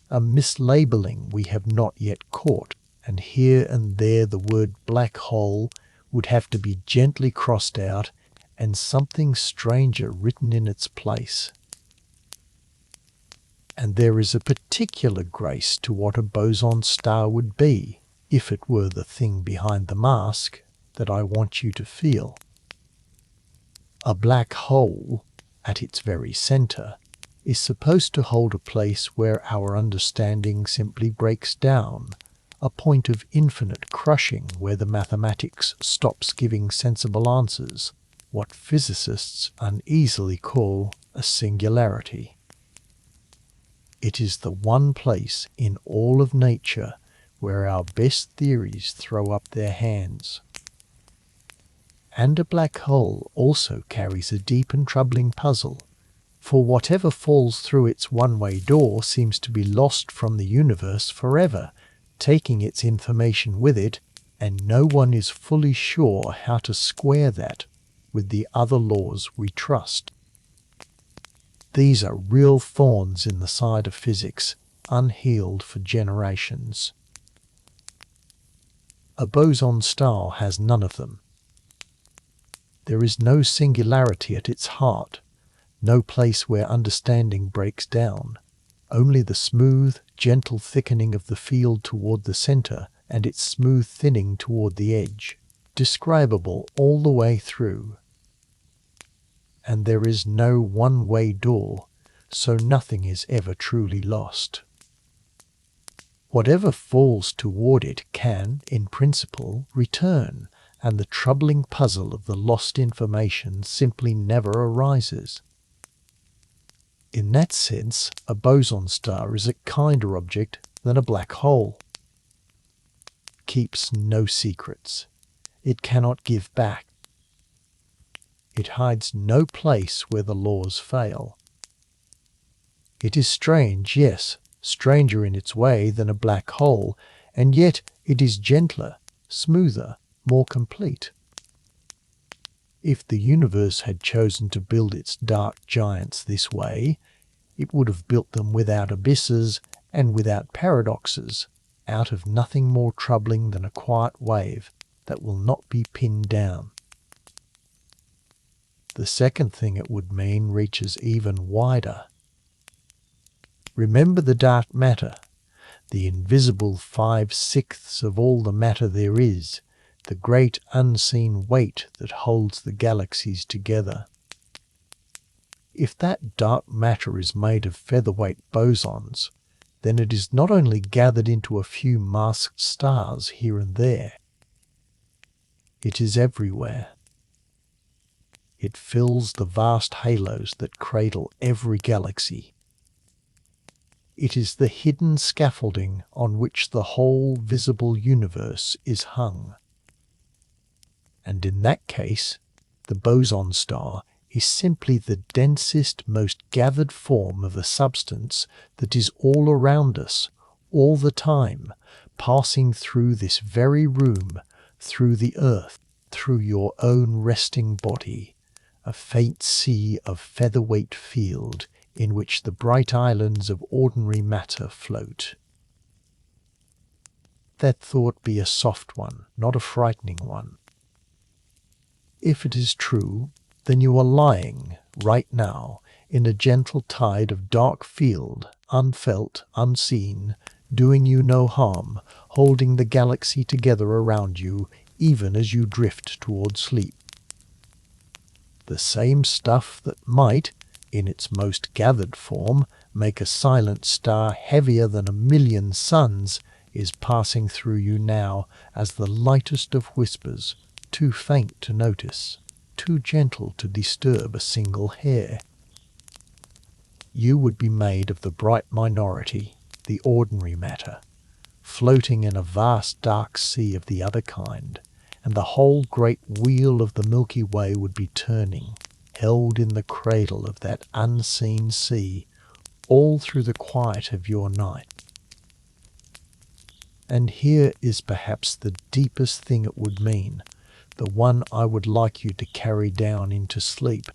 a mislabeling we have not yet caught, and here and there the word black hole would have to be gently crossed out and something stranger written in its place. And there is a particular grace to what a boson star would be, if it were the thing behind the mask, that I want you to feel. A black hole, at its very centre, is supposed to hold a place where our understanding simply breaks down, a point of infinite crushing where the mathematics stops giving sensible answers, what physicists uneasily call a singularity. It is the one place in all of nature where our best theories throw up their hands. And a black hole also carries a deep and troubling puzzle, for whatever falls through its one-way door seems to be lost from the universe forever, taking its information with it, and no one is fully sure how to square that with the other laws we trust. These are real thorns in the side of physics, unhealed for generations. A boson star has none of them. There is no singularity at its heart, no place where understanding breaks down, only the smooth, gentle thickening of the field toward the center and its smooth thinning toward the edge, describable all the way through. And there is no one-way door, so nothing is ever truly lost. Whatever falls toward it can, in principle, return, and the troubling puzzle of the lost information simply never arises. In that sense, a boson star is a kinder object than a black hole. It keeps no secrets. It cannot give back. It hides no place where the laws fail. It is strange, yes, stranger in its way than a black hole, and yet it is gentler, smoother, more complete. If the universe had chosen to build its dark giants this way, it would have built them without abysses and without paradoxes, out of nothing more troubling than a quiet wave that will not be pinned down. The second thing it would mean reaches even wider. Remember the dark matter, the invisible 5/6 of all the matter there is, the great unseen weight that holds the galaxies together. If that dark matter is made of featherweight bosons, then it is not only gathered into a few masked stars here and there. It is everywhere. It fills the vast halos that cradle every galaxy. It is the hidden scaffolding on which the whole visible universe is hung. And in that case, the boson star is simply the densest, most gathered form of a substance that is all around us, all the time, passing through this very room, through the earth, through your own resting body, a faint sea of featherweight field in which the bright islands of ordinary matter float. That thought be a soft one, not a frightening one. If it is true, then you are lying, right now, in a gentle tide of dark field, unfelt, unseen, doing you no harm, holding the galaxy together around you, even as you drift toward sleep. The same stuff that might, in its most gathered form, make a silent star heavier than 1,000,000 suns, is passing through you now as the lightest of whispers, too faint to notice, too gentle to disturb a single hair. You would be made of the bright minority, the ordinary matter, floating in a vast dark sea of the other kind, and the whole great wheel of the Milky Way would be turning, held in the cradle of that unseen sea, all through the quiet of your night. And here is perhaps the deepest thing it would mean, the one I would like you to carry down into sleep.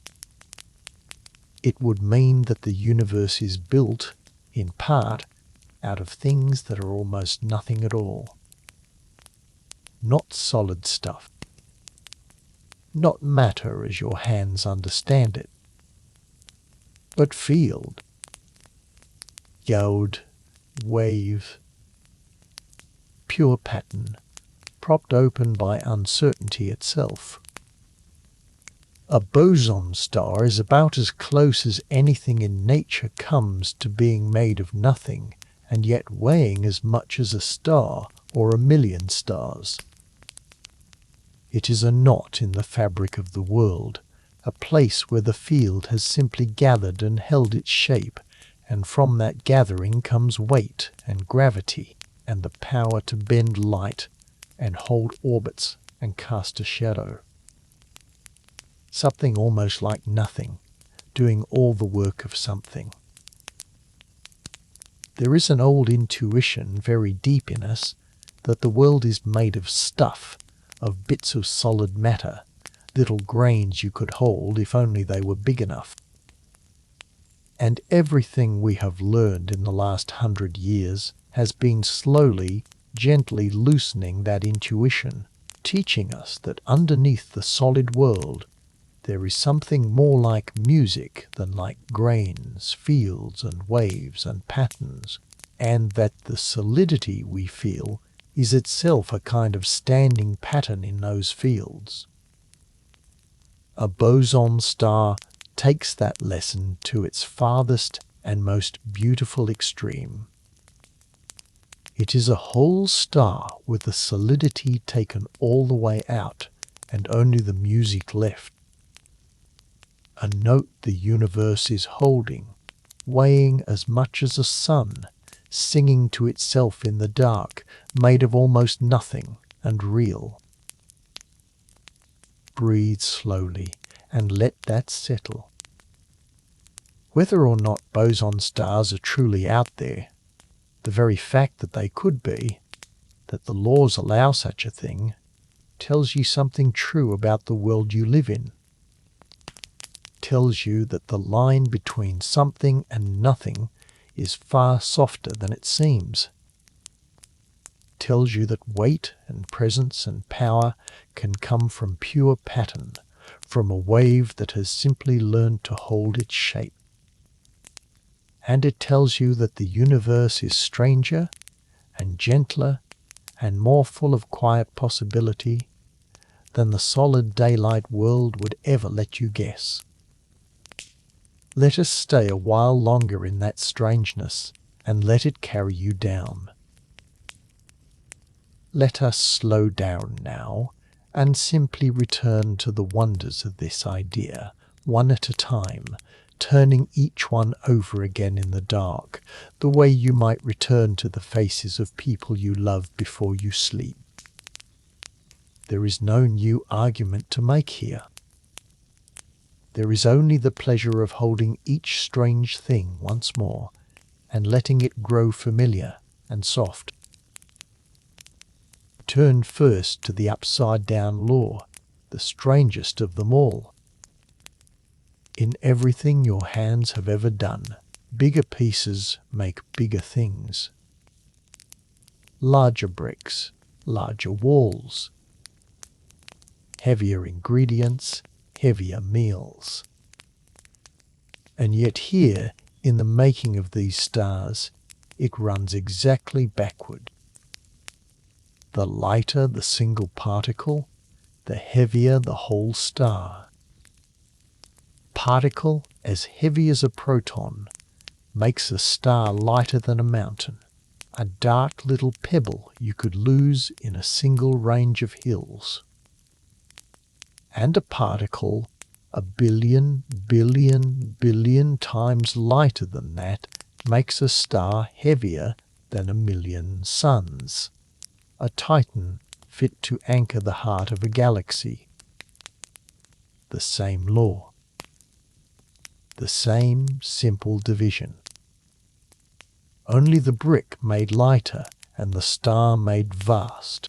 It would mean that the universe is built, in part, out of things that are almost nothing at all. Not solid stuff, not matter as your hands understand it, but field, yod, wave, pure pattern, propped open by uncertainty itself. A boson star is about as close as anything in nature comes to being made of nothing, and yet weighing as much as a star or a million stars. It is a knot in the fabric of the world, a place where the field has simply gathered and held its shape, and from that gathering comes weight and gravity and the power to bend light and hold orbits and cast a shadow. Something almost like nothing, doing all the work of something. There is an old intuition very deep in us that the world is made of stuff, of bits of solid matter, little grains you could hold if only they were big enough. And everything we have learned in the last 100 years has been slowly, gently loosening that intuition, teaching us that underneath the solid world there is something more like music than like grains, fields and waves and patterns, and that the solidity we feel is itself a kind of standing pattern in those fields. A boson star takes that lesson to its farthest and most beautiful extreme. It is a whole star with the solidity taken all the way out and only the music left. A note the universe is holding, weighing as much as a sun, singing to itself in the dark, made of almost nothing and real. Breathe slowly and let that settle. Whether or not boson stars are truly out there, the very fact that they could be, that the laws allow such a thing, tells you something true about the world you live in. Tells you that the line between something and nothing is far softer than it seems. Tells you that weight and presence and power can come from pure pattern, from a wave that has simply learned to hold its shape. And it tells you that the universe is stranger and gentler and more full of quiet possibility than the solid daylight world would ever let you guess. Let us stay a while longer in that strangeness and let it carry you down. Let us slow down now and simply return to the wonders of this idea, one at a time, turning each one over again in the dark, the way you might return to the faces of people you love before you sleep. There is no new argument to make here. There is only the pleasure of holding each strange thing once more and letting it grow familiar and soft. Turn first to the upside-down law, the strangest of them all. In everything your hands have ever done, bigger pieces make bigger things. Larger bricks, larger walls. Heavier ingredients, heavier meals. And yet here, in the making of these stars, it runs exactly backward. The lighter the single particle, the heavier the whole star. Particle as heavy as a proton makes a star lighter than a mountain, a dark little pebble you could lose in a single range of hills. And a particle a billion times lighter than that makes a star heavier than 1,000,000 suns, a titan fit to anchor the heart of a galaxy. The same law. The same simple division. Only the brick made lighter and the star made vast.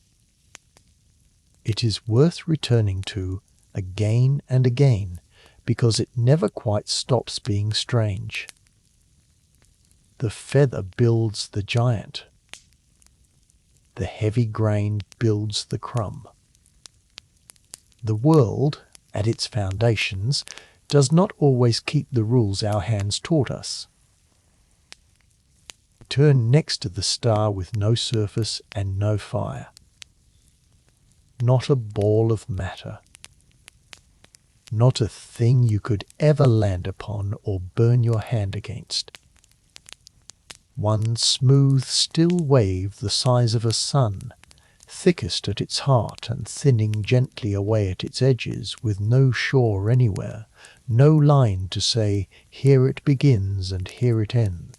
It is worth returning to again and again because it never quite stops being strange. The feather builds the giant. The heavy grain builds the crumb. The world, at its foundations, does not always keep the rules our hands taught us. Turn next to the star with no surface and no fire. Not a ball of matter. Not a thing you could ever land upon or burn your hand against. One smooth, still wave the size of a sun, thickest at its heart and thinning gently away at its edges, with no shore anywhere, no line to say, here it begins and here it ends.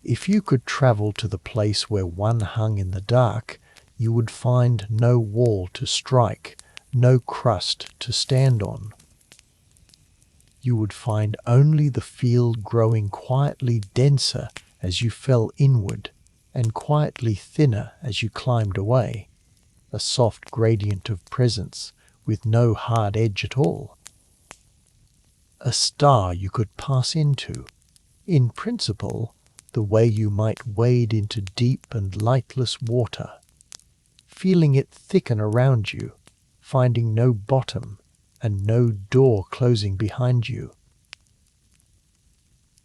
If you could travel to the place where one hung in the dark, you would find no wall to strike, no crust to stand on. You would find only the field growing quietly denser as you fell inward, and quietly thinner as you climbed away, a soft gradient of presence with no hard edge at all. A star you could pass into, in principle, the way you might wade into deep and lightless water, feeling it thicken around you, finding no bottom and no door closing behind you.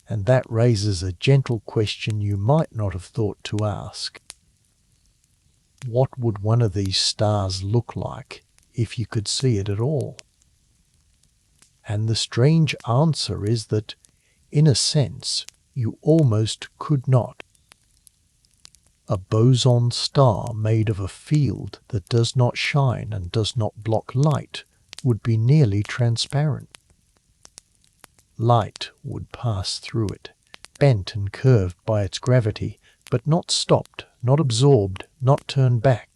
And that raises a gentle question you might not have thought to ask. What would one of these stars look like if you could see it at all? And the strange answer is that, in a sense, you almost could not. A boson star made of a field that does not shine and does not block light would be nearly transparent. Light would pass through it, bent and curved by its gravity, but not stopped, not absorbed, not turned back.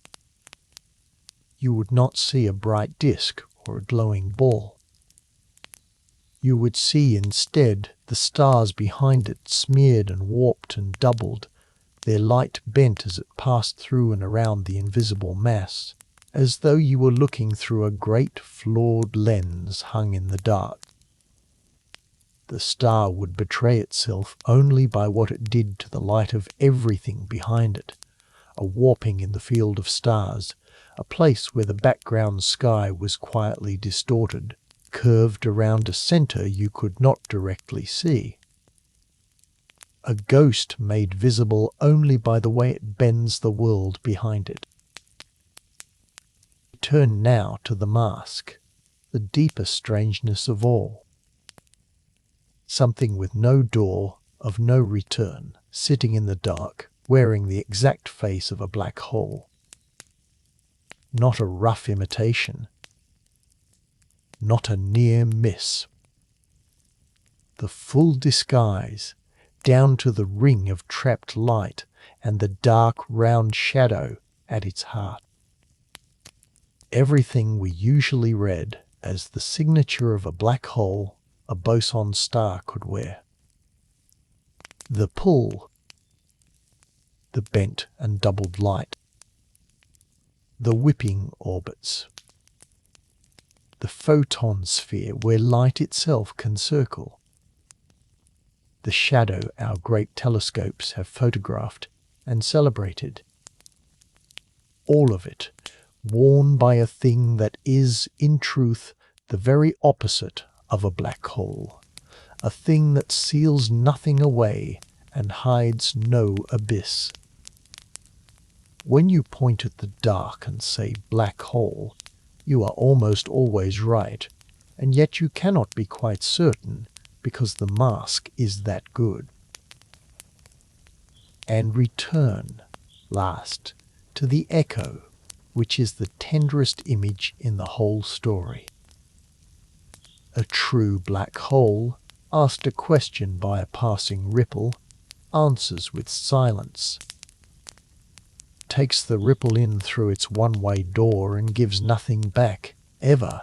You would not see a bright disk or a glowing ball. You would see instead the stars behind it smeared and warped and doubled, their light bent as it passed through and around the invisible mass, as though you were looking through a great flawed lens hung in the dark. The star would betray itself only by what it did to the light of everything behind it, a warping in the field of stars, a place where the background sky was quietly distorted, curved around a center you could not directly see. A ghost made visible only by the way it bends the world behind it. Turn now to the mask, the deepest strangeness of all. Something with no door, of no return, sitting in the dark, wearing the exact face of a black hole. Not a rough imitation, not a near miss. The full disguise, down to the ring of trapped light and the dark round shadow at its heart. Everything we usually read as the signature of a black hole a boson star could wear. The pull, the bent and doubled light, the whipping orbits, the photon sphere where light itself can circle, the shadow our great telescopes have photographed and celebrated. All of it worn by a thing that is, in truth, the very opposite of a black hole, a thing that seals nothing away and hides no abyss. When you point at the dark and say black hole, you are almost always right, and yet you cannot be quite certain because the mask is that good. And return, last, to the echo, which is the tenderest image in the whole story. A true black hole, asked a question by a passing ripple, answers with silence, takes the ripple in through its one-way door and gives nothing back, ever,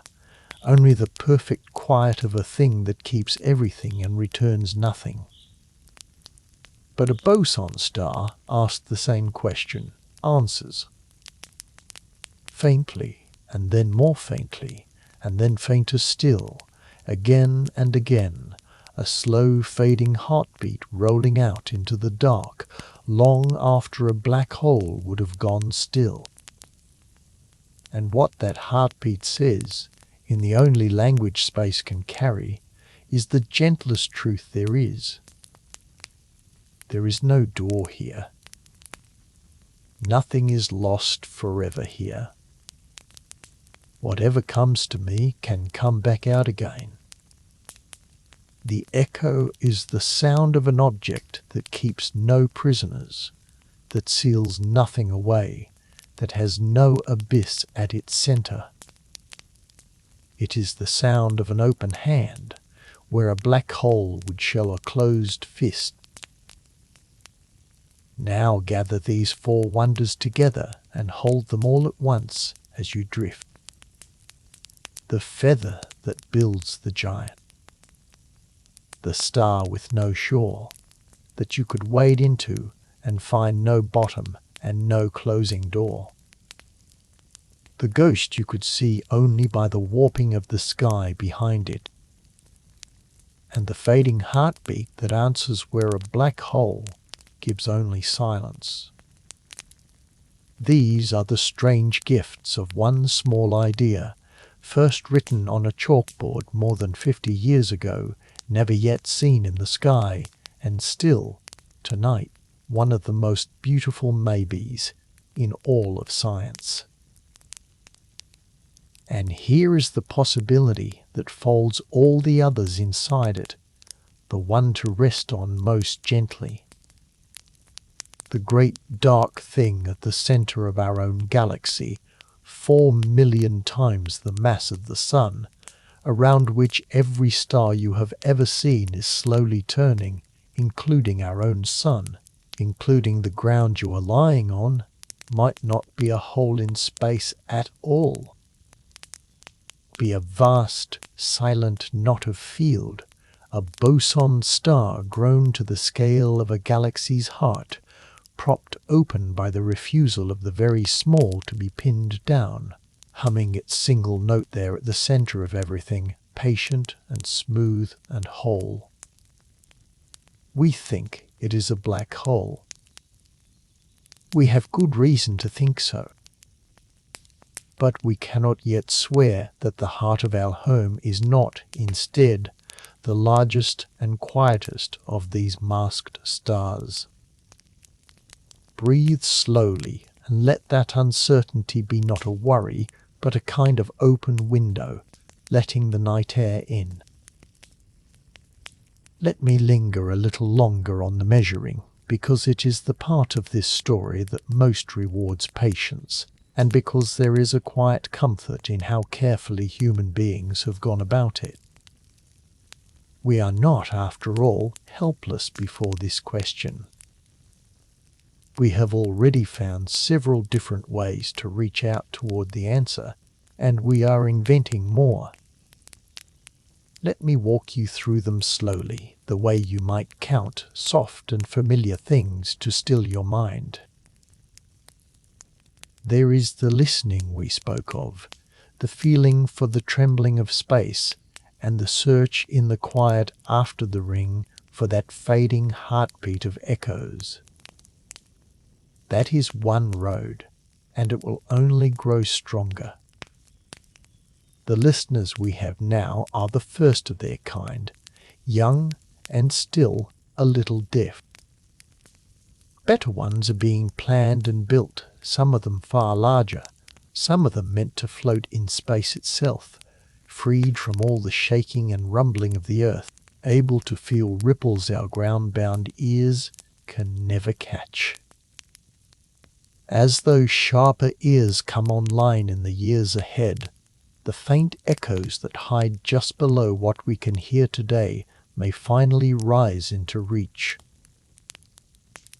only the perfect quiet of a thing that keeps everything and returns nothing. But a boson star, asked the same question, answers. Faintly, and then more faintly, and then fainter still, again and again, a slow fading heartbeat rolling out into the dark, long after a black hole would have gone still. And what that heartbeat says in the only language space can carry, is the gentlest truth there is. There is no door here. Nothing is lost forever here. Whatever comes to me can come back out again. The echo is the sound of an object that keeps no prisoners, that seals nothing away, that has no abyss at its centre. It is the sound of an open hand, where a black hole would show a closed fist. Now gather these four wonders together and hold them all at once as you drift. The feather that builds the giant. The star with no shore, that you could wade into and find no bottom and no closing door. The ghost you could see only by the warping of the sky behind it. And the fading heartbeat that answers where a black hole gives only silence. These are the strange gifts of one small idea, first written on a chalkboard more than 50 years ago, never yet seen in the sky, and still, tonight, one of the most beautiful maybes in all of science. And here is the possibility that folds all the others inside it, the one to rest on most gently. The great dark thing at the center of our own galaxy, 4 million times the mass of the sun, around which every star you have ever seen is slowly turning, including our own sun, including the ground you are lying on, might not be a hole in space at all. Be a vast, silent knot of field, a boson star grown to the scale of a galaxy's heart, propped open by the refusal of the very small to be pinned down, humming its single note there at the center of everything, patient and smooth and whole. We think it is a black hole. We have good reason to think so. But we cannot yet swear that the heart of our home is not, instead, the largest and quietest of these masked stars. Breathe slowly and let that uncertainty be not a worry, but a kind of open window, letting the night air in. Let me linger a little longer on the measuring, because it is the part of this story that most rewards patience, and because there is a quiet comfort in how carefully human beings have gone about it. We are not, after all, helpless before this question. We have already found several different ways to reach out toward the answer, and we are inventing more. Let me walk you through them slowly, the way you might count soft and familiar things to still your mind. There is the listening we spoke of, the feeling for the trembling of space, and the search in the quiet after the ring for that fading heartbeat of echoes. That is one road, and it will only grow stronger. The listeners we have now are the first of their kind, young and still a little deaf. Better ones are being planned and built, some of them far larger, some of them meant to float in space itself, freed from all the shaking and rumbling of the earth, able to feel ripples our ground-bound ears can never catch. As those sharper ears come online in the years ahead, the faint echoes that hide just below what we can hear today may finally rise into reach.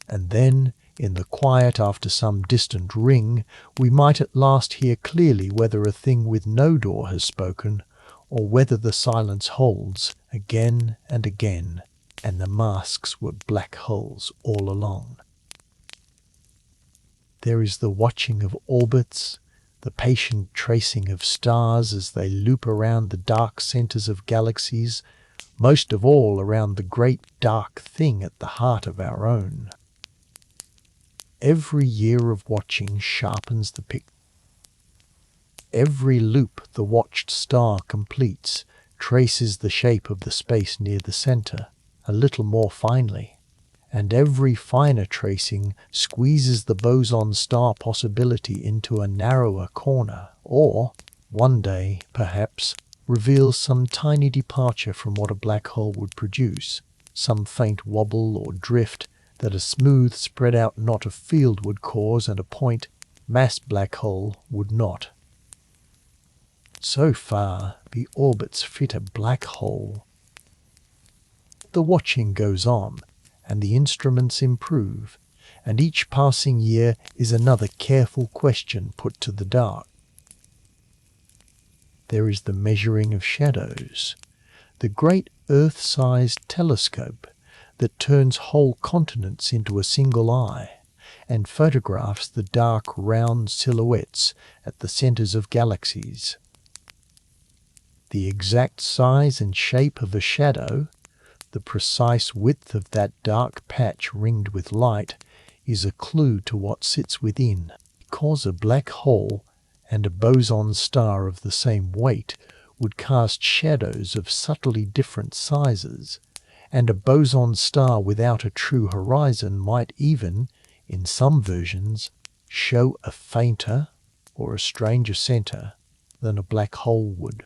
And then, in the quiet after some distant ring, we might at last hear clearly whether a thing with no door has spoken, or whether the silence holds again and again, and the masks were black holes all along. There is the watching of orbits, the patient tracing of stars as they loop around the dark centers of galaxies, most of all around the great dark thing at the heart of our own. Every year of watching sharpens the picture. every loop the watched star completes traces the shape of the space near the center a little more finely, and every finer tracing squeezes the boson star possibility into a narrower corner, or, one day, perhaps, reveals some tiny departure from what a black hole would produce, some faint wobble or drift that a smooth spread out knot of field would cause and a point mass black hole would not. So far, the orbits fit a black hole. The watching goes on, and the instruments improve, and each passing year is another careful question put to the dark. There is the measuring of shadows, the great Earth-sized telescope that turns whole continents into a single eye and photographs the dark round silhouettes at the centers of galaxies. The exact size and shape of a shadow, the precise width of that dark patch ringed with light, is a clue to what sits within, because a black hole and a boson star of the same weight would cast shadows of subtly different sizes, and a boson star without a true horizon might even, in some versions, show a fainter or a stranger center than a black hole would.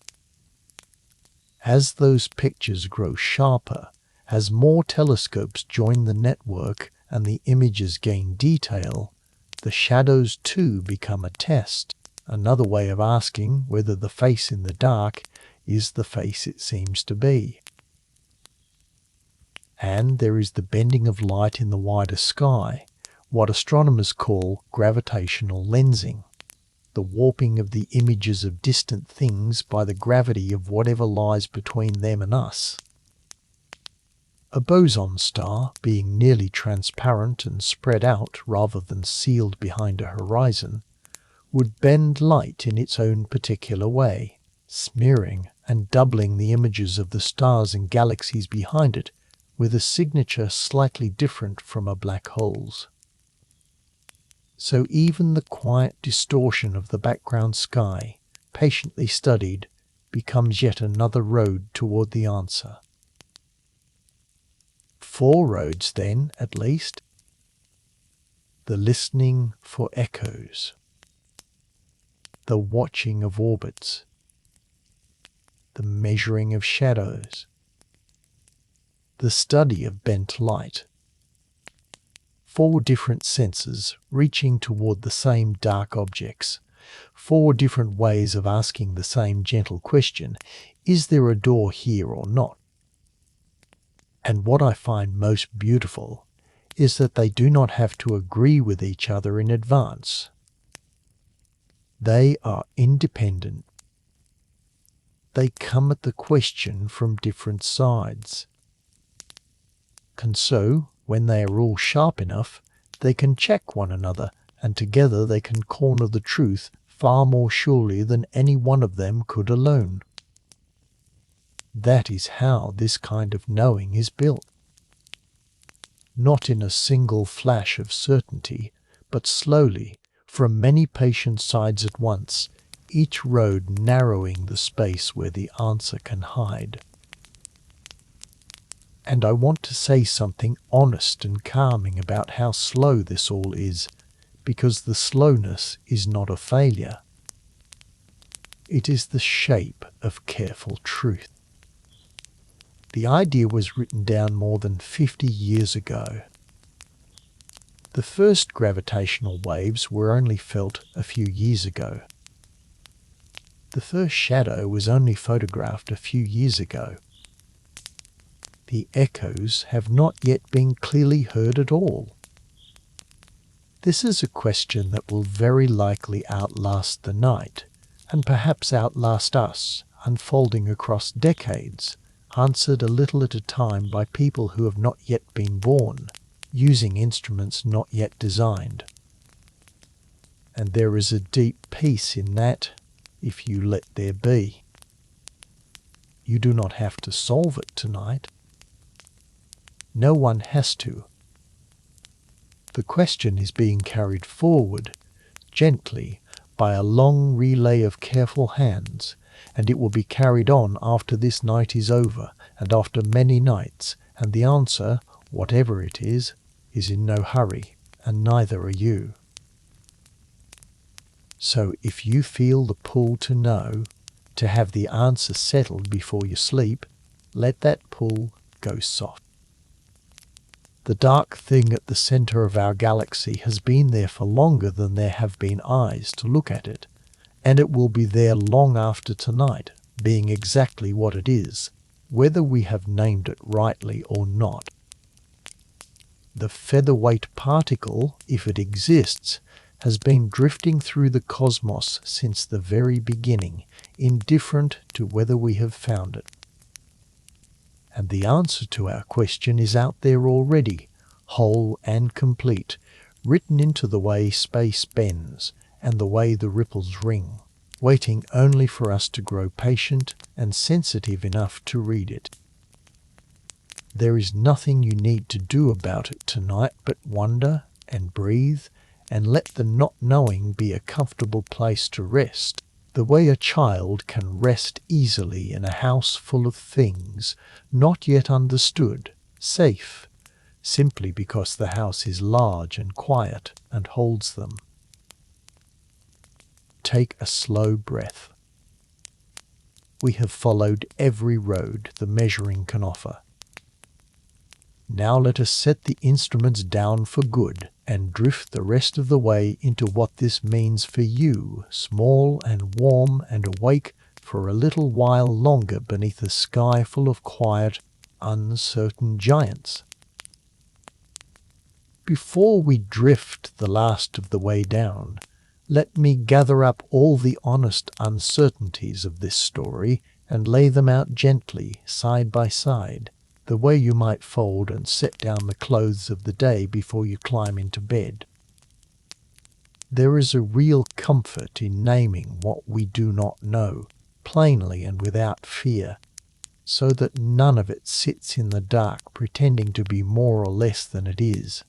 As those pictures grow sharper, as more telescopes join the network and the images gain detail, the shadows too become a test, another way of asking whether the face in the dark is the face it seems to be. And there is the bending of light in the wider sky, what astronomers call gravitational lensing, the warping of the images of distant things by the gravity of whatever lies between them and us. A boson star, being nearly transparent and spread out rather than sealed behind a horizon, would bend light in its own particular way, smearing and doubling the images of the stars and galaxies behind it with a signature slightly different from a black hole's. So even the quiet distortion of the background sky, patiently studied, becomes yet another road toward the answer. 4 roads then, at least. The listening for echoes, the watching of orbits, the measuring of shadows, the study of bent light. 4 different senses reaching toward the same dark objects. 4 different ways of asking the same gentle question, is there a door here or not? And what I find most beautiful is that they do not have to agree with each other in advance. They are independent. They come at the question from different sides. And so, when they are all sharp enough, they can check one another, and together they can corner the truth far more surely than any one of them could alone. That is how this kind of knowing is built. Not in a single flash of certainty, but slowly, from many patient sides at once, each road narrowing the space where the answer can hide. And I want to say something honest and calming about how slow this all is, because the slowness is not a failure. It is the shape of careful truth. The idea was written down more than 50 years ago. The first gravitational waves were only felt a few years ago. The first shadow was only photographed a few years ago. The echoes have not yet been clearly heard at all. This is a question that will very likely outlast the night, and perhaps outlast us, unfolding across decades, answered a little at a time by people who have not yet been born, using instruments not yet designed. And there is a deep peace in that, if you let there be. You do not have to solve it tonight. No one has to. The question is being carried forward, gently, by a long relay of careful hands, and it will be carried on after this night is over, and after many nights, and the answer, whatever it is in no hurry, and neither are you. So if you feel the pull to know, to have the answer settled before you sleep, let that pull go soft. The dark thing at the center of our galaxy has been there for longer than there have been eyes to look at it, and it will be there long after tonight, being exactly what it is, whether we have named it rightly or not. The featherweight particle, if it exists, has been drifting through the cosmos since the very beginning, indifferent to whether we have found it. And the answer to our question is out there already, whole and complete, written into the way space bends and the way the ripples ring, waiting only for us to grow patient and sensitive enough to read it. There is nothing you need to do about it tonight but wonder and breathe and let the not knowing be a comfortable place to rest, the way a child can rest easily in a house full of things not yet understood, safe, simply because the house is large and quiet and holds them. Take a slow breath. We have followed every road the measuring can offer. Now let us set the instruments down for good and drift the rest of the way into what this means for you, small and warm and awake for a little while longer beneath a sky full of quiet, uncertain giants. Before we drift the last of the way down, let me gather up all the honest uncertainties of this story and lay them out gently, side by side, the way you might fold and set down the clothes of the day before you climb into bed. There is a real comfort in naming what we do not know, plainly and without fear, so that none of it sits in the dark pretending to be more or less than it is.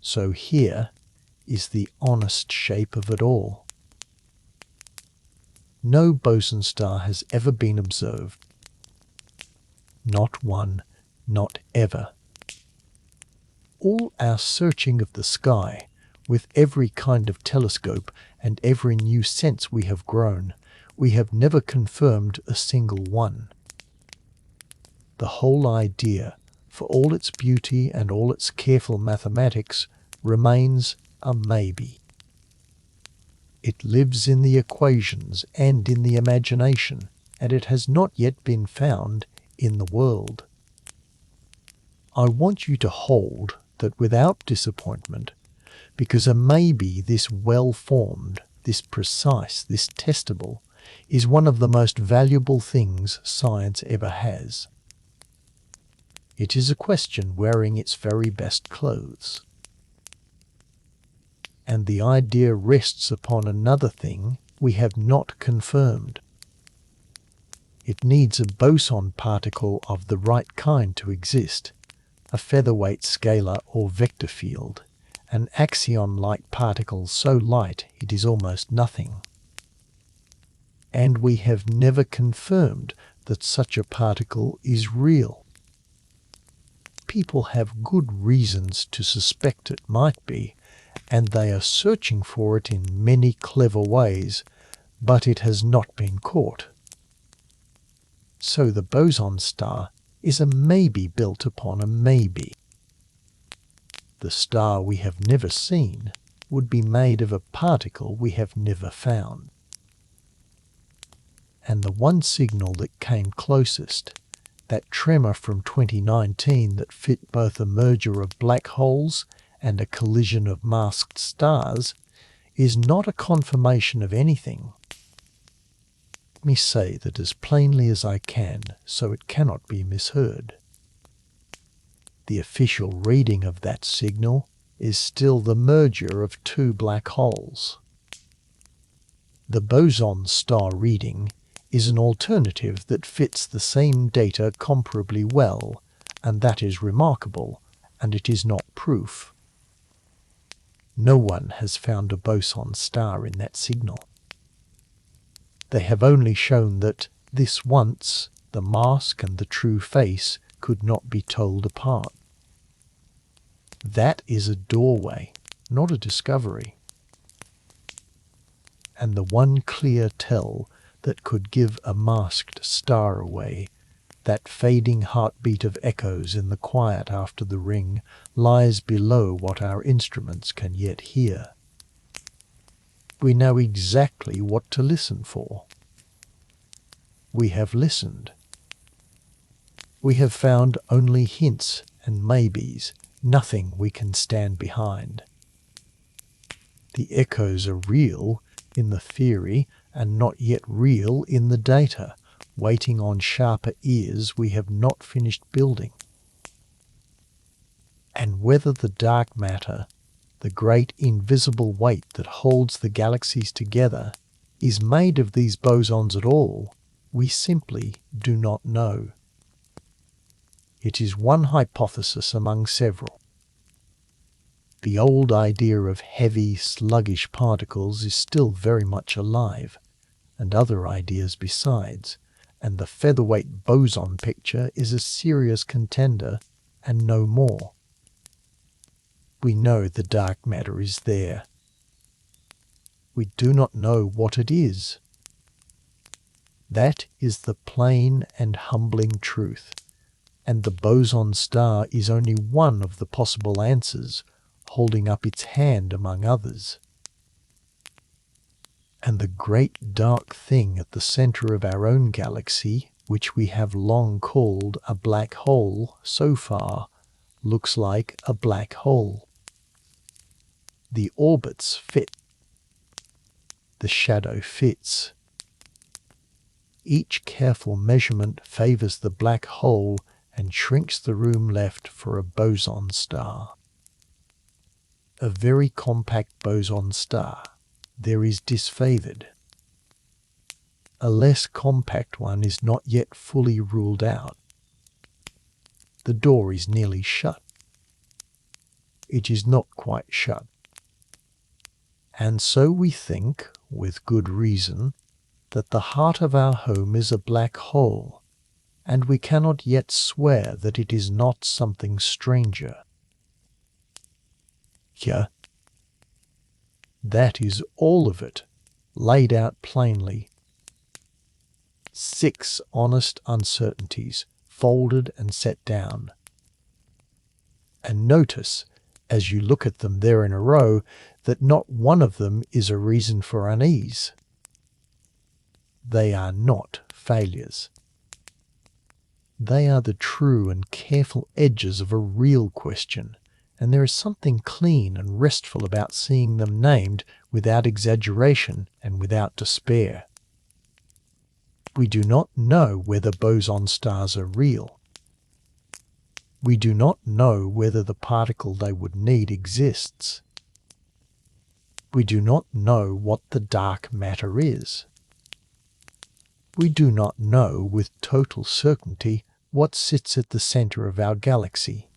So here is the honest shape of it all. No boson star has ever been observed. Not one, not ever. All our searching of the sky, with every kind of telescope and every new sense we have grown, we have never confirmed a single one. The whole idea, for all its beauty and all its careful mathematics, remains a maybe. It lives in the equations and in the imagination, and it has not yet been found in the world. I want you to hold that without disappointment, because a maybe this well-formed, this precise, this testable, is one of the most valuable things science ever has. It is a question wearing its very best clothes. And the idea rests upon another thing we have not confirmed. It needs a boson particle of the right kind to exist, a featherweight scalar or vector field, an axion-like particle so light it is almost nothing. And we have never confirmed that such a particle is real. People have good reasons to suspect it might be, and they are searching for it in many clever ways, but it has not been caught. So the boson star is a maybe built upon a maybe. The star we have never seen would be made of a particle we have never found. And the one signal that came closest, that tremor from 2019 that fit both a merger of black holes and a collision of masked stars, is not a confirmation of anything. Let me say that as plainly as I can, so it cannot be misheard. The official reading of that signal is still the merger of two black holes. The boson star reading is an alternative that fits the same data comparably well, and that is remarkable, and it is not proof. No one has found a boson star in that signal. They have only shown that this once the mask and the true face could not be told apart. That is a doorway, not a discovery. And the one clear tell that could give a masked star away, that fading heartbeat of echoes in the quiet after the ring, lies below what our instruments can yet hear. We know exactly what to listen for. We have listened. We have found only hints and maybes, nothing we can stand behind. The echoes are real in the theory and not yet real in the data, waiting on sharper ears we have not finished building. And whether the dark matter, the great invisible weight that holds the galaxies together, is made of these bosons at all, we simply do not know. It is one hypothesis among several. The old idea of heavy, sluggish particles is still very much alive, and other ideas besides, and the featherweight boson picture is a serious contender, and no more. We know the dark matter is there. We do not know what it is. That is the plain and humbling truth, and the boson star is only one of the possible answers, holding up its hand among others. And the great dark thing at the center of our own galaxy, which we have long called a black hole so far, looks like a black hole. The orbits fit. The shadow fits. Each careful measurement favors the black hole and shrinks the room left for a boson star. A very compact boson star. There is disfavored. A less compact one is not yet fully ruled out. The door is nearly shut. It is not quite shut. And so we think, with good reason, that the heart of our home is a black hole, and we cannot yet swear that it is not something stranger. Here, that is all of it, laid out plainly. 6 honest uncertainties, folded and set down. And notice, as you look at them there in a row, that not one of them is a reason for unease. They are not failures. They are the true and careful edges of a real question, and there is something clean and restful about seeing them named without exaggeration and without despair. We do not know whether boson stars are real. We do not know whether the particle they would need exists. We do not know what the dark matter is. We do not know with total certainty what sits at the center of our galaxy.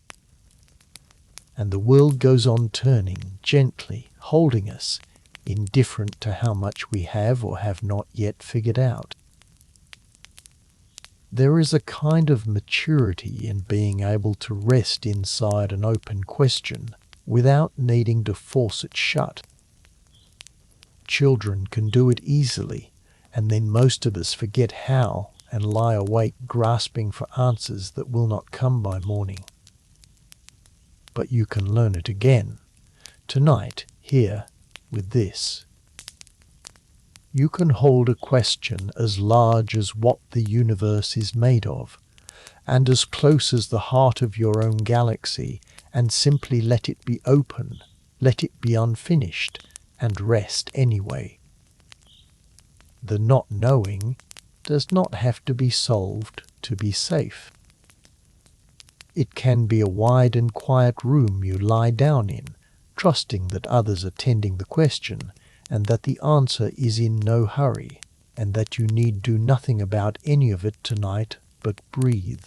And the world goes on turning, gently, holding us, indifferent to how much we have or have not yet figured out. There is a kind of maturity in being able to rest inside an open question without needing to force it shut. Children can do it easily, and then most of us forget how and lie awake grasping for answers that will not come by morning. But you can learn it again, tonight, here, with this. You can hold a question as large as what the universe is made of, and as close as the heart of your own galaxy, and simply let it be open, let it be unfinished, and rest anyway. The not knowing does not have to be solved to be safe. It can be a wide and quiet room you lie down in, trusting that others are tending the question, and that the answer is in no hurry, and that you need do nothing about any of it tonight but breathe.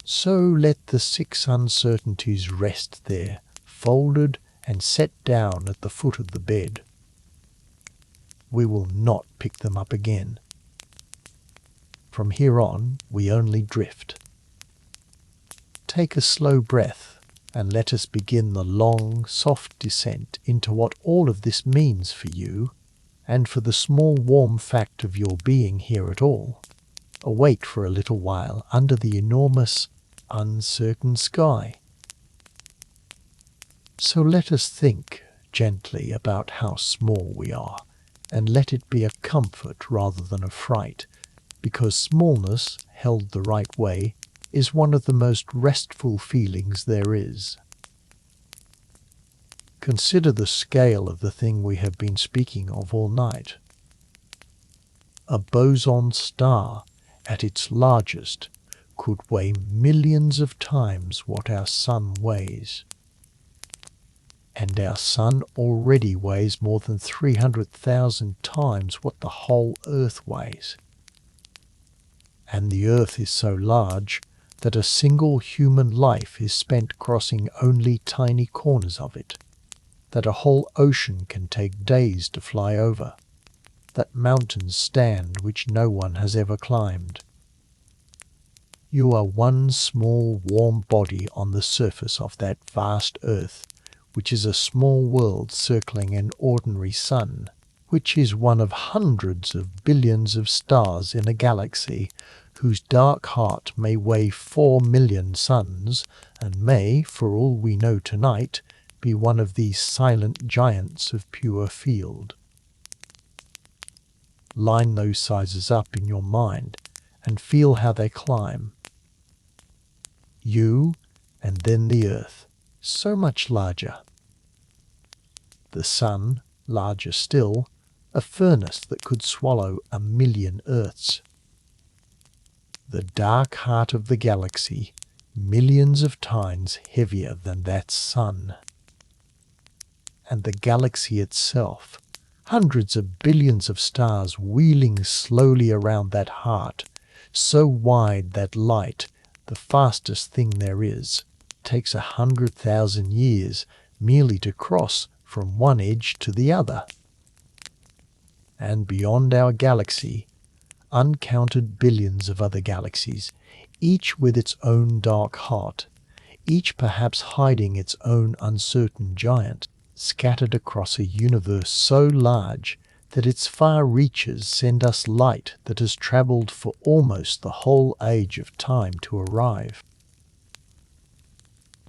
So let the 6 uncertainties rest there, folded and set down at the foot of the bed. We will not pick them up again. From here on, we only drift. Take a slow breath and let us begin the long, soft descent into what all of this means for you and for the small warm fact of your being here at all. Await for a little while under the enormous, uncertain sky. So let us think gently about how small we are, and let it be a comfort rather than a fright, because smallness, held the right way, is one of the most restful feelings there is. Consider the scale of the thing we have been speaking of all night. A boson star, at its largest, could weigh millions of times what our sun weighs. And our sun already weighs more than 300,000 times what the whole Earth weighs. And the Earth is so large that a single human life is spent crossing only tiny corners of it, that a whole ocean can take days to fly over, that mountains stand which no one has ever climbed. You are one small warm body on the surface of that vast Earth, which is a small world circling an ordinary sun, which is one of hundreds of billions of stars in a galaxy whose dark heart may weigh 4 million suns, and may, for all we know tonight, be one of these silent giants of pure field. Line those sizes up in your mind and feel how they climb. You, and then the Earth, so much larger. The sun, larger still, a furnace that could swallow 1,000,000 Earths. The dark heart of the galaxy, millions of times heavier than that sun. And the galaxy itself, hundreds of billions of stars wheeling slowly around that heart, so wide that light, the fastest thing there is, takes 100,000 years merely to cross from one edge to the other. And beyond our galaxy, uncounted billions of other galaxies, each with its own dark heart, each perhaps hiding its own uncertain giant, scattered across a universe so large that its far reaches send us light that has travelled for almost the whole age of time to arrive.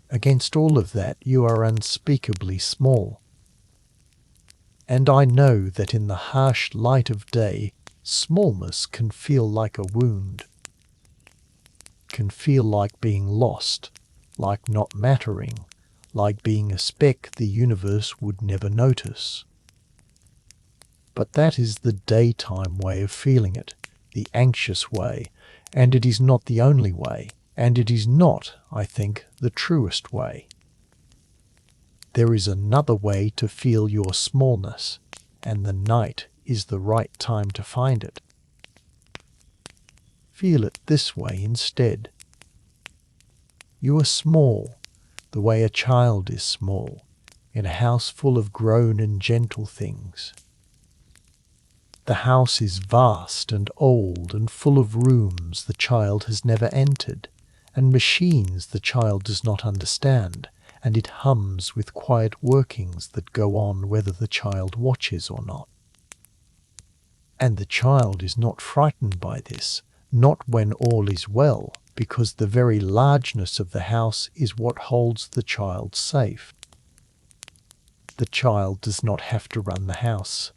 Against all of that, you are unspeakably small. And I know that in the harsh light of day, smallness can feel like a wound, can feel like being lost, like not mattering, like being a speck the universe would never notice. But that is the daytime way of feeling it, the anxious way, and it is not the only way, and it is not, I think, the truest way. There is another way to feel your smallness, and the night is the right time to find it. Feel it this way instead. You are small, the way a child is small, in a house full of grown and gentle things. The house is vast and old and full of rooms the child has never entered, and machines the child does not understand, and it hums with quiet workings that go on whether the child watches or not. And the child is not frightened by this, not when all is well, because the very largeness of the house is what holds the child safe. The child does not have to run the house.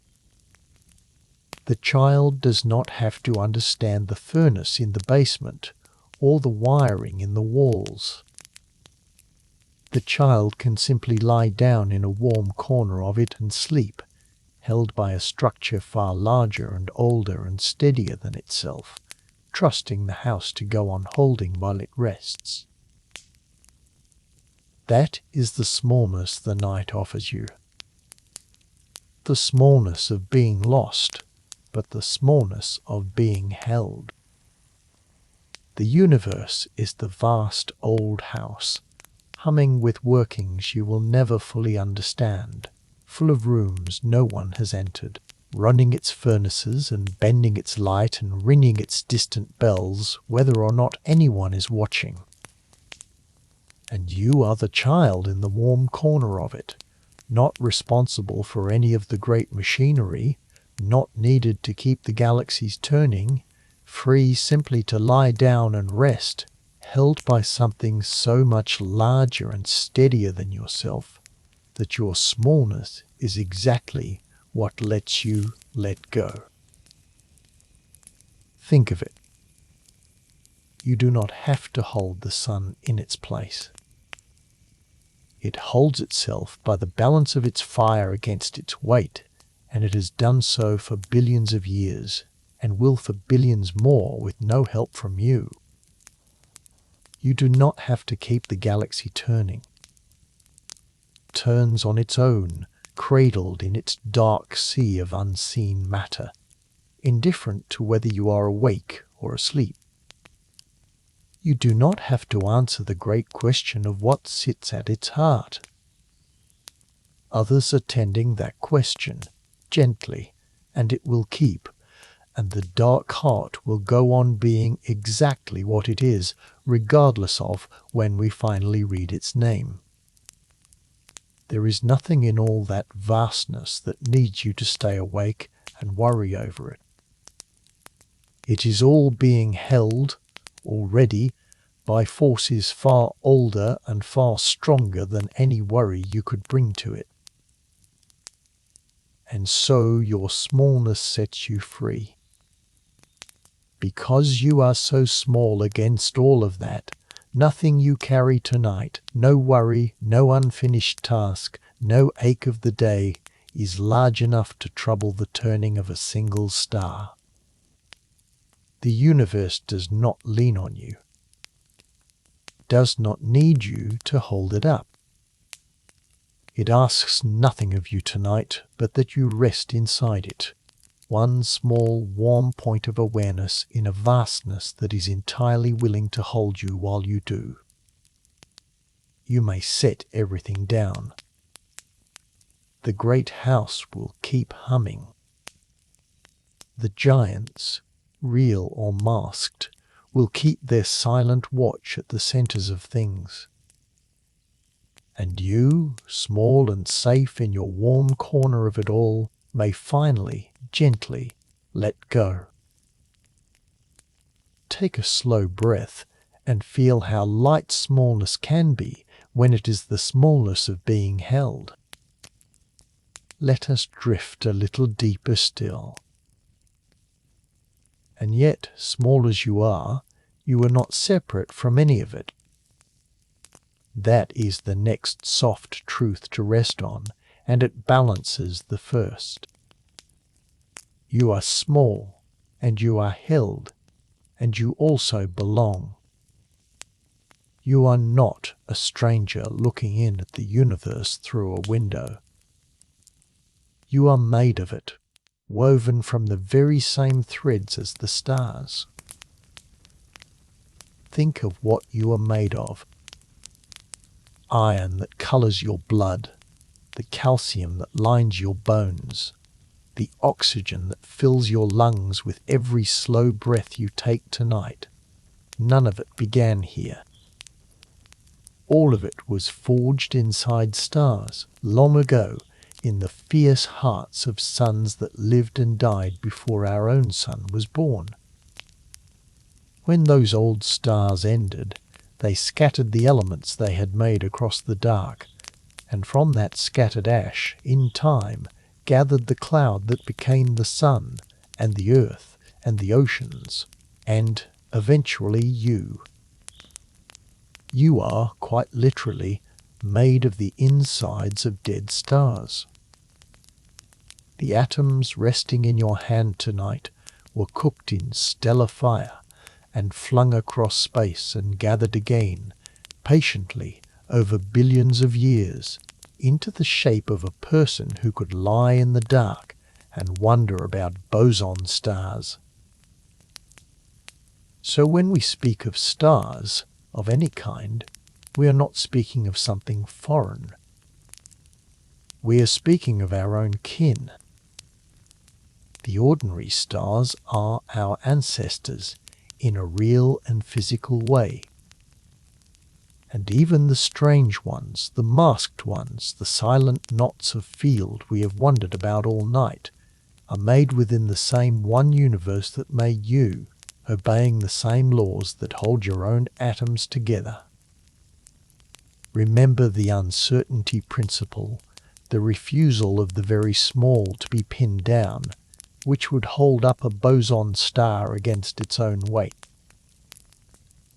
The child does not have to understand the furnace in the basement or the wiring in the walls. The child can simply lie down in a warm corner of it and sleep, held by a structure far larger and older and steadier than itself, trusting the house to go on holding while it rests. That is the smallness the night offers you. The smallness of being lost, but the smallness of being held. The universe is the vast old house, humming with workings you will never fully understand, full of rooms no one has entered, running its furnaces and bending its light and ringing its distant bells, whether or not anyone is watching. And you are the child in the warm corner of it, not responsible for any of the great machinery, not needed to keep the galaxies turning, free simply to lie down and rest, held by something so much larger and steadier than yourself, that your smallness is exactly what lets you let go. Think of it. You do not have to hold the sun in its place. It holds itself by the balance of its fire against its weight, and it has done so for billions of years, and will for billions more with no help from you. You do not have to keep the galaxy turning. It turns on its own, cradled in its dark sea of unseen matter, indifferent to whether you are awake or asleep. You do not have to answer the great question of what sits at its heart. Others are tending that question, gently, and it will keep, and the dark heart will go on being exactly what it is, regardless of when we finally read its name. There is nothing in all that vastness that needs you to stay awake and worry over it. It is all being held, already, by forces far older and far stronger than any worry you could bring to it. And so your smallness sets you free. Because you are so small against all of that, nothing you carry tonight, no worry, no unfinished task, no ache of the day, is large enough to trouble the turning of a single star. The universe does not lean on you, does not need you to hold it up. It asks nothing of you tonight but that you rest inside it, one small warm point of awareness in a vastness that is entirely willing to hold you while you do. You may set everything down. The great house will keep humming. The giants, real or masked, will keep their silent watch at the centers of things. And you, small and safe in your warm corner of it all, may finally, gently, let go. Take a slow breath and feel how light smallness can be when it is the smallness of being held. Let us drift a little deeper still. And yet, small as you are not separate from any of it. That is the next soft truth to rest on, and it balances the first. You are small, and you are held, and you also belong. You are not a stranger looking in at the universe through a window. You are made of it, woven from the very same threads as the stars. Think of what you are made of. Iron that colours your blood, the calcium that lines your bones, the oxygen that fills your lungs with every slow breath you take tonight. None of it began here. All of it was forged inside stars, long ago, in the fierce hearts of suns that lived and died before our own sun was born. When those old stars ended, they scattered the elements they had made across the dark, and from that scattered ash, in time, gathered the cloud that became the sun, and the earth, and the oceans, and, eventually, you. You are, quite literally, made of the insides of dead stars. The atoms resting in your hand tonight were cooked in stellar fire, and flung across space and gathered again, patiently, over billions of years, into the shape of a person who could lie in the dark and wonder about boson stars. So when we speak of stars, of any kind, We are not speaking of something foreign. We are speaking of our own kin. The ordinary stars are our ancestors in a real and physical way. And even the strange ones, the masked ones, the silent knots of field we have wondered about all night, are made within the same one universe that made you, obeying the same laws that hold your own atoms together. Remember the uncertainty principle, the refusal of the very small to be pinned down, which would hold up a boson star against its own weight.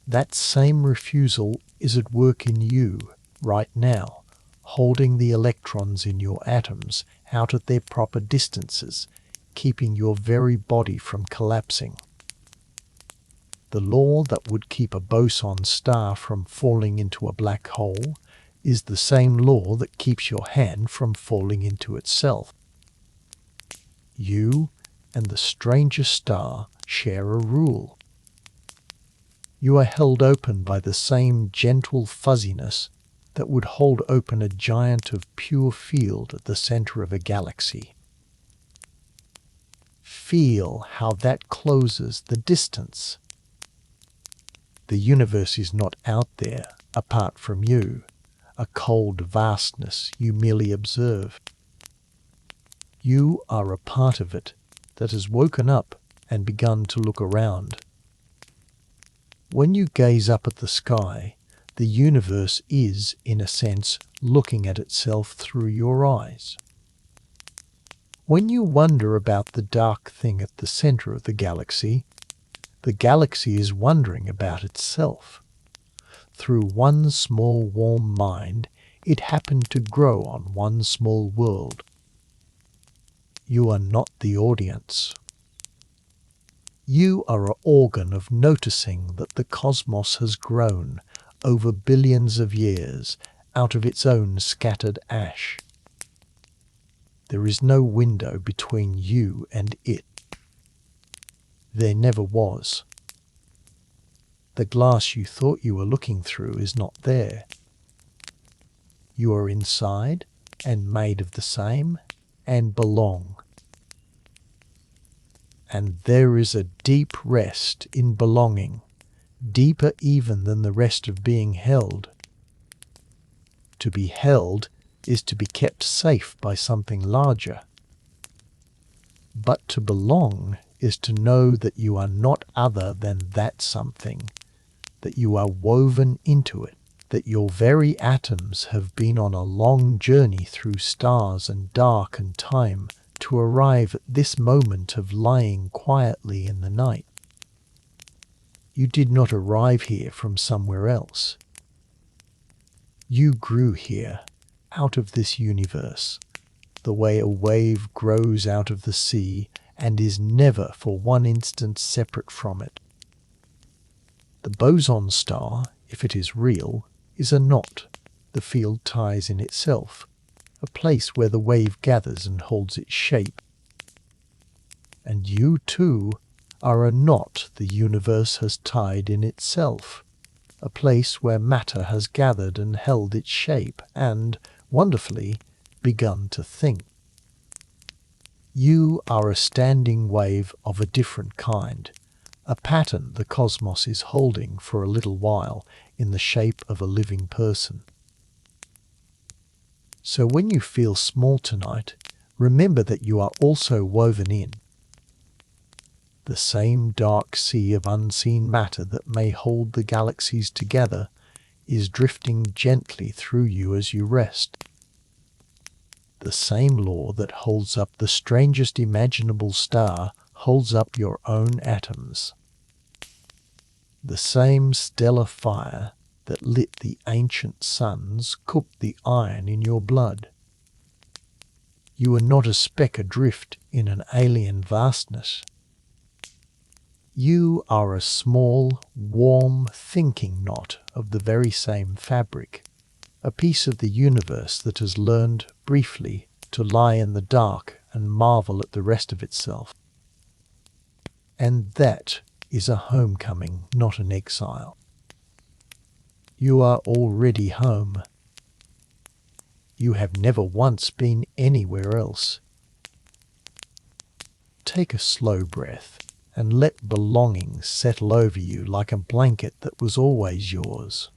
That same refusal is at work in you right now, holding the electrons in your atoms out at their proper distances, keeping your very body from collapsing. The law that would keep a boson star from falling into a black hole is the same law that keeps your hand from falling into itself. You and the strangest star share a rule. You are held open by the same gentle fuzziness that would hold open a giant of pure field at the center of a galaxy. Feel how that closes the distance. The universe is not out there, apart from you, a cold vastness you merely observe. You are a part of it that has woken up and begun to look around. When you gaze up at the sky, the universe is, in a sense, looking at itself through your eyes. When you wonder about the dark thing at the center of the galaxy is wondering about itself. Through one small warm mind, it happened to grow on one small world. You are not the audience. You are an organ of noticing that the cosmos has grown over billions of years out of its own scattered ash. There is no window between you and it. There never was. The glass you thought you were looking through is not there. You are inside and made of the same and belong. And there is a deep rest in belonging, deeper even than the rest of being held. To be held is to be kept safe by something larger. But to belong is to know that you are not other than that something, that you are woven into it, that your very atoms have been on a long journey through stars and dark and time to arrive at this moment of lying quietly in the night. You did not arrive here from somewhere else. You grew here, out of this universe, the way a wave grows out of the sea and is never for one instant separate from it. The boson star, if it is real, is a knot the field ties in itself, a place where the wave gathers and holds its shape. And you, too, are a knot the universe has tied in itself, a place where matter has gathered and held its shape and, wonderfully, begun to think. You are a standing wave of a different kind, a pattern the cosmos is holding for a little while in the shape of a living person. So when you feel small tonight, remember that you are also woven in. The same dark sea of unseen matter that may hold the galaxies together is drifting gently through you as you rest. The same law that holds up the strangest imaginable star holds up your own atoms. The same stellar fire that lit the ancient suns cooked the iron in your blood. You are not a speck adrift in an alien vastness. You are a small, warm, thinking knot of the very same fabric, a piece of the universe that has learned, briefly, to lie in the dark and marvel at the rest of itself. And that is a homecoming, not an exile. You are already home. You have never once been anywhere else. Take a slow breath and let belonging settle over you like a blanket that was always yours.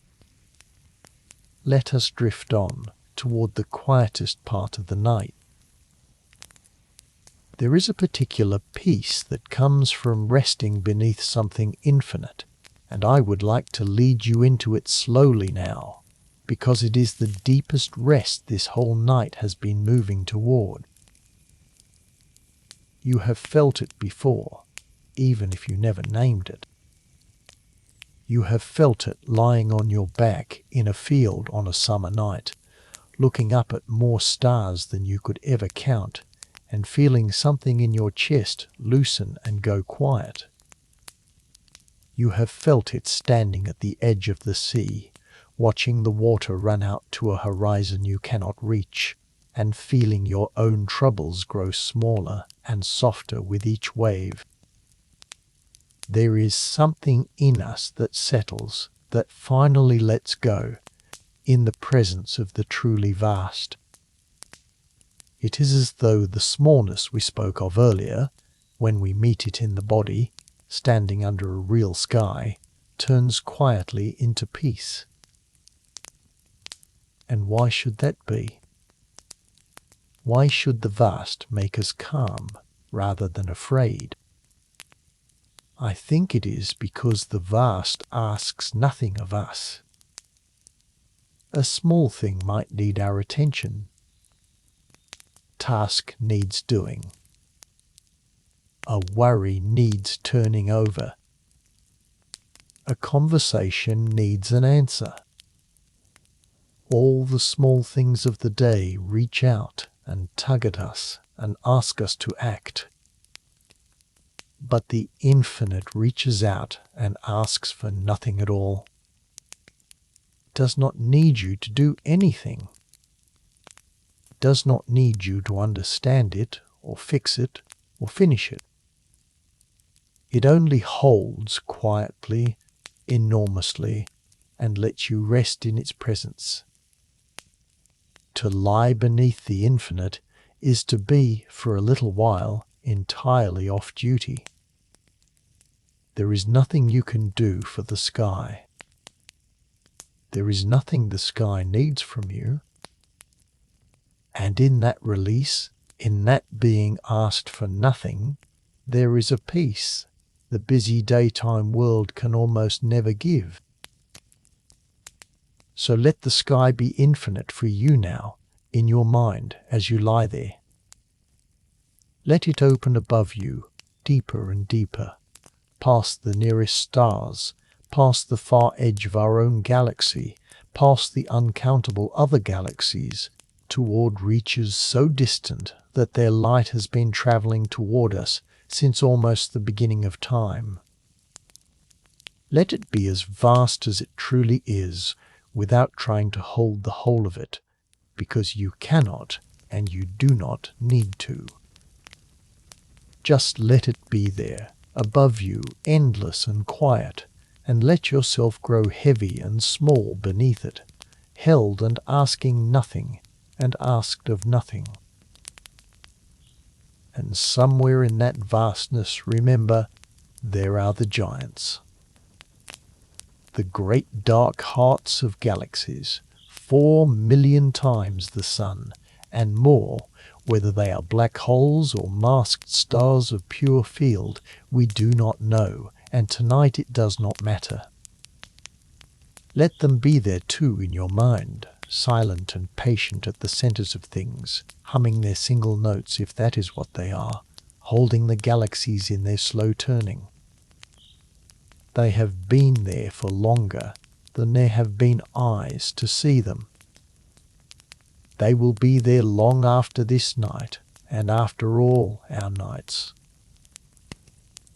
Let us drift on toward the quietest part of the night. There is a particular peace that comes from resting beneath something infinite, and I would like to lead you into it slowly now, because it is the deepest rest this whole night has been moving toward. You have felt it before, even if you never named it. You have felt it lying on your back in a field on a summer night, looking up at more stars than you could ever count, and feeling something in your chest loosen and go quiet. You have felt it standing at the edge of the sea, watching the water run out to a horizon you cannot reach, and feeling your own troubles grow smaller and softer with each wave. There is something in us that settles, that finally lets go, in the presence of the truly vast. It is as though the smallness we spoke of earlier, when we meet it in the body, standing under a real sky, turns quietly into peace. And why should that be? Why should the vast make us calm rather than afraid? I think it is because the vast asks nothing of us. A small thing might need our attention. Task needs doing. A worry needs turning over. A conversation needs an answer. All the small things of the day reach out and tug at us and ask us to act. But the infinite reaches out and asks for nothing at all. It does not need you to do anything. It does not need you to understand it or fix it or finish it. It only holds quietly, enormously, and lets you rest in its presence. To lie beneath the infinite is to be, for a little while, entirely off duty. There is nothing you can do for the sky. There is nothing the sky needs from you. And in that release, in that being asked for nothing, there is a peace the busy daytime world can almost never give. So let the sky be infinite for you now, in your mind as you lie there. Let it open above you, deeper and deeper, past the nearest stars, past the far edge of our own galaxy, past the uncountable other galaxies, toward reaches so distant that their light has been traveling toward us since almost the beginning of time. Let it be as vast as it truly is, without trying to hold the whole of it, because you cannot and you do not need to. Just let it be there, above you, endless and quiet, and let yourself grow heavy and small beneath it, held and asking nothing, and asked of nothing. And somewhere in that vastness, remember, there are the giants. The great dark hearts of galaxies, 4 million times the sun, and more, whether they are black holes or masked stars of pure field, we do not know, and tonight it does not matter. Let them be there too in your mind, silent and patient at the centers of things, humming their single notes if that is what they are, holding the galaxies in their slow turning. They have been there for longer than there have been eyes to see them. They will be there long after this night and after all our nights.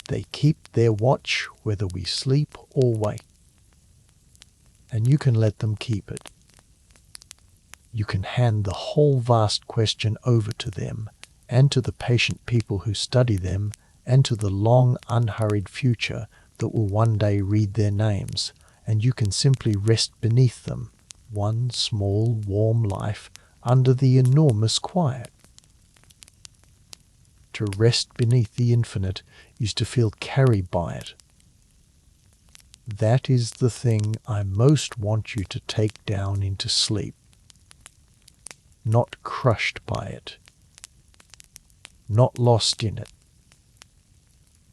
They keep their watch whether we sleep or wake. And you can let them keep it. You can hand the whole vast question over to them, and to the patient people who study them, and to the long, unhurried future that will one day read their names, and you can simply rest beneath them, one small, warm life under the enormous quiet. To rest beneath the infinite is to feel carried by it. That is the thing I most want you to take down into sleep. Not crushed by it. Not lost in it.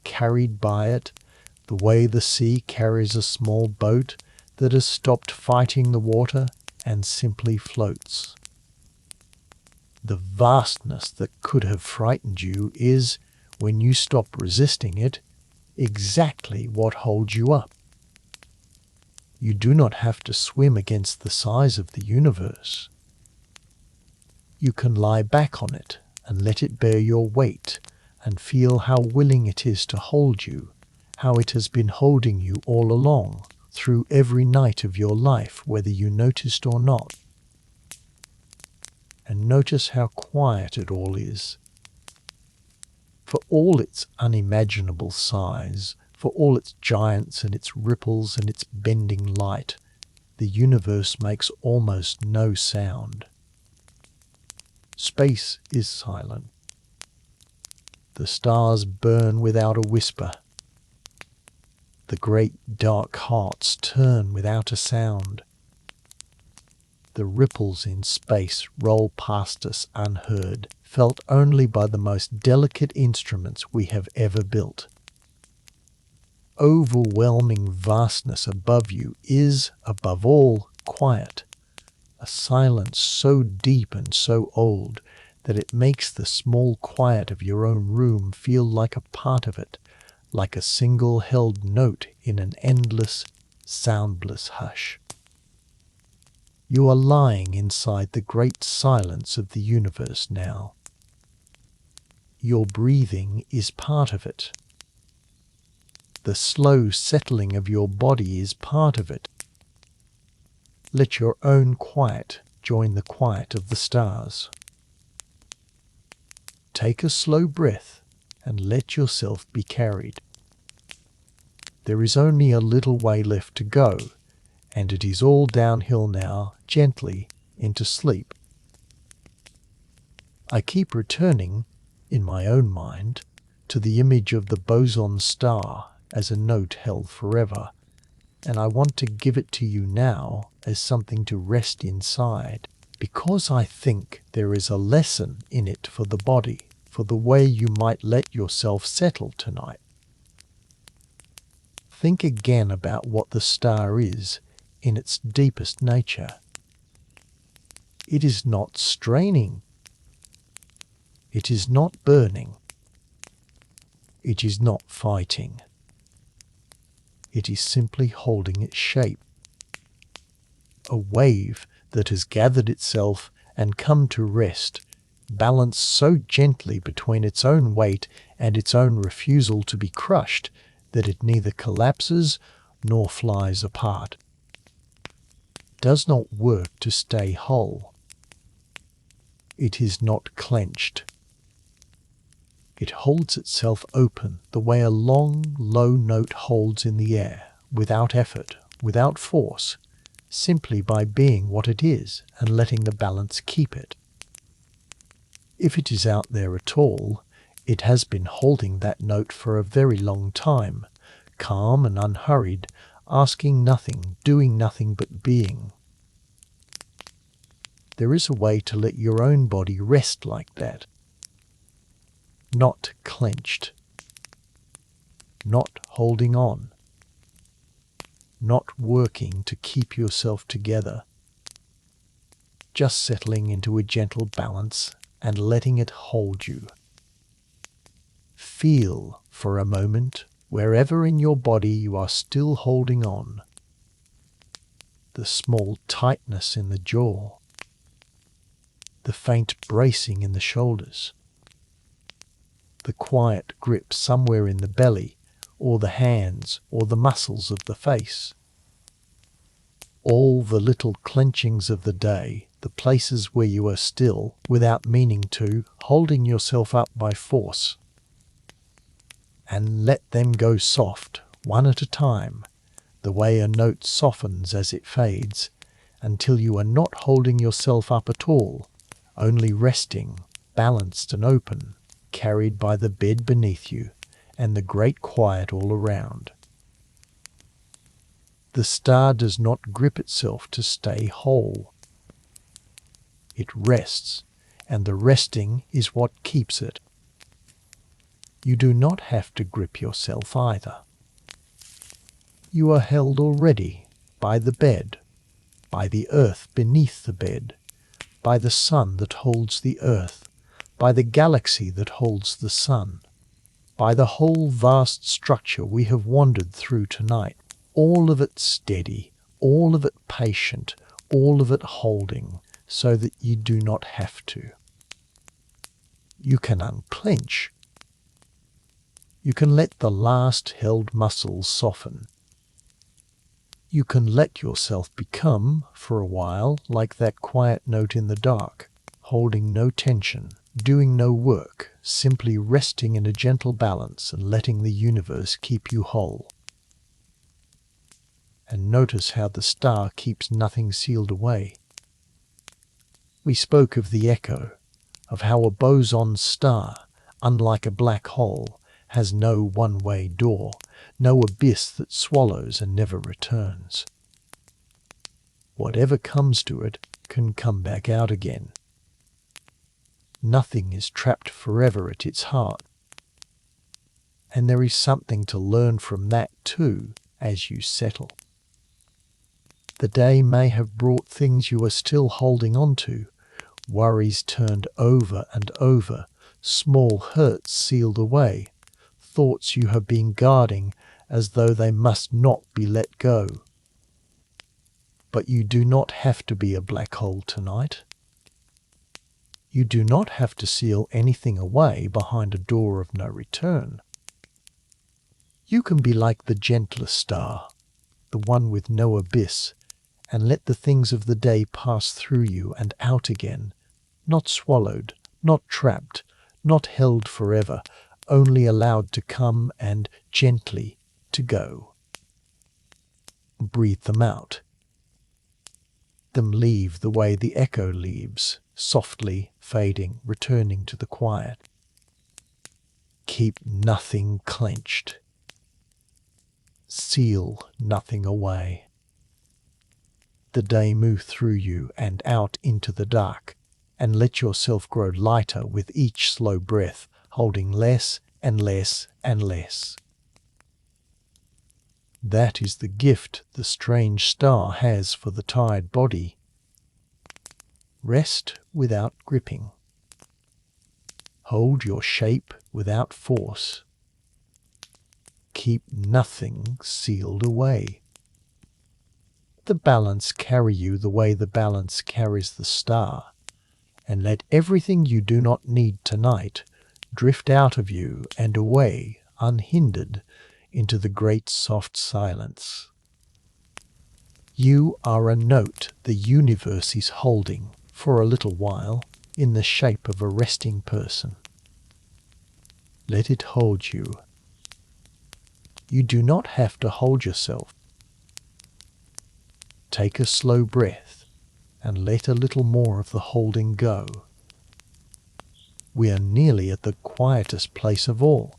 Carried by it, the way the sea carries a small boat that has stopped fighting the water and simply floats. The vastness that could have frightened you is, when you stop resisting it, exactly what holds you up. You do not have to swim against the size of the universe. You can lie back on it and let it bear your weight and feel how willing it is to hold you, how it has been holding you all along, through every night of your life, whether you noticed or not. And notice how quiet it all is. For all its unimaginable size, for all its giants and its ripples and its bending light, the universe makes almost no sound. Space is silent. The stars burn without a whisper. The great dark hearts turn without a sound. The ripples in space roll past us unheard, felt only by the most delicate instruments we have ever built. Overwhelming vastness above you is, above all, quiet, a silence so deep and so old that it makes the small quiet of your own room feel like a part of it, like a single held note in an endless, soundless hush. You are lying inside the great silence of the universe now. Your breathing is part of it. The slow settling of your body is part of it. Let your own quiet join the quiet of the stars. Take a slow breath and let yourself be carried. There is only a little way left to go, and it is all downhill now, gently, into sleep. I keep returning, in my own mind, to the image of the Boson star as a note held forever, and I want to give it to you now as something to rest inside, because I think there is a lesson in it for the body, for the way you might let yourself settle tonight. Think again about what the star is in its deepest nature. It is not straining. It is not burning. It is not fighting. It is simply holding its shape. A wave that has gathered itself and come to rest, balanced so gently between its own weight and its own refusal to be crushed that it neither collapses nor flies apart. Does not work to stay whole. It is not clenched. It holds itself open the way a long, low note holds in the air, without effort, without force, simply by being what it is and letting the balance keep it. If it is out there at all, it has been holding that note for a very long time, calm and unhurried, asking nothing, doing nothing but being. There is a way to let your own body rest like that. Not clenched. Not holding on. Not working to keep yourself together. Just settling into a gentle balance and letting it hold you. Feel for a moment wherever in your body you are still holding on. The small tightness in the jaw. The faint bracing in the shoulders. The quiet grip somewhere in the belly, or the hands, or the muscles of the face. All the little clenchings of the day, the places where you are still, without meaning to, holding yourself up by force. And let them go soft, one at a time, the way a note softens as it fades, until you are not holding yourself up at all, only resting, balanced and open, carried by the bed beneath you and the great quiet all around. The star does not grip itself to stay whole. It rests, and the resting is what keeps it. You do not have to grip yourself either. You are held already by the bed, by the earth beneath the bed, by the sun that holds the earth, by the galaxy that holds the sun, by the whole vast structure we have wandered through tonight, all of it steady, all of it patient, all of it holding, so that you do not have to. You can unclench. You can let the last held muscles soften. You can let yourself become, for a while, like that quiet note in the dark, holding no tension, doing no work, simply resting in a gentle balance and letting the universe keep you whole. And notice how the star keeps nothing sealed away. We spoke of the echo, of how a boson star, unlike a black hole, has no one-way door, no abyss that swallows and never returns. Whatever comes to it can come back out again. Nothing is trapped forever at its heart. And there is something to learn from that too, as you settle. The day may have brought things you are still holding on to, worries turned over and over, small hurts sealed away, thoughts you have been guarding as though they must not be let go. But you do not have to be a black hole tonight. You do not have to seal anything away behind a door of no return. You can be like the gentlest star, the one with no abyss, and let the things of the day pass through you and out again, not swallowed, not trapped, not held forever, only allowed to come and gently to go. Breathe them out. Them leave the way the echo leaves, softly fading, returning to the quiet. Keep nothing clenched. Seal nothing away. The day move through you and out into the dark, and let yourself grow lighter with each slow breath, holding less and less and less. That is the gift the strange star has for the tired body. Rest without gripping. Hold your shape without force. Keep nothing sealed away. The balance carry you the way the balance carries the star, and let everything you do not need tonight drift out of you and away unhindered into the great soft silence. You are a note the universe is holding for a little while in the shape of a resting person. Let it hold you. You do not have to hold yourself. Take a slow breath and let a little more of the holding go. We are nearly at the quietest place of all.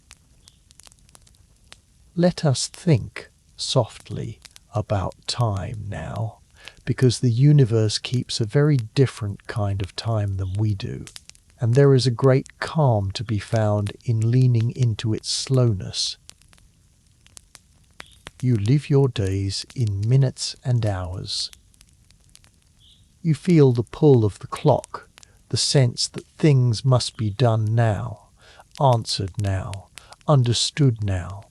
Let us think softly about time now, because the universe keeps a very different kind of time than we do, and there is a great calm to be found in leaning into its slowness. You live your days in minutes and hours. You feel the pull of the clock, the sense that things must be done now, answered now, understood now.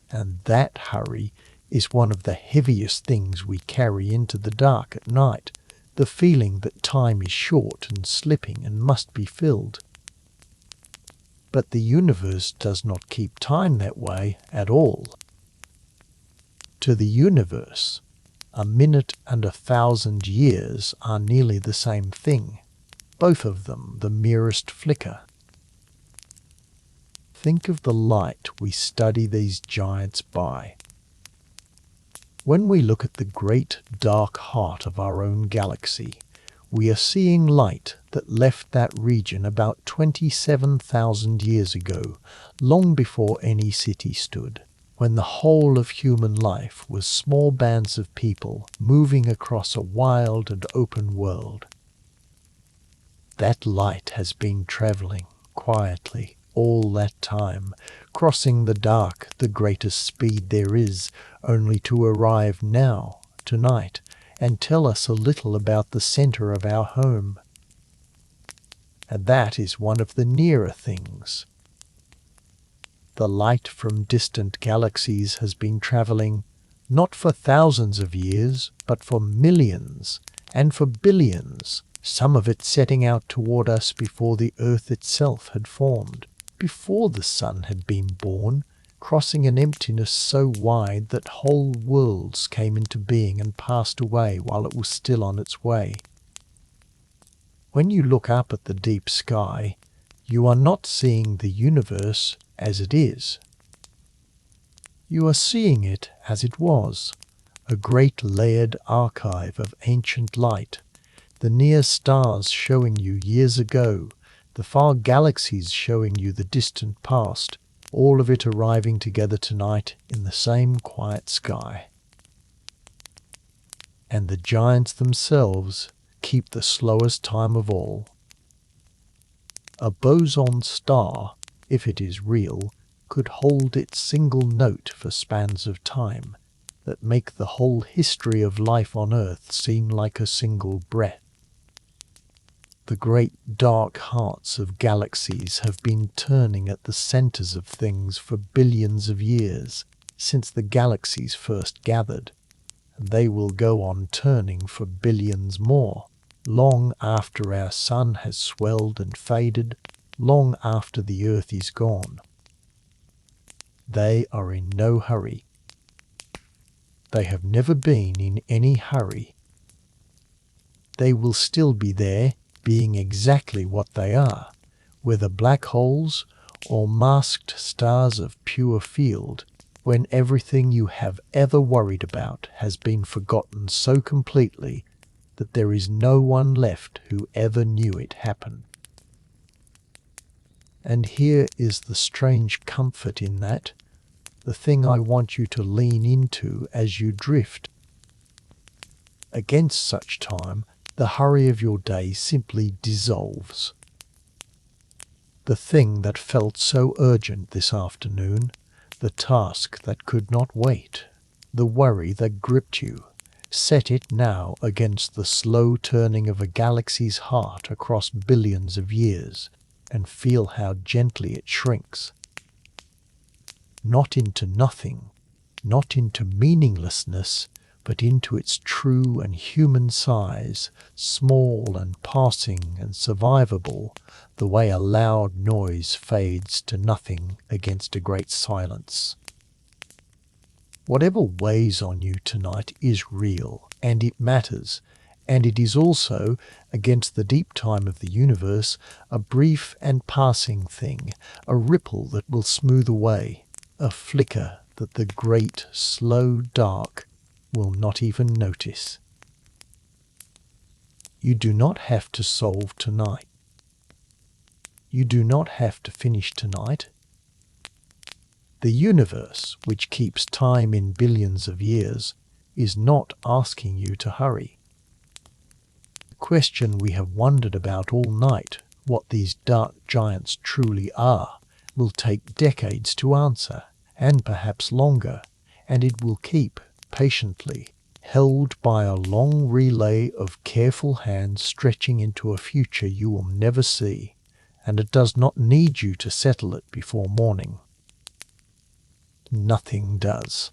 And that hurry is one of the heaviest things we carry into the dark at night, the feeling that time is short and slipping and must be filled. But the universe does not keep time that way at all. To the universe, a minute and 1,000 years are nearly the same thing, both of them the merest flicker. Think of the light we study these giants by. When we look at the great dark heart of our own galaxy, we are seeing light that left that region about 27,000 years ago, long before any city stood, when the whole of human life was small bands of people moving across a wild and open world. That light has been travelling quietly all that time, crossing the dark the greatest speed there is, only to arrive now, tonight, and tell us a little about the centre of our home. And that is one of the nearer things. The light from distant galaxies has been travelling not for thousands of years, but for millions and for billions, some of it setting out toward us before the earth itself had formed, before the sun had been born, crossing an emptiness so wide that whole worlds came into being and passed away while it was still on its way. When you look up at the deep sky, you are not seeing the universe as it is. You are seeing it as it was, a great layered archive of ancient light, the near stars showing you years ago, the far galaxies showing you the distant past, all of it arriving together tonight in the same quiet sky. And the giants themselves keep the slowest time of all. A boson star, if it is real, could hold its single note for spans of time that make the whole history of life on Earth seem like a single breath. The great dark hearts of galaxies have been turning at the centers of things for billions of years, since the galaxies first gathered, and they will go on turning for billions more, long after our sun has swelled and faded, long after the Earth is gone. They are in no hurry. They have never been in any hurry. They will still be there, being exactly what they are, whether black holes or masked stars of pure field, when everything you have ever worried about has been forgotten so completely that there is no one left who ever knew it happen. And here is the strange comfort in that, the thing I want you to lean into as you drift. Against such time, the hurry of your day simply dissolves. The thing that felt so urgent this afternoon, the task that could not wait, the worry that gripped you, set it now against the slow turning of a galaxy's heart across billions of years, and feel how gently it shrinks. Not into nothing, not into meaninglessness, but into its true and human size, small and passing and survivable, the way a loud noise fades to nothing against a great silence. Whatever weighs on you tonight is real, and it matters, and it is also, against the deep time of the universe, a brief and passing thing, a ripple that will smooth away, a flicker that the great, slow dark will not even notice. You do not have to solve tonight. You do not have to finish tonight. The universe, which keeps time in billions of years, is not asking you to hurry. The question we have wondered about all night, what these dark giants truly are, will take decades to answer, and perhaps longer, and it will keep, patiently, held by a long relay of careful hands stretching into a future you will never see, and it does not need you to settle it before morning. Nothing does.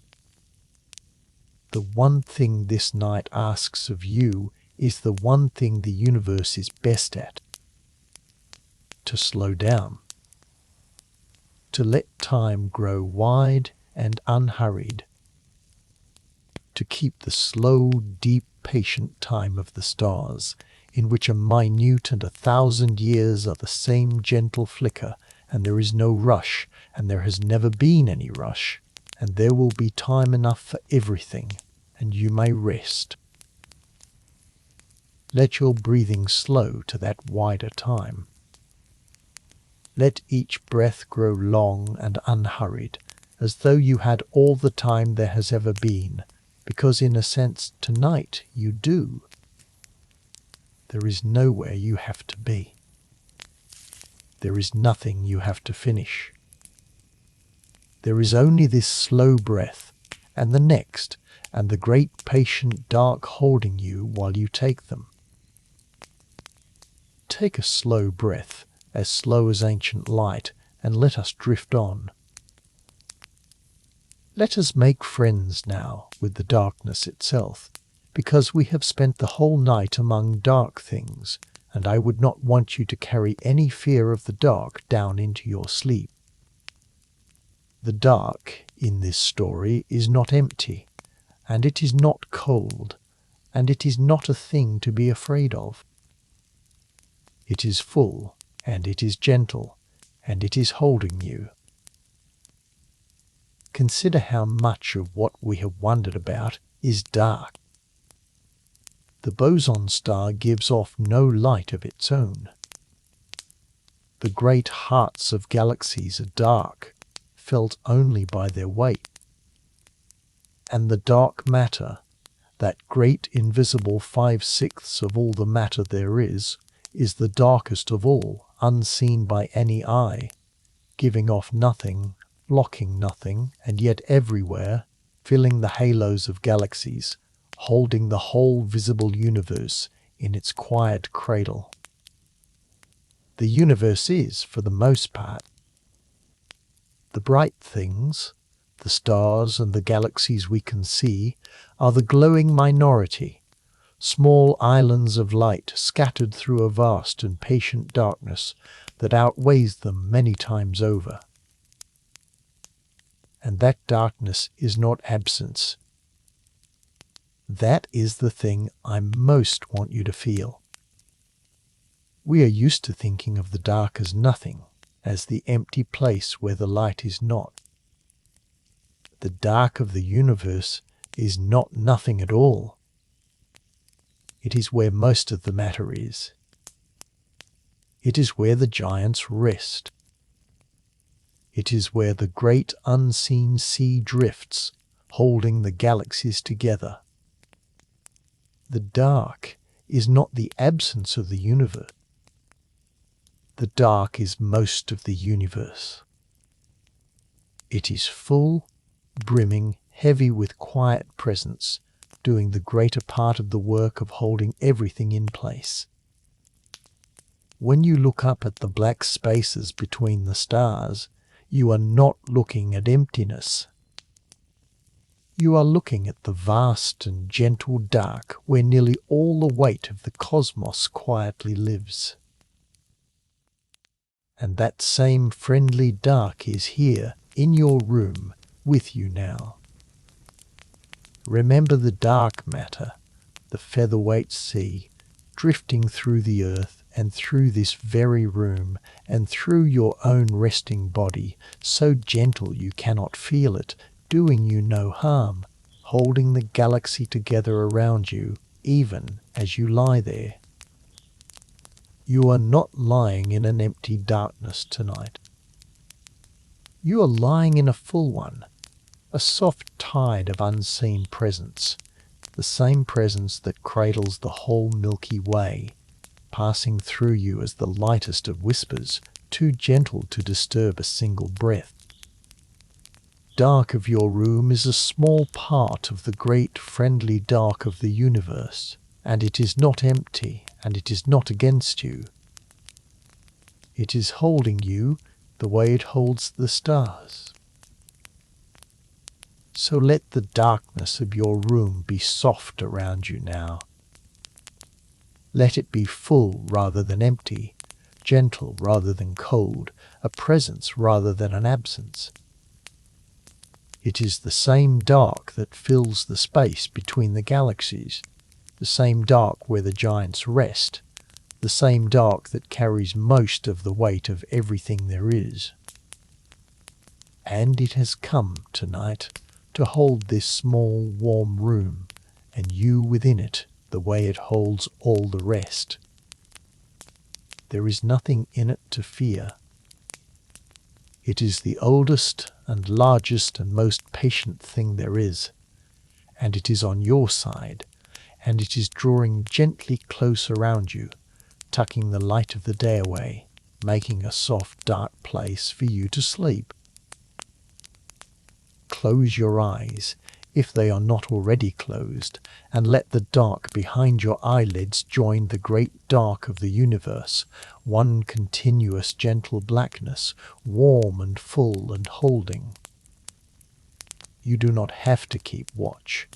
The one thing this night asks of you is the one thing the universe is best at: to slow down, to let time grow wide and unhurried, to keep the slow, deep, patient time of the stars, in which a minute and 1,000 years are the same gentle flicker, and there is no rush, and there has never been any rush, and there will be time enough for everything, and you may rest. Let your breathing slow to that wider time. Let each breath grow long and unhurried, as though you had all the time there has ever been, because in a sense tonight you do. There is nowhere you have to be. There is nothing you have to finish. There is only this slow breath, and the next, and the great patient dark holding you while you take them. Take a slow breath, as slow as ancient light, and let us drift on. Let us make friends now with the darkness itself, because we have spent the whole night among dark things, and I would not want you to carry any fear of the dark down into your sleep. The dark in this story is not empty, and it is not cold, and it is not a thing to be afraid of. It is full, and it is gentle, and it is holding you. Consider how much of what we have wondered about is dark. The Boson star gives off no light of its own. The great hearts of galaxies are dark, felt only by their weight. And the dark matter, that great invisible 5/6 of all the matter there is the darkest of all, unseen by any eye, giving off nothing, blocking nothing, and yet everywhere, filling the halos of galaxies, holding the whole visible universe in its quiet cradle. The universe is, for the most part. The bright things, the stars and the galaxies we can see, are the glowing minority, small islands of light scattered through a vast and patient darkness that outweighs them many times over. And that darkness is not absence. That is the thing I most want you to feel. We are used to thinking of the dark as nothing, as the empty place where the light is not. The dark of the universe is not nothing at all. It is where most of the matter is. It is where the giants rest. It is where the great unseen sea drifts, holding the galaxies together. The dark is not the absence of the universe. The dark is most of the universe. It is full, brimming, heavy with quiet presence, doing the greater part of the work of holding everything in place. When you look up at the black spaces between the stars, you are not looking at emptiness. You are looking at the vast and gentle dark where nearly all the weight of the cosmos quietly lives. And that same friendly dark is here, in your room, with you now. Remember the dark matter, the featherweight sea, drifting through the earth and through this very room and through your own resting body, so gentle you cannot feel it, doing you no harm, holding the galaxy together around you, even as you lie there. You are not lying in an empty darkness tonight. You are lying in a full one, a soft tide of unseen presence, the same presence that cradles the whole Milky Way, passing through you as the lightest of whispers, too gentle to disturb a single breath. Dark of your room is a small part of the great friendly dark of the universe, and it is not empty, and it is not against you. It is holding you the way it holds the stars. So let the darkness of your room be soft around you now. Let it be full rather than empty, gentle rather than cold, a presence rather than an absence. It is the same dark that fills the space between the galaxies, the same dark where the giants rest, the same dark that carries most of the weight of everything there is. And it has come tonight, to hold this small, warm room, and you within it the way it holds all the rest. There is nothing in it to fear. It is the oldest and largest and most patient thing there is, and it is on your side, and it is drawing gently close around you, tucking the light of the day away, making a soft, dark place for you to sleep. Close your eyes, if they are not already closed, and let the dark behind your eyelids join the great dark of the universe, one continuous gentle blackness, warm and full and holding. You do not have to keep watch.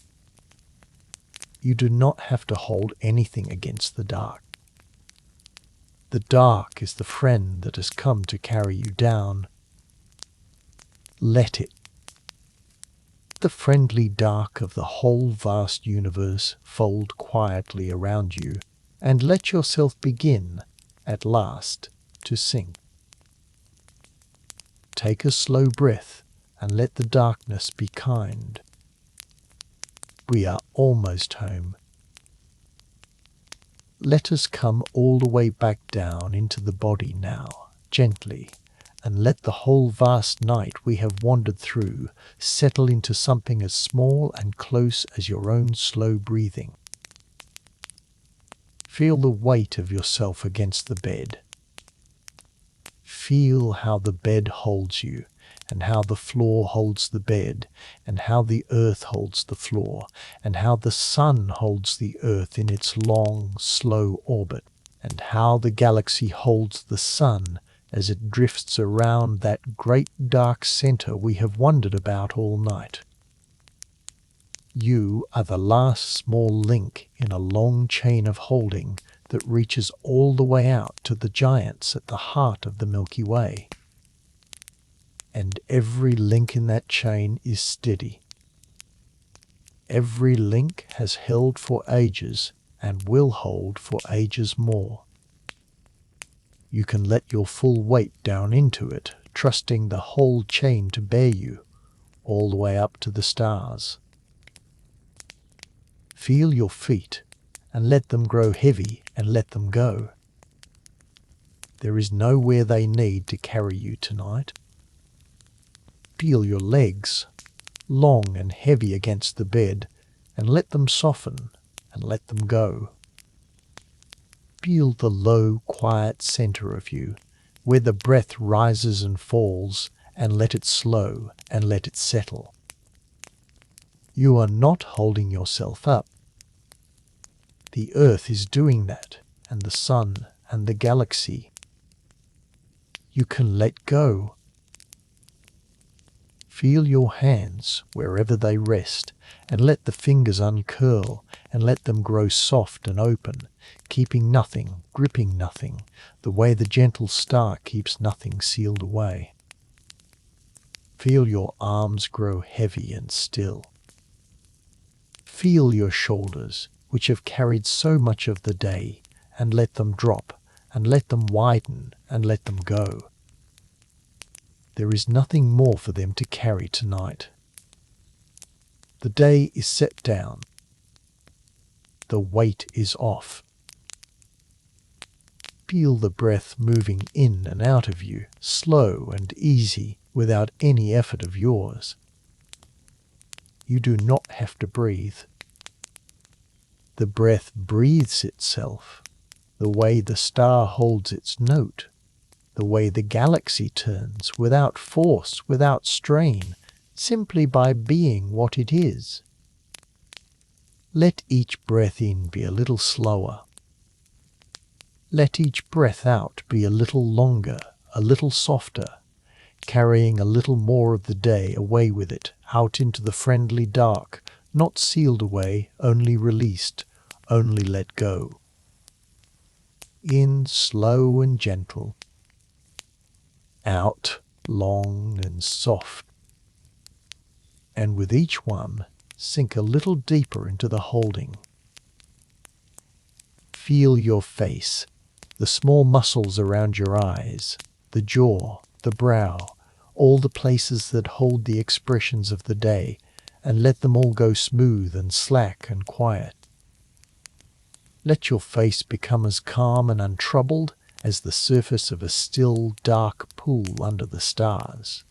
You do not have to hold anything against the dark. The dark is the friend that has come to carry you down. Let it. The friendly dark of the whole vast universe fold quietly around you, and let yourself begin, at last, to sink. Take a slow breath and let the darkness be kind. We are almost home. Let us come all the way back down into the body now, gently, and let the whole vast night we have wandered through settle into something as small and close as your own slow breathing. Feel the weight of yourself against the bed. Feel how the bed holds you, and how the floor holds the bed, and how the earth holds the floor, and how the sun holds the earth in its long, slow orbit, and how the galaxy holds the sun as it drifts around that great dark center we have wondered about all night. You are the last small link in a long chain of holding that reaches all the way out to the giants at the heart of the Milky Way. And every link in that chain is steady. Every link has held for ages and will hold for ages more. You can let your full weight down into it, trusting the whole chain to bear you, all the way up to the stars. Feel your feet, and let them grow heavy and let them go. There is nowhere they need to carry you tonight. Feel your legs, long and heavy against the bed, and let them soften and let them go. Feel the low, quiet center of you, where the breath rises and falls, and let it slow and let it settle. You are not holding yourself up. The earth is doing that, and the sun and the galaxy. You can let go. Feel your hands wherever they rest, and let the fingers uncurl, and let them grow soft and open, keeping nothing, gripping nothing, the way the gentle star keeps nothing sealed away. Feel your arms grow heavy and still. Feel your shoulders, which have carried so much of the day, and let them drop, and let them widen, and let them go. There is nothing more for them to carry tonight. The day is set down. The weight is off. Feel the breath moving in and out of you, slow and easy, without any effort of yours. You do not have to breathe. The breath breathes itself, the way the star holds its note, the way the galaxy turns, without force, without strain, simply by being what it is. Let each breath in be a little slower. Let each breath out be a little longer, a little softer, carrying a little more of the day away with it, out into the friendly dark, not sealed away, only released, only let go. In slow and gentle. Out long and soft. And with each one, sink a little deeper into the holding. Feel your face, the small muscles around your eyes, the jaw, the brow, all the places that hold the expressions of the day, and let them all go smooth and slack and quiet. Let your face become as calm and untroubled as the surface of a still, dark pool under the stars.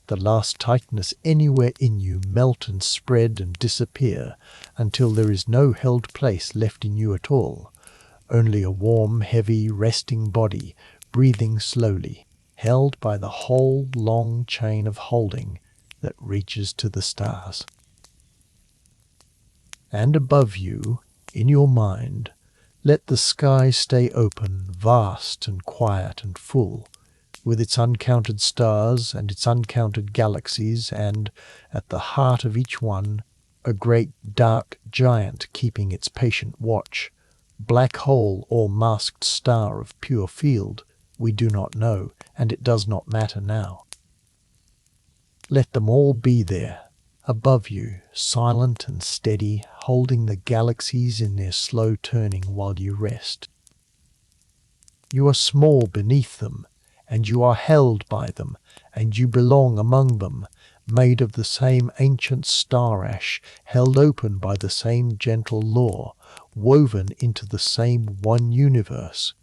The last tightness anywhere in you melt and spread and disappear until there is no held place left in you at all, only a warm, heavy, resting body, breathing slowly, held by the whole long chain of holding that reaches to the stars. And above you, in your mind, let the sky stay open, vast and quiet and full, with its uncounted stars and its uncounted galaxies, and, at the heart of each one, a great dark giant keeping its patient watch, black hole or masked star of pure field, we do not know, and it does not matter now. Let them all be there, above you, silent and steady, holding the galaxies in their slow turning while you rest. You are small beneath them, and you are held by them, and you belong among them, made of the same ancient star ash, held open by the same gentle law, woven into the same one universe.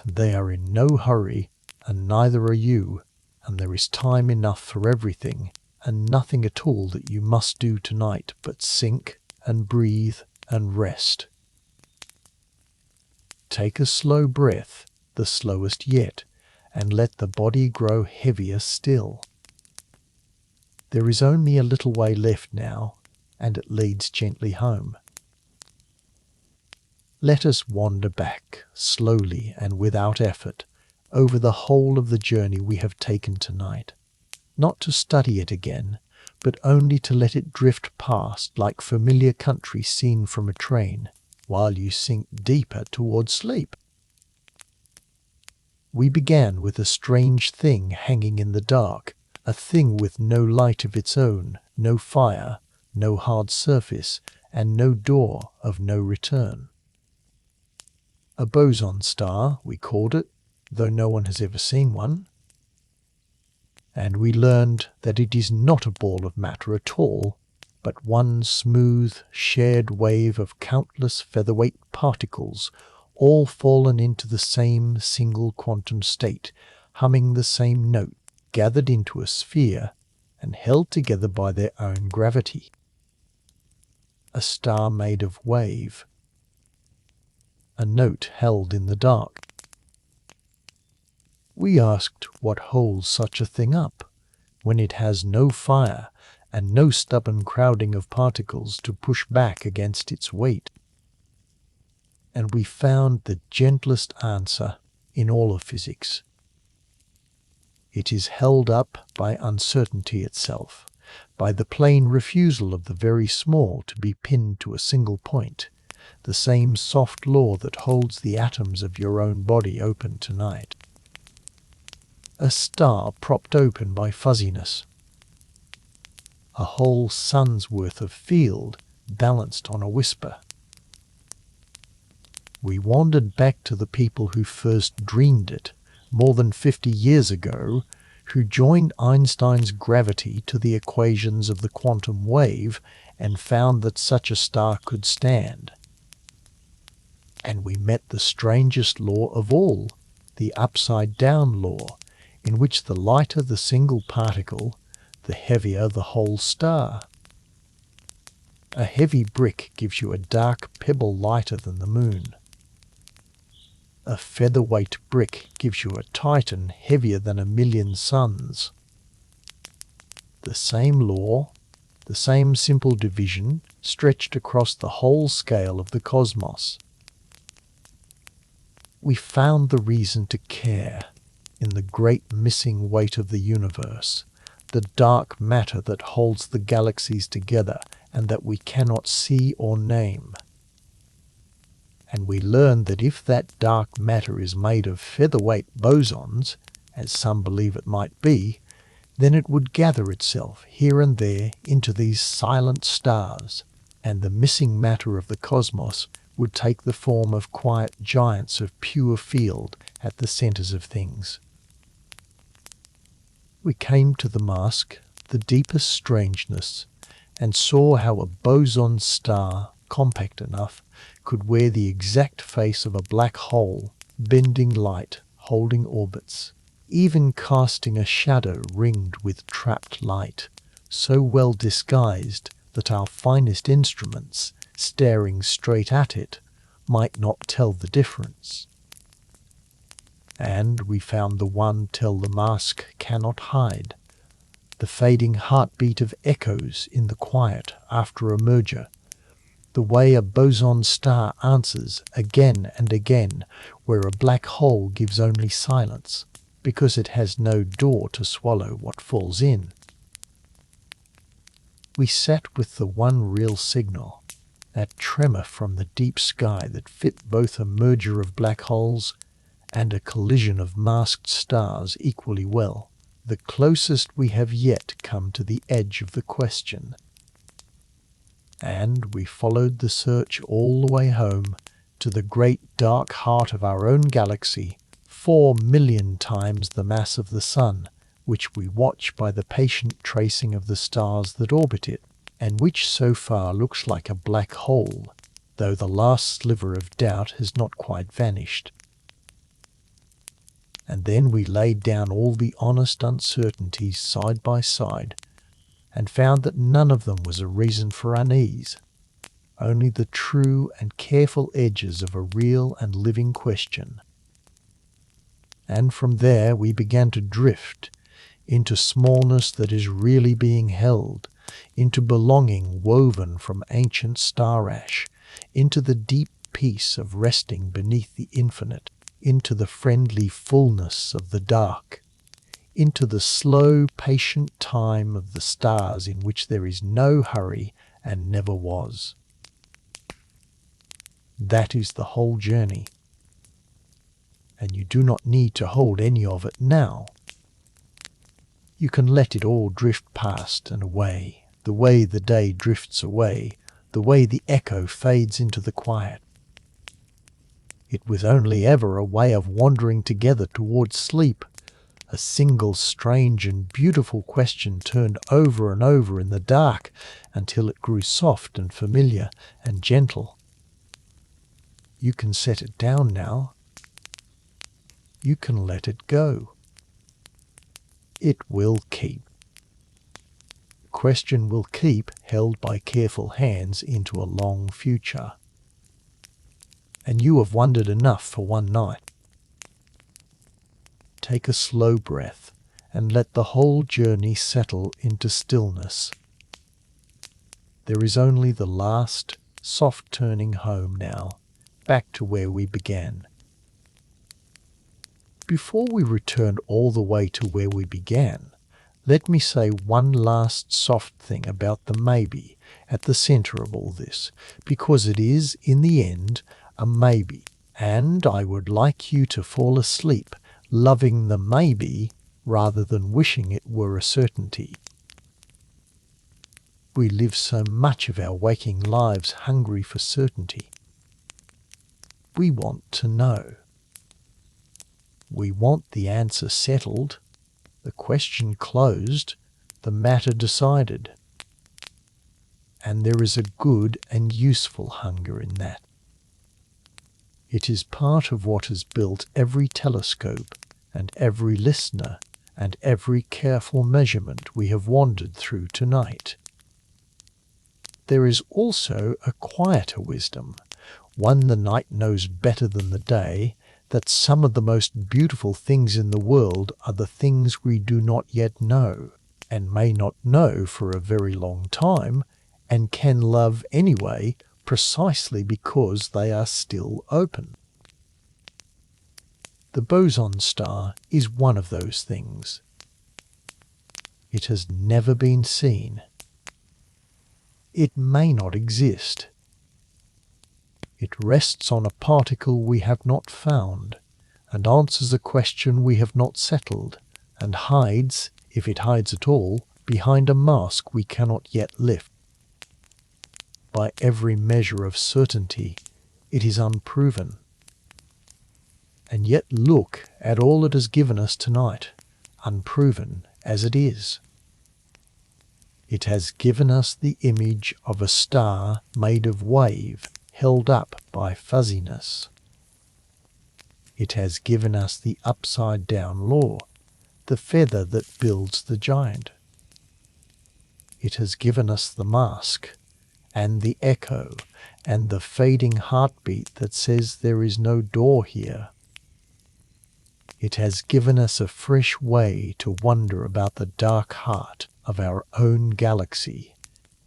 They are in no hurry, and neither are you, and there is time enough for everything, and nothing at all that you must do tonight but sink and breathe and rest. Take a slow breath, the slowest yet, and let the body grow heavier still. There is only a little way left now, and it leads gently home. Let us wander back, slowly and without effort, over the whole of the journey we have taken tonight, not to study it again, but only to let it drift past like familiar country seen from a train, while you sink deeper toward sleep. We began with a strange thing hanging in the dark, a thing with no light of its own, no fire, no hard surface, and no door of no return. A boson star, we called it, though no one has ever seen one. And we learned that it is not a ball of matter at all, but one smooth, shared wave of countless featherweight particles, all fallen into the same single quantum state, humming the same note, gathered into a sphere, and held together by their own gravity. A star made of wave. A note held in the dark. We asked what holds such a thing up, when it has no fire and no stubborn crowding of particles to push back against its weight. And we found the gentlest answer in all of physics. It is held up by uncertainty itself, by the plain refusal of the very small to be pinned to a single point, the same soft law that holds the atoms of your own body open tonight. A star propped open by fuzziness. A whole sun's worth of field balanced on a whisper. We wandered back to the people who first dreamed it, more than 50 years ago, who joined Einstein's gravity to the equations of the quantum wave and found that such a star could stand. And we met the strangest law of all, the upside-down law, in which the lighter the single particle, the heavier the whole star. A heavy brick gives you a dark pebble lighter than the moon. A featherweight brick gives you a titan heavier than 1,000,000 suns. The same law, the same simple division, stretched across the whole scale of the cosmos. We found the reason to care in the great missing weight of the universe, the dark matter that holds the galaxies together and that we cannot see or name. And we learned that if that dark matter is made of featherweight bosons, as some believe it might be, then it would gather itself here and there into these silent stars, and the missing matter of the cosmos would take the form of quiet giants of pure field at the centers of things. We came to the mask, the deepest strangeness and saw how a boson star, compact enough, could wear the exact face of a black hole, bending light, holding orbits, even casting a shadow ringed with trapped light, so well disguised that our finest instruments, staring straight at it, might not tell the difference. And we found the one tell the mask cannot hide, the fading heartbeat of echoes in the quiet after a merger, the way a boson star answers again and again where a black hole gives only silence, because it has no door to swallow what falls in. We sat with the one real signal, that tremor from the deep sky that fit both a merger of black holes and a collision of masked stars equally well, the closest we have yet come to the edge of the question. And we followed the search all the way home to the great dark heart of our own galaxy, 4,000,000 times the mass of the Sun, which we watch by the patient tracing of the stars that orbit it, and which so far looks like a black hole, though the last sliver of doubt has not quite vanished. And then we laid down all the honest uncertainties side by side, and found that none of them was a reason for unease, only the true and careful edges of a real and living question. And from there we began to drift into smallness that is really being held, into belonging woven from ancient star ash, into the deep peace of resting beneath the infinite, into the friendly fullness of the dark, into the slow, patient time of the stars in which there is no hurry and never was. That is the whole journey, and you do not need to hold any of it now. You can let it all drift past and away, the way the day drifts away, the way the echo fades into the quiet. It was only ever a way of wandering together towards sleep, a single strange and beautiful question turned over and over in the dark until it grew soft and familiar and gentle. You can set it down now. You can let it go. It will keep. The question will keep, held by careful hands into a long future. And you have wondered enough for one night. Take a slow breath and let the whole journey settle into stillness. There is only the last soft turning home now, back to where we began. Before we return all the way to where we began, let me say one last soft thing about the maybe at the center of all this, because it is, in the end, a maybe, and I would like you to fall asleep loving the maybe rather than wishing it were a certainty. We live so much of our waking lives hungry for certainty. We want to know. We want the answer settled, the question closed, the matter decided. And there is a good and useful hunger in that. It is part of what has built every telescope and every listener and every careful measurement we have wandered through tonight. There is also a quieter wisdom, one the night knows better than the day, that some of the most beautiful things in the world are the things we do not yet know, and may not know for a very long time, and can love anyway precisely because they are still open. The boson star is one of those things. It has never been seen. It may not exist. It rests on a particle we have not found, and answers a question we have not settled, and hides, if it hides at all, behind a mask we cannot yet lift. By every measure of certainty, it is unproven. And yet look at all it has given us tonight, unproven as it is. It has given us the image of a star made of wave held up by fuzziness. It has given us the upside-down law, the feather that builds the giant. It has given us the mask, and the echo, and the fading heartbeat that says there is no door here. It has given us a fresh way to wonder about the dark heart of our own galaxy,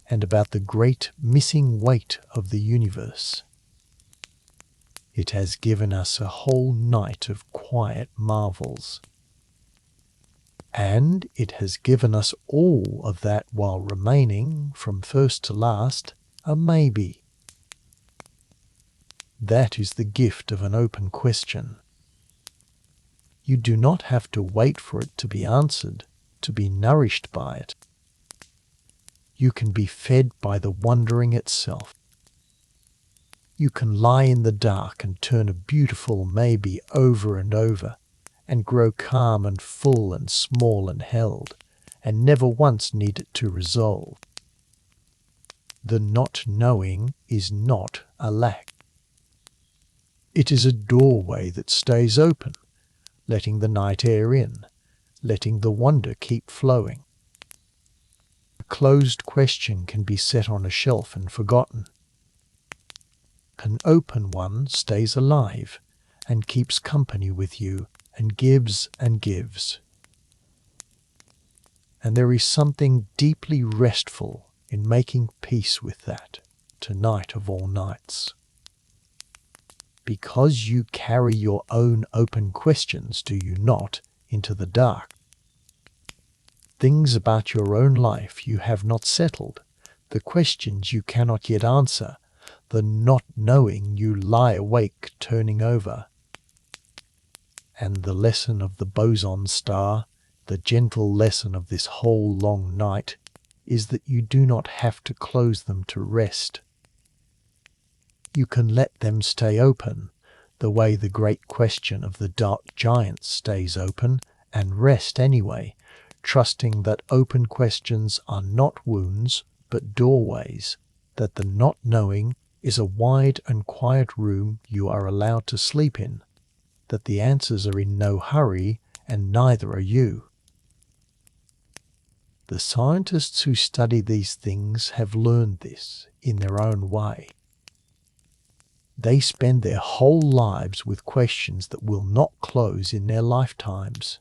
and about the great missing weight of the universe. It has given us a whole night of quiet marvels. And it has given us all of that while remaining, from first to last, a maybe. That is the gift of an open question. You do not have to wait for it to be answered, to be nourished by it. You can be fed by the wondering itself. You can lie in the dark and turn a beautiful maybe over and over, and grow calm and full and small and held, and never once need it to resolve. The not knowing is not a lack. It is a doorway that stays open, letting the night air in, letting the wonder keep flowing. A closed question can be set on a shelf and forgotten. An open one stays alive and keeps company with you and gives and gives. And there is something deeply restful in making peace with that, tonight of all nights. Because you carry your own open questions, do you not, into the dark? Things about your own life you have not settled, the questions you cannot yet answer, the not knowing you lie awake turning over. And the lesson of the Boson star, the gentle lesson of this whole long night, is that you do not have to close them to rest. You can let them stay open, the way the great question of the dark giant stays open, and rest anyway, trusting that open questions are not wounds, but doorways, that the not knowing is a wide and quiet room you are allowed to sleep in, that the answers are in no hurry, and neither are you. The scientists who study these things have learned this in their own way. They spend their whole lives with questions that will not close in their lifetimes.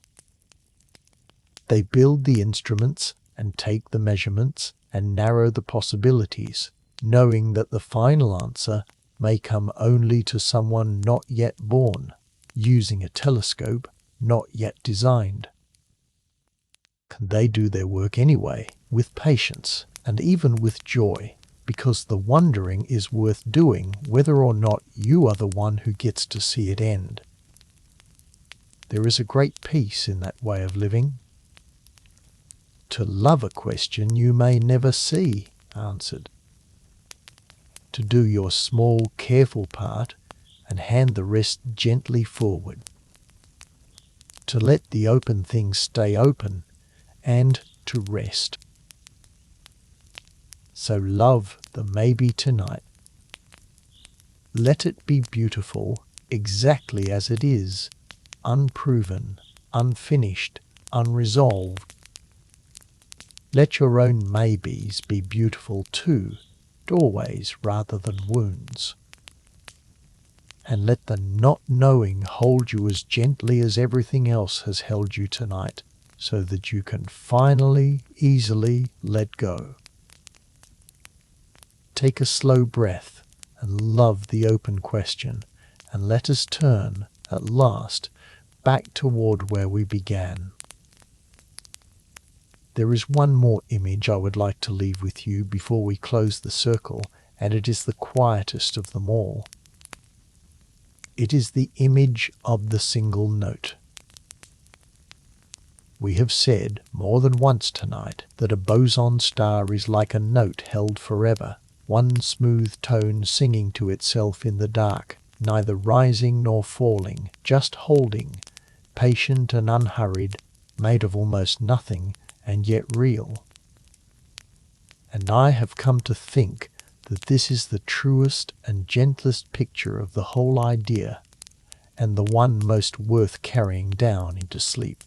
They build the instruments and take the measurements and narrow the possibilities, knowing that the final answer may come only to someone not yet born, using a telescope not yet designed. They do their work anyway, with patience and even with joy, because the wondering is worth doing whether or not you are the one who gets to see it end. There is a great peace in that way of living. To love a question you may never see answered. To do your small, careful part and hand the rest gently forward. To let the open things stay open and to rest. So love the maybe tonight. Let it be beautiful exactly as it is, unproven, unfinished, unresolved. Let your own maybes be beautiful too, doorways rather than wounds. And let the not knowing hold you as gently as everything else has held you tonight, so that you can finally, easily let go. Take a slow breath and love the open question, and let us turn, at last, back toward where we began. There is one more image I would like to leave with you before we close the circle, and it is the quietest of them all. It is the image of the single note. We have said more than once tonight that a boson star is like a note held forever, one smooth tone singing to itself in the dark, neither rising nor falling, just holding, patient and unhurried, made of almost nothing, and yet real. and I have come to think that this is the truest and gentlest picture of the whole idea, and the one most worth carrying down into sleep.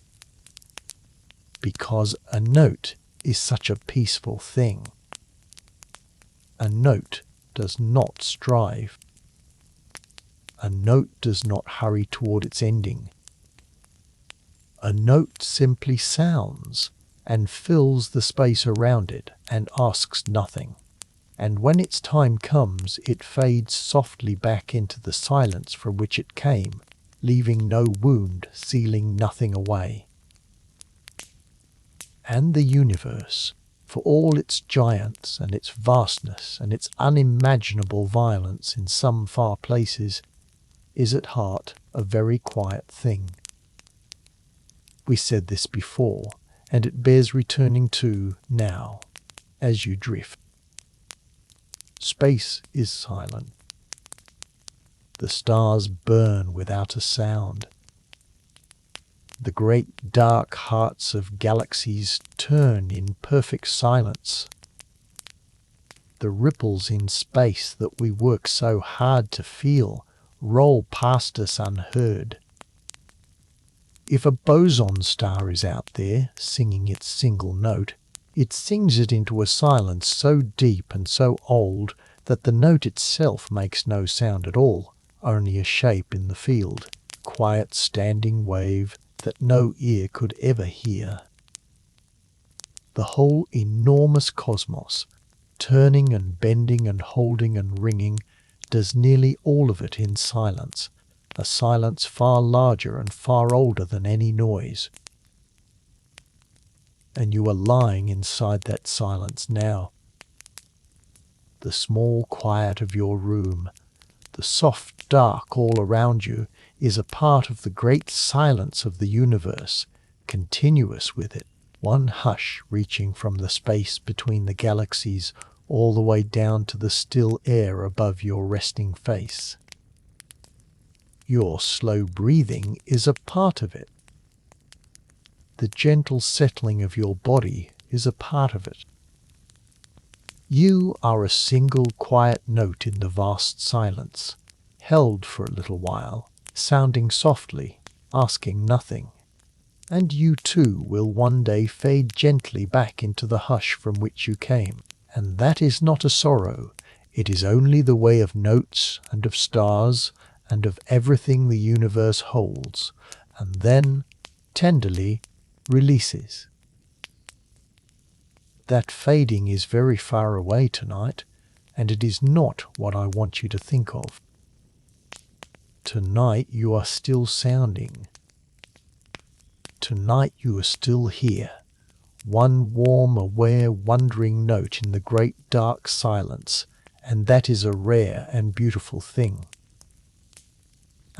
Because a note is such a peaceful thing. A note does not strive. A note does not hurry toward its ending. A note simply sounds and fills the space around it and asks nothing. And when its time comes, it fades softly back into the silence from which it came, leaving no wound, sealing nothing away. And the universe, for all its giants and its vastness and its unimaginable violence in some far places, is at heart a very quiet thing. We said this before, and it bears returning to now, as you drift. Space is silent. The stars burn without a sound. The great dark hearts of galaxies turn in perfect silence. The ripples in space that we work so hard to feel roll past us unheard. If a boson star is out there singing its single note, it sings it into a silence so deep and so old that the note itself makes no sound at all, only a shape in the field, quiet standing wave that no ear could ever hear. The whole enormous cosmos, turning and bending and holding and ringing, does nearly all of it in silence, a silence far larger and far older than any noise. And you are lying inside that silence now. The small quiet of your room, the soft dark all around you, is a part of the great silence of the universe, continuous with it, one hush reaching from the space between the galaxies all the way down to the still air above your resting face. Your slow breathing is a part of it. The gentle settling of your body is a part of it. You are a single quiet note in the vast silence, held for a little while, sounding softly, asking nothing. And you too will one day fade gently back into the hush from which you came. And that is not a sorrow, it is only the way of notes and of stars and of everything the universe holds, and then, tenderly, releases. That fading is very far away tonight, and it is not what I want you to think of. Tonight you are still sounding. Tonight you are still here, one warm, aware, wondering note in the great dark silence, and that is a rare and beautiful thing.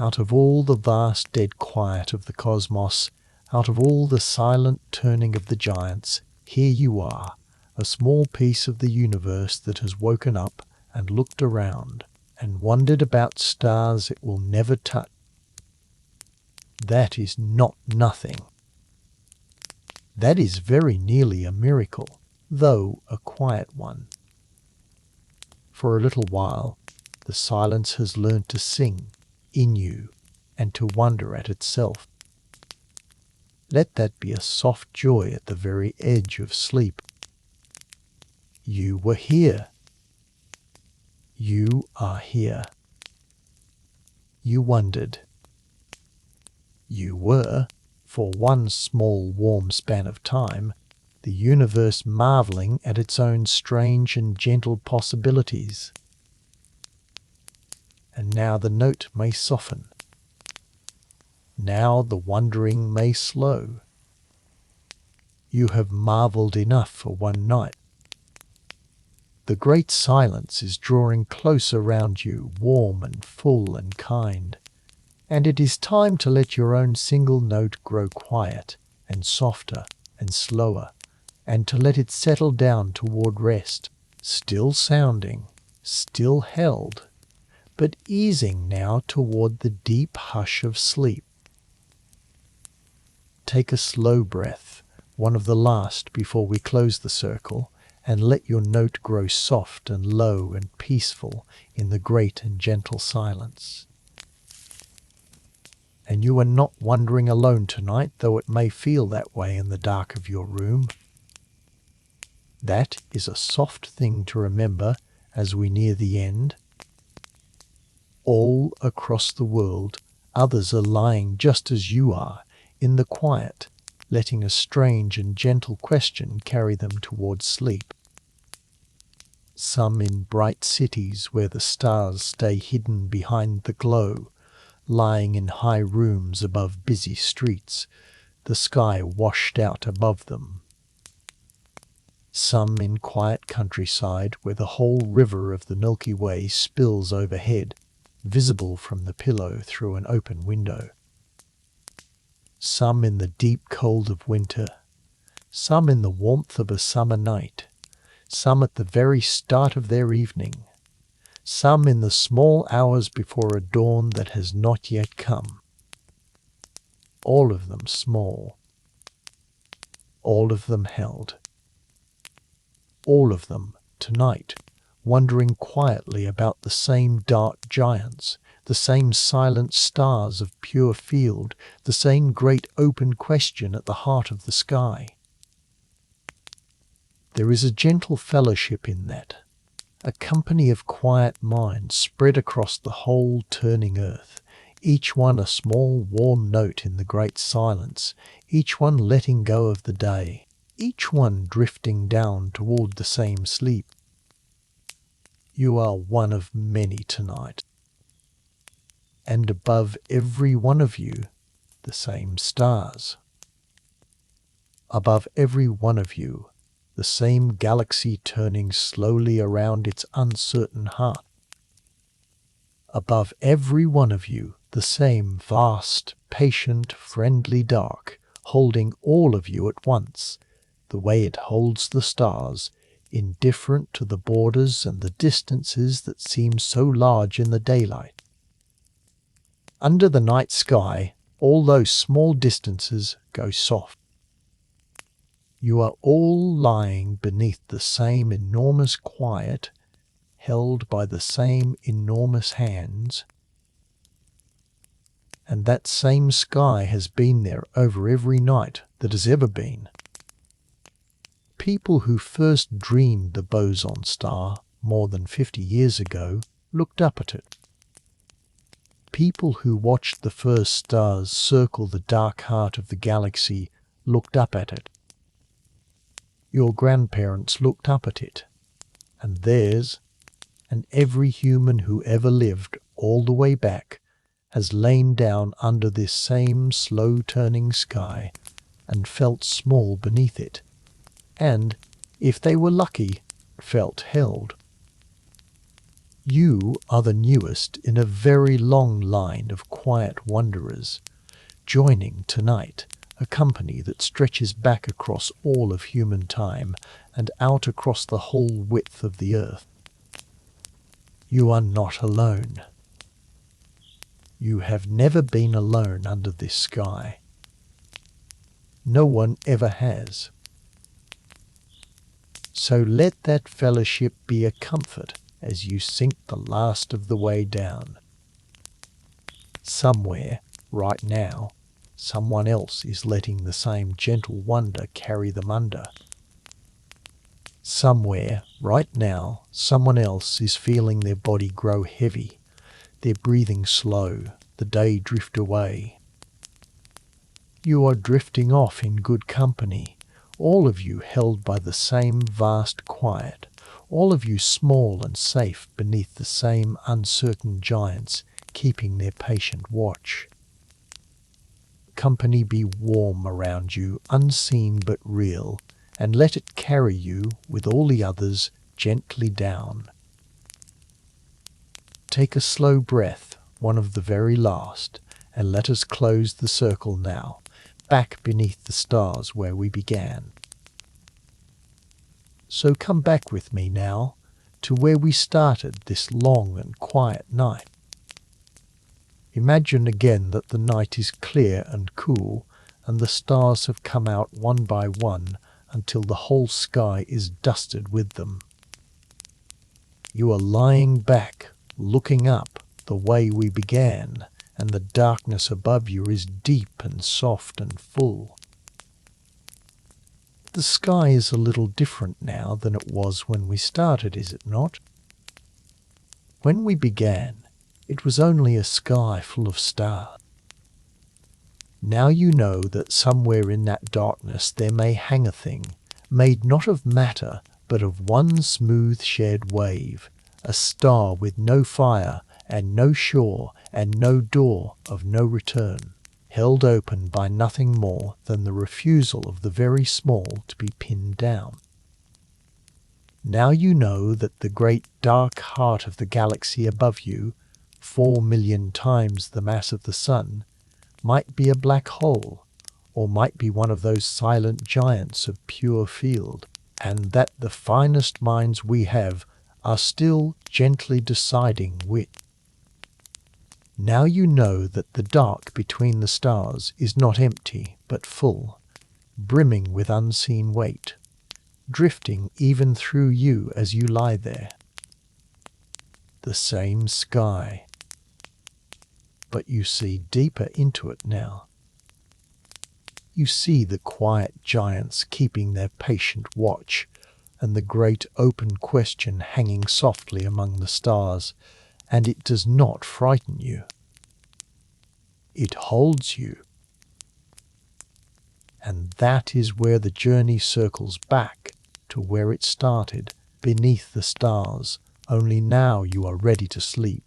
Out of all the vast dead quiet of the cosmos, out of all the silent turning of the giants, here you are, a small piece of the universe that has woken up and looked around and wondered about stars it will never touch. That is not nothing. That is very nearly a miracle, though a quiet one. For a little while, the silence has learned to sing in you and to wonder at itself. Let that be a soft joy at the very edge of sleep. You were here. You are here. You wondered. You were, for one small warm span of time, the universe marvelling at its own strange and gentle possibilities. And now the note may soften. Now the wondering may slow. You have marvelled enough for one night. The great silence is drawing close around you, warm and full and kind, and it is time to let your own single note grow quiet and softer and slower, and to let it settle down toward rest, still sounding, still held, but easing now toward the deep hush of sleep. Take a slow breath, one of the last before we close the circle, and let your note grow soft and low and peaceful in the great and gentle silence. And you are not wandering alone tonight, though it may feel that way in the dark of your room. That is a soft thing to remember as we near the end. All across the world, others are lying just as you are, in the quiet, letting a strange and gentle question carry them towards sleep. Some in bright cities where the stars stay hidden behind the glow, lying in high rooms above busy streets, the sky washed out above them. Some in quiet countryside where the whole river of the Milky Way spills overhead, visible from the pillow through an open window. Some in the deep cold of winter, some in the warmth of a summer night, some at the very start of their evening, some in the small hours before a dawn that has not yet come. All of them small, all of them held, all of them tonight wondering quietly about the same dark giants, the same silent stars of pure field, the same great open question at the heart of the sky. There is a gentle fellowship in that, a company of quiet minds spread across the whole turning earth, each one a small warm note in the great silence, each one letting go of the day, each one drifting down toward the same sleep. You are one of many tonight, and above every one of you, the same stars. Above every one of you, the same galaxy turning slowly around its uncertain heart. Above every one of you, the same vast, patient, friendly dark, holding all of you at once, the way it holds the stars, indifferent to the borders and the distances that seem so large in the daylight. Under the night sky, all those small distances go soft. You are all lying beneath the same enormous quiet, held by the same enormous hands, and that same sky has been there over every night that has ever been. People who first dreamed the Boson star more than 50 years ago looked up at it. People who watched the first stars circle the dark heart of the galaxy looked up at it. Your grandparents looked up at it, and theirs, and every human who ever lived all the way back has lain down under this same slow-turning sky and felt small beneath it, and, if they were lucky, felt held. You are the newest in a very long line of quiet wanderers, joining tonight a company that stretches back across all of human time and out across the whole width of the earth. You are not alone. You have never been alone under this sky. No one ever has. So let that fellowship be a comfort as you sink the last of the way down. Somewhere, right now, someone else is letting the same gentle wonder carry them under. Somewhere, right now, someone else is feeling their body grow heavy, their breathing slow, the day drift away. You are drifting off in good company, all of you held by the same vast quiet, all of you small and safe beneath the same uncertain giants keeping their patient watch. Company be warm around you, unseen but real, and let it carry you, with all the others, gently down. Take a slow breath, one of the very last, and let us close the circle now, back beneath the stars where we began. So come back with me now to where we started this long and quiet night. Imagine again that the night is clear and cool, and the stars have come out one by one until the whole sky is dusted with them. You are lying back, looking up the way we began, and the darkness above you is deep and soft and full. The sky is a little different now than it was when we started, is it not? When we began, it was only a sky full of stars. Now you know that somewhere in that darkness there may hang a thing, made not of matter, but of one smooth shared wave, a star with no fire, and no shore, and no door of no return, held open by nothing more than the refusal of the very small to be pinned down. Now you know that the great dark heart of the galaxy above you, 4,000,000 times the mass of the sun, might be a black hole, or might be one of those silent giants of pure field, and that the finest minds we have are still gently deciding which. Now you know that the dark between the stars is not empty, but full, brimming with unseen weight, drifting even through you as you lie there. The same sky, but you see deeper into it now. You see the quiet giants keeping their patient watch, and the great open question hanging softly among the stars, and it does not frighten you. It holds you. And that is where the journey circles back to where it started, beneath the stars, only now you are ready to sleep.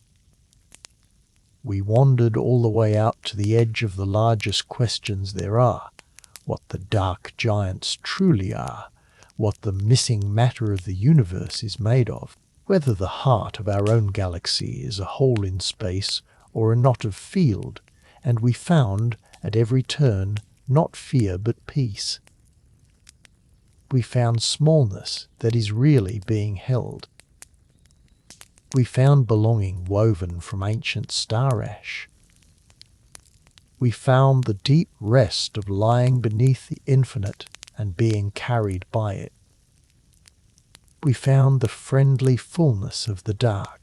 We wandered all the way out to the edge of the largest questions there are, what the dark giants truly are, what the missing matter of the universe is made of, whether the heart of our own galaxy is a hole in space or a knot of field, and we found at every turn not fear but peace. We found smallness that is really being held. We found belonging woven from ancient star ash. We found the deep rest of lying beneath the infinite and being carried by it. We found the friendly fullness of the dark.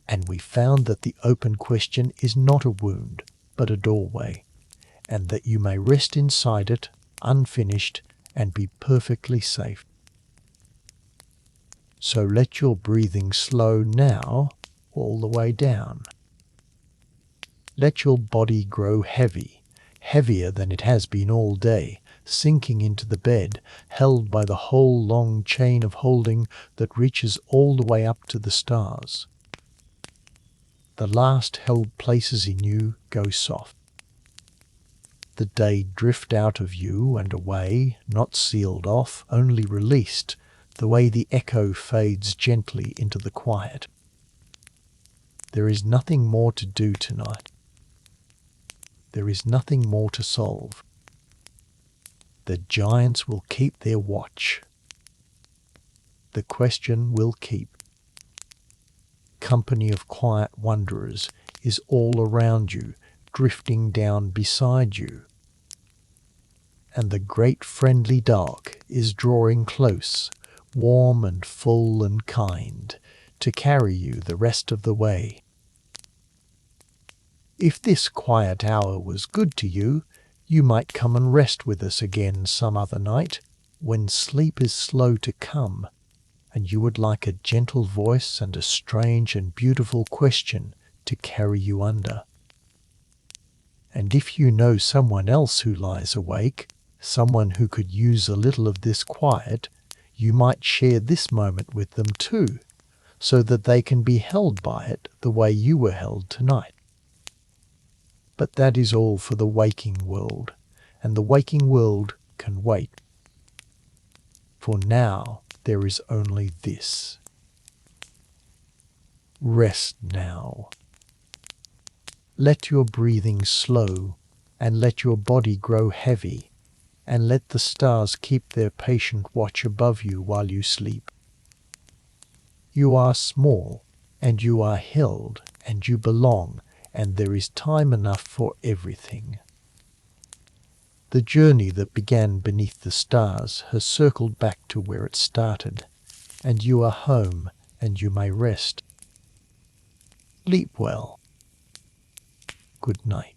And we found that the open question is not a wound, but a doorway, and that you may rest inside it, unfinished, and be perfectly safe. So let your breathing slow now all the way down. Let your body grow heavy, heavier than it has been all day, sinking into the bed, held by the whole long chain of holding that reaches all the way up to the stars. The last held places in you go soft. The day drift out of you and away, not sealed off, only released, the way the echo fades gently into the quiet. There is nothing more to do tonight. There is nothing more to solve. The giants will keep their watch. The question will keep. Company of quiet wanderers is all around you, drifting down beside you. And the great friendly dark is drawing close, warm and full and kind, to carry you the rest of the way. If this quiet hour was good to you, you might come and rest with us again some other night, when sleep is slow to come, and you would like a gentle voice and a strange and beautiful question to carry you under. And if you know someone else who lies awake, someone who could use a little of this quiet, you might share this moment with them too, so that they can be held by it the way you were held tonight. But that is all for the waking world, and the waking world can wait. For now there is only this. Rest now. Let your breathing slow, and let your body grow heavy, and let the stars keep their patient watch above you while you sleep. You are small, and you are held, and you belong, and there is time enough for everything. The journey that began beneath the stars has circled back to where it started, and you are home, and you may rest. Sleep well. Good night.